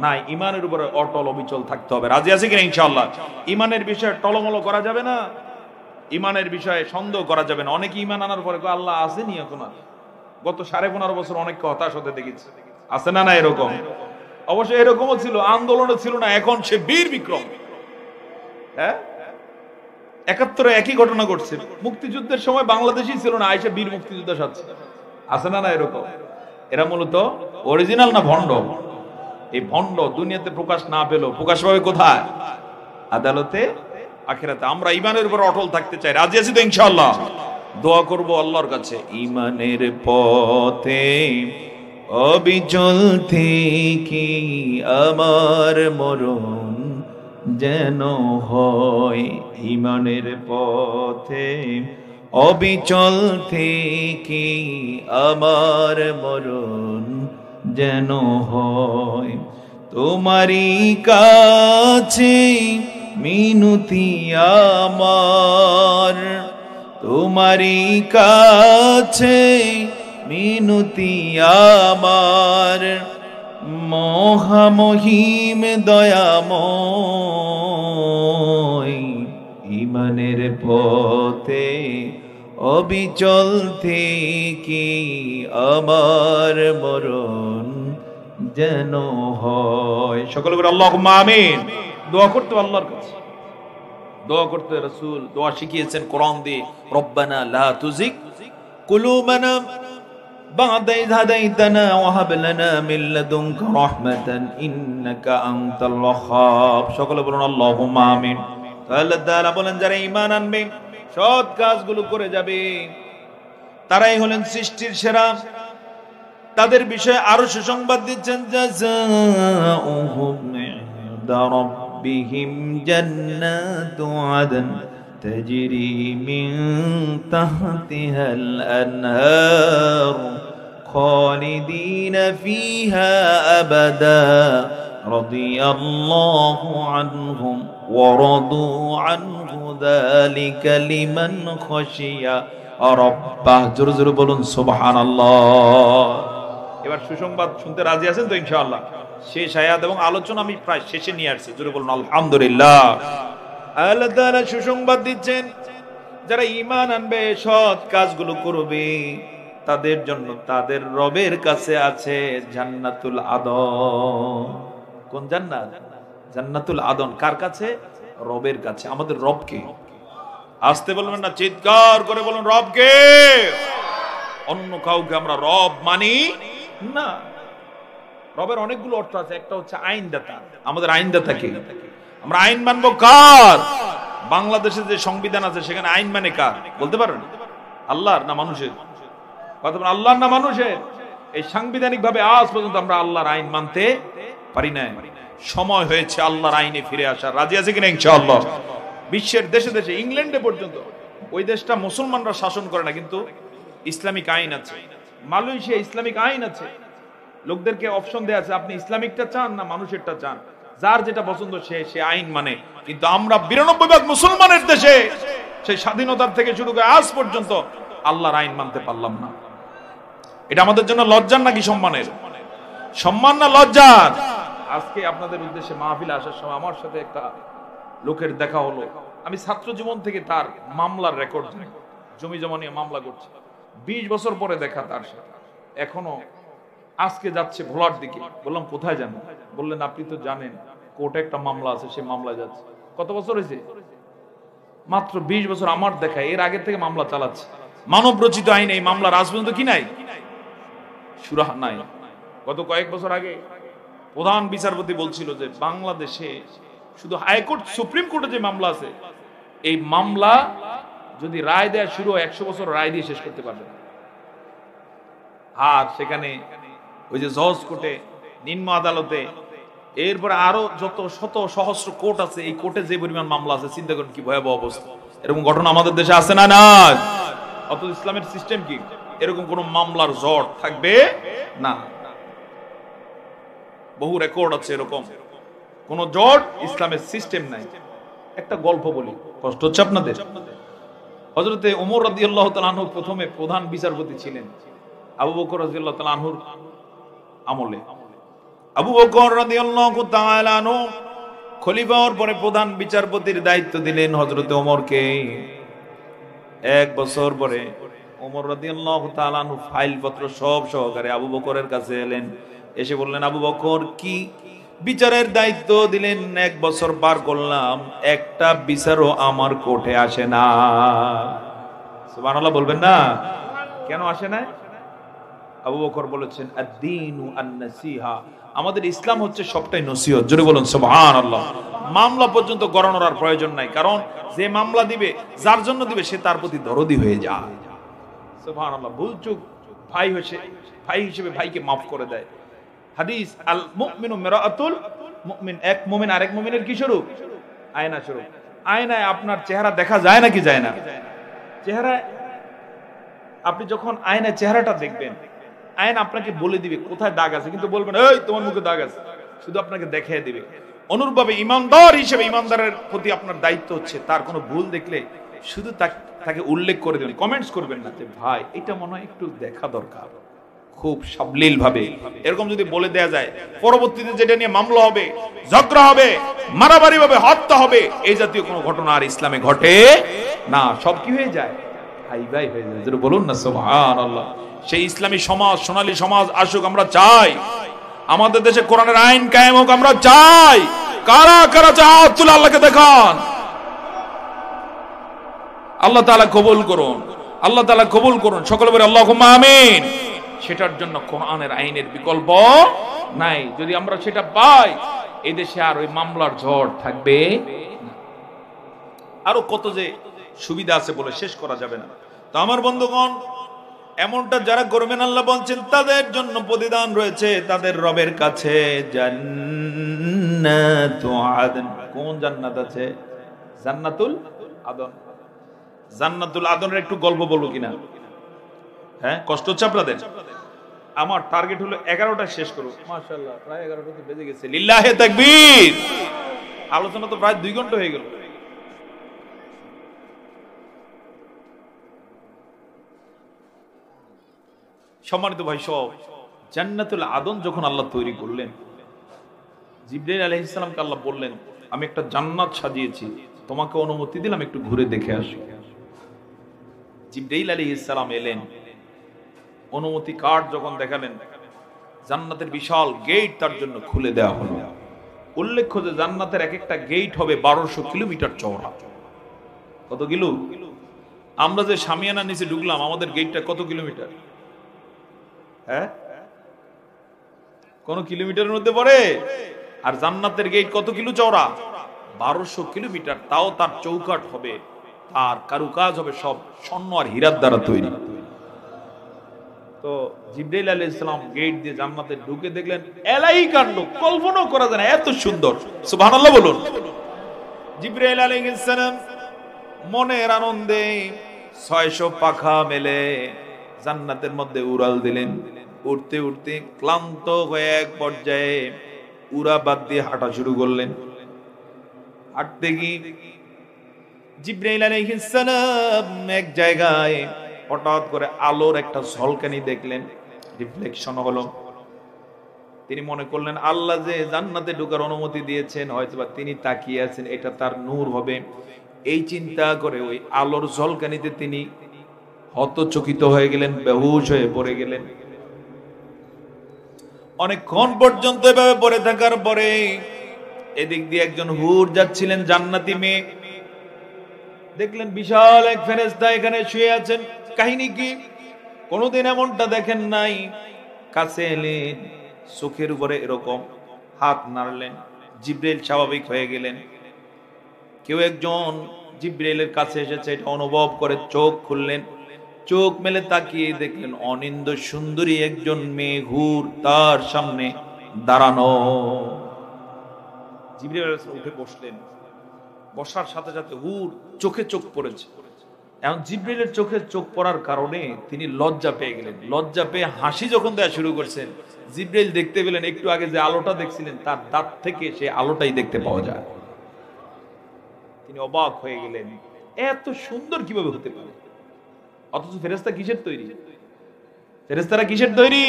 [SPEAKER 1] নাই, ঈমানের উপরে অটল অবিচল থাকতে হবে। রাজি আছে কিনা ইনশাআল্লাহ? ঈমানের বিষয়ে টলমল করা যাবে না, ঈমানের বিষয়ে সন্দেহ করা যাবে না। অনেকে ঈমান আনার পরে কয় আল্লাহ আসেনি এখন। গত 15.5 বছর অনেককে হতাশ হতে দেখেছি, আছে না না এরকম? অবশ্য এরকমও ছিল, আন্দোলনে ছিল না, এখন সে বীর বিক্রম। হ্যাঁ, 71-এ একই ঘটনা ঘটছে। মুক্তিযুদ্ধের সময় বাংলাদেশই ছিল না, আইসা বীর মুক্তিযোদ্ধা সাথে, আছে না না এরকম? এরা মূলত অরিজিনাল না ভণ্ড? এই ভণ্ড দুনিয়াতে প্রকাশ না পেলেও প্রকাশ পাবে কোথায়? আদালতে, আখিরাতে। আমরা ঈমানের উপর অটল থাকতে চাই। রাজি আছি তো ইনশাআল্লাহ? দোয়া করব আল্লাহর কাছে, ঈমানের পথে অবিচল থেকে আমার মরণ যেন হয়। ঈমানের পথে অবিচল থেকে আমার মরণ যেন হয়। তোমারই কাছে মিনতি আমার, তোমারই কাছে মিনতি আমার, মহামহিম দয়াময়। ঈমানের পথে অবিচল থেকে আমার মরণ যেন হয়। সকলে বলে আল্লাহুম্মা আমিন। দোয়া করতে আল্লাহর কাছে, দোয়া করতে রাসূল দোয়া শিখিয়েছেন কোরআন দিয়ে, রব্বানা লা তুজিগ কুলুবানা বা'দা ইয হাদাইতানা ওয়া হাব লানা মিন লাদুনকা রাহমাতান ইন্নাকা আনতাল ওয়াহ্হাব। সকলে বলুন আল্লাহুম্মা আমিন। আল্লাহ তাআলা বলেন যারা ঈমান আনবে, সৎ কাজগুলো করে যাবে, তারাই হলেন সৃষ্টির সেরা। তাদের বিষয়ে আরো সুসংবাদ দিচ্ছেন, জাযাউহুম ইনদা রাব্বিহিম জান্নাতু আদন তাজরি মিন তাহতিহাল আনহার খালিদিনা ফিহা আবাদা রাদিয়াল্লাহু আনহুম ওয়া রাদু আনহু যালিকা লিমান খাশিয়া রাব্বাহ। জোরে জোরে বলুন সুবহানাল্লাহ। এবার সুসংবাদ শুনতে রাজি আছেন তো ইনশাআল্লাহ? শেষ আয়াত এবং আলোচনা আমি প্রায় শেষে নিয়ে আসছি। জোরে বলুন আলহামদুলিল্লাহ। আল্লাহ তাআলা সুসংবাদ দিচ্ছেন, যারা ঈমান আনবে, সৎ কাজগুলো করবে, তাদের জন্য তাদের রবের কাছে আছে জান্নাতুল আদন। কোন জান্নাত? জান্নাতুল আদন। কার কাছে? রবের কাছে। আমাদের রবকে আসতে বলবেন না, চিৎকার করে বলুন রবকে। অন্য কাউকে আমরা রব মানি না। রবের অনেকগুলো অর্থ আছে। একটা হচ্ছে আইনদাতা। আমাদের আইনদাতা কে? আমরা আইন মানবো কার? বাংলাদেশে যে সংবিধান আছে সেখানে আইন মানে কার বলতে পারেন? আল্লাহর না মানুষের? কথা বলেন, আল্লাহর না মানুষের? এই সাংবিধানিক ভাবে আজ পর্যন্ত আমরা আল্লাহর আইন মানতে পারি না। সময় হয়েছে আল্লাহর আইনে ফিরে আসার। রাজি আছে কিনা ইনশাআল্লাহ? বিশ্বের দেশে দেশে, ইংল্যান্ডে পর্যন্ত, ওই দেশটা মুসলমানরা শাসন করে না কিন্তু ইসলামিক আইন আছে। মালয়েশিয়া ইসলামিক আইন আছে। লোকদেরকে অপশন দেয়া আছে, আপনি ইসলামিকটা চান না মানুষেরটা চান, যার যেটা পছন্দ সে আইন মানে। কিন্তু আমরা 92% মুসলমানের দেশে সেই স্বাধীনতার থেকে শুরু করে আজ পর্যন্ত আল্লাহর আইন মানতে পারলাম না। এটা আমাদের জন্য লজ্জার নাকি সম্মানের? সম্মান না লজ্জার? আজকে আপনাদের উদ্দেশ্যে মাহফিলে আসার সময় আমার সাথে একটা লোকের দেখা হলো। আমি ছাত্র জীবন থেকে তার মামলার রেকর্ড জানি, জমি জমা নিয়ে মামলা করছে। 20 বছর পরে দেখা তার সাথে, এখনো আজকে যাচ্ছে ভোলার দিকে। বললাম কোথায় যান? বললেন আপনি তো জানেন কোর্টে একটা মামলা আছে, সেই মামলায় যাচ্ছে। কত বছর হয়েছে? মাত্র 20 বছর। আমার দেখা, এর আগে থেকে মামলা চালাচ্ছে। মানব রচিত আইন এই মামলা আজ পর্যন্ত কি নাই? সুরাহা নাই। গত কয়েক বছর আগে প্রধান বিচারপতি বলছিল যে বাংলাদেশে শুধু হাইকোর্ট, সুপ্রিম কোর্টে যে মামলা আছে, এই মামলা যদি রায় দেয়া শুরু হয় 100 বছর রায় দিয়ে শেষ করতে পারবে না। আর সেখানে ওই যে জজ কোর্টে, নিম্ন আদালতে, এরপরে আরো যত শত সহস্র কোর্ট আছে, এই কোর্টে যে পরিমাণ মামলা আছে, চিন্তা করেন কি ভয়াবহ অবস্থা। এরকম ঘটনা আমাদের দেশে আছে না? না। অত ইসলামের সিস্টেম কি? এরকম কোন মামলার জট থাকবে না। বহু রেকর্ড আছে এরকম, কোন জট ইসলামের সিস্টেম নাই। একটা গল্প বলি, কষ্ট হচ্ছে আপনাদের? হযরতে ওমর রাদিয়াল্লাহু তাআলা আনহু প্রথমে প্রধান বিচারপতি ছিলেন আবু বকর রাদিয়াল্লাহু তাআলা আনহুর আমলে। আবু বকর রাদিয়াল্লাহু তাআলা আনহু খলিফা হওয়ার পরে প্রধান বিচারপতির দায়িত্ব দিলেন হযরতে ওমরকে। 1 বছর পরে ওমর রাদিয়াল্লাহু তাআলা আনহু ফাইল পত্র সব সহকারে আবু বকরের কাছে এলেন। এসে বললেন, আবু বকর কি বিচারের দায়িত্ব দিলেন, 1 বছর পার করলাম, একটা বিচারও আমার কোর্টে আসে না। সুবহানাল্লাহ বলবেন না? কেন আসে না? আবু বকর বলেছেন, আদ-দীনু আন-নাসিহা, আমাদের ইসলাম হচ্ছে সবটাই নসিহত। জোরে বলুন সুবহানাল্লাহ। মামলা পর্যন্ত গড়ানোর আর প্রয়োজন নাই, কারণ যে মামলা দিবে, যার জন্য দিবে, সে তার প্রতি দরদি হয়ে যায়। সুবহানাল্লাহ। ভুল চুক ভাই হিসেবে ভাইকে মাফ করে দেয়। হাদিস, আল মুমিনু মিরাআতুল মুমিন, এক মুমিন আরেক মুমিনের কি স্বরূপ? আয়না স্বরূপ। আয়নায় আপনার চেহারা দেখা যায় নাকি যায় না? চেহারায় আপনি যখন আয়নায় চেহারাটা দেখবেন, আয়না আপনাকে বলে দিবে কোথায় দাগ আছে, কিন্তু বলবেন এই তোমার মুখে দাগ আছে, শুধু আপনাকে দেখিয়ে দিবে। অনুরূপভাবে ইমানদার হিসেবে ইমানদারের প্রতি আপনার দায়িত্ব হচ্ছে তার কোনো ভুল দেখলে শুধু তাকে উল্লেখ করে দেবেন, কমেন্টস করবেন না যে ভাই এটা মনে হয় একটু দেখা দরকার, খুব সাবলীল ভাবে এরকম যদি বলে দেয়া যায়, পরবর্তীতে যেটা নিয়ে মামলা হবে, ঝগড়া হবে, মারামারি হবে, হত্যা হবে, এই জাতীয় কোনো ঘটনা আর ইসলামে ঘটে না। সব কি হয়ে যায়? ভাই ভাই হয়ে যায়। যেটা বলুন না সুবহানাল্লাহ। সেই ইসলামী সমাজ, সোনালী সমাজ আসুক, আমরা চাই। আমাদের দেশে কোরআনের আইন কায়েম হোক, আমরা চাই। কারা কারা চায় তুলে আল্লাহকে দেখান। আল্লাহ তাআলা কবুল করুন, আল্লাহ তাআলা কবুল করুন। সকলে বলে আল্লাহুম্মা আমিন। সেটার জন্য কোরআনের আইনের বিকল্প নাই। যদি আমরা সেটা পাই, এই দেশে আর ওই মামলার ঝড় থাকবে না। আরো কত যে সুবিধা আছে বলে শেষ করা যাবে না। তো আমার বন্ধুগণ, এমনটা যারা করবেন, আল্লাহ বলছেন তাদের জন্য প্রতিদান রয়েছে তাদের রবের কাছে জান্নাতু আদন। কোন জান্নাত আছে? জান্নাতুল আদন। জান্নাতুল আদনের একটু গল্প বলবো কিনা? হ্যাঁ, কষ্ট হচ্ছে আপনাদের? আমার টার্গেট হলো 11টা শেষ করব। মাশাআল্লাহ, প্রায় 11টা তো বেজে গেছে। লিল্লাহি তাকবীর। আলোচনা তো প্রায় 2 ঘন্টা হয়ে গেল। সম্মানিত ভাই সব, জান্নাতুল আদন যখন আল্লাহ তৈরি করলেন, জিবরাইল আলাইহিস সালামকে আল্লাহ বললেন, আমি একটা জান্নাত সাজিয়েছি, তোমাকে অনুমতি দিলাম একটু ঘুরে দেখে আসো। জিবরাইল আলাইহিস সালাম এলেন, অনুমতি কার্ড যখন দেখালেন, জান্নাতের বিশাল গেট তার জন্য খুলে দেওয়া হলো। উল্লেখ্য যে জান্নাতের এক একটা গেট হবে 1200 কিলোমিটার চওড়া। কত কিলো? আমরা যে শামিয়ানা নিচে ঢুকলাম, আমাদের গেটটা কত কিলোমিটার? হ্যাঁ, কোন কিলোমিটারের মধ্যে পড়ে? আর জান্নাতের গেট কত কিলো চওড়া? 1200 কিলোমিটার। তাও তার চৌকাঠ হবে, তার কারুকাজ হবে সব স্বর্ণ আর হীরার দ্বারা তৈরি। তো জিবরাইল আলাইহিস সালাম গেট দিয়ে জান্নাতে ঢুকে দেখলেন এলাই কাণ্ড, কল্পনা করা যায় না, এত সুন্দর। সুবহানাল্লাহ বলুন। জিবরাইল আলাইহিস সালাম মনের আনন্দে 600 পাখা মেলে জান্নাতের মধ্যে উড়াল দিলেন। উড়তে উড়তে ক্লান্ত হয়ে এক পর্যায়ে উড়া বাদ দিয়ে হাঁটা শুরু করলেন। হাঁটতে গিয়ে জিবরাইল আলাইহিস সালাম এক জায়গায় হঠাৎ করে আলোর একটা ঝলকানি দেখলেন, রিফ্লেকশন হলো। তিনি মনে করলেন আল্লাহ যে জান্নাতে ঢোকার অনুমতি দিয়েছেন, হয়তোবা তিনি তাকিয়ে আছেন, এটা তার নূর হবে। এই চিন্তা করে ওই আলোর ঝলকানিতে তিনি হতচকিত হয়ে গেলেন, বেহুশ হয়ে পড়ে গেলেন। অনেকক্ষণ পর্যন্ত এভাবে পড়ে থাকার পরে এদিক দিয়ে একজন হুর যাচ্ছিলেন, জান্নাতি মেয়ে, দেখলেন বিশাল এক ফেরেশতা এখানে শুয়ে আছেন। কাহিনী কি? কোনোদিন এমনটা দেখেন নাই। কাছে এলেন, চোখের উপরে এরকম হাত নাড়লেন, জিবরাইল স্বাভাবিক হয়ে গেলেন। কেউ একজন জিবরাইলের কাছে এসেছে এটা অনুভব করে চোখ খুললেন। চোখ মেলে তাকিয়ে দেখলেন অনিন্দ সুন্দরী একজন মেয়ে হুর তার সামনে দাঁড়ানো। জিবরাইল উঠে বসলেন। বসার সাথে সাথে হুর চোখে চোখ পড়েছে। এখন জিবরাইলের চোখে চোখ পড়ার কারণে তিনি লজ্জা পেয়ে গেলেন। লজ্জা পেয়ে হাসি যখন দেওয়া শুরু করছেন, জিবরাইল দেখতে পেলেন একটু আগে যে আলোটা দেখছিলেন তার দাঁত থেকে সে আলোটাই দেখতে পাওয়া যায়। তিনি অবাক হয়ে গেলেন, এত সুন্দর কিভাবে হতে পারে? অথচ ফেরেশতা কিসের তৈরি? ফেরেশতারা কিসের তৈরি?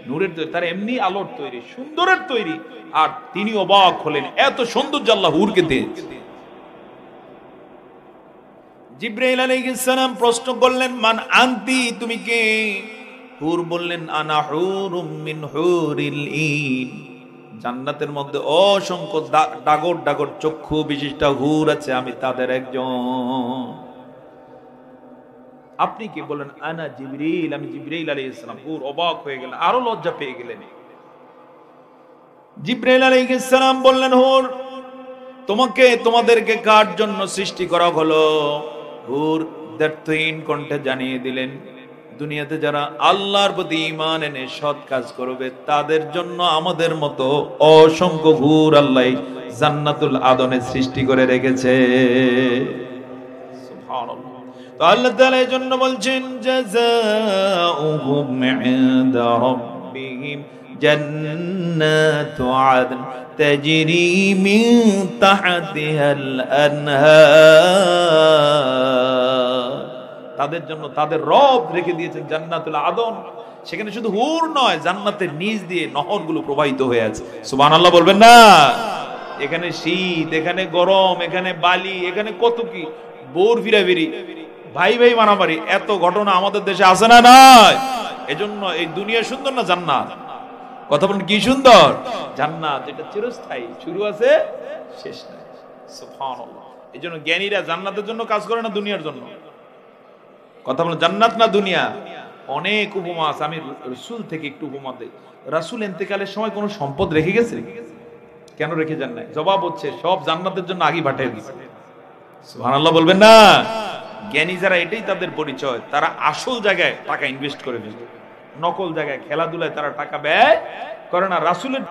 [SPEAKER 1] নূরের তৈরি। তারা এমনি আলোর তৈরি, সুন্দরের তৈরি। আর তিনি অবাক হলেন, এত সৌন্দর্য আল্লাহ হুরকে দিয়েছে। জিবরাইল আলাইহিস সালাম প্রশ্ন করলেন, মান আনতি, তুমি কে? হুর বললেন, আনা হুরুম মিন হুরিল ঈন। জান্নাতের মধ্যে অসংখ্য ডাগর ডাগর চক্ষু বিশিষ্ট হুর আছে, আমি তাদের একজন। আপনি কি? বলেন আনা জিবরিল, আমি জিবরাইল আলাইহিস সালাম। হুর অবাক হয়ে গেলেন, আরো লজ্জা পেয়ে গেলেন। জিবরাইল আলাইহিস সালাম বললেন, হুর তোমাদেরকে কার জন্য সৃষ্টি করা হলো? হুর দ্ব্যর্থহীন কণ্ঠে জানিয়ে দিলেন, দুনিয়াতে যারা আল্লাহর প্রতি ঈমান এনে সৎ কাজ করবে তাদের জন্য আমাদের মতো অসংখ্য হুর আল্লাহ জান্নাতুল আদনে সৃষ্টি করে রেখেছে। সুবহানাল্লাহ। তো আল্লাহ তাআলা এই জন্য বলছেন, জাযাউহুম ইনদা রাব্বিহিম জান্নাতু আদন তাজরি মিন তাহতিহাল আনহার। তাদের জন্য তাদের রব রেখে দিয়েছেন জান্নাতুল আদন। সেখানে শুধু হুর নয়, জান্নাতের নিচ দিয়ে নহরগুলো প্রবাহিত হয়ে আছে। সুবহানাল্লাহ বলবেন না? এখানে শীত, এখানে গরম, এখানে বালি, এখানে কত কি, বোর ফিরাফিরি, ভাই ভাই মারামারি, এত ঘটনা আমাদের দেশে আছে না? নাই? এজন্য এই দুনিয়া সুন্দর না জান্নাত? কথা বলেন, কি সুন্দর জান্নাত, এটা চিরস্থায়ী, শুরু আছে শেষ নাই। সুবহানাল্লাহ। এজন্য জ্ঞানীরা জান্নাতের জন্য কাজ করে না দুনিয়ার জন্য। কথা বলেন, জান্নাত না দুনিয়া? অনেক উপমা আছে। আমি রাসূল থেকে একটু উপমা দেই। রাসূল ইন্তেকালের সময় কোনো সম্পদ রেখে গেছে? কেন রেখে যান নাই? জবাব হচ্ছে সব জান্নাতের জন্য আগে পাঠিয়ে দিয়েছে। সুবহানাল্লাহ বলবেন না? জ্ঞানী যারা, এটাই তাদের পরিচয়। তারা আসল জায়গায় টাকা ইনভেস্ট করে দিল, নকল জায়গায় খেলাধুলায় তারা টাকা ব্যয় করে না। রাসূলের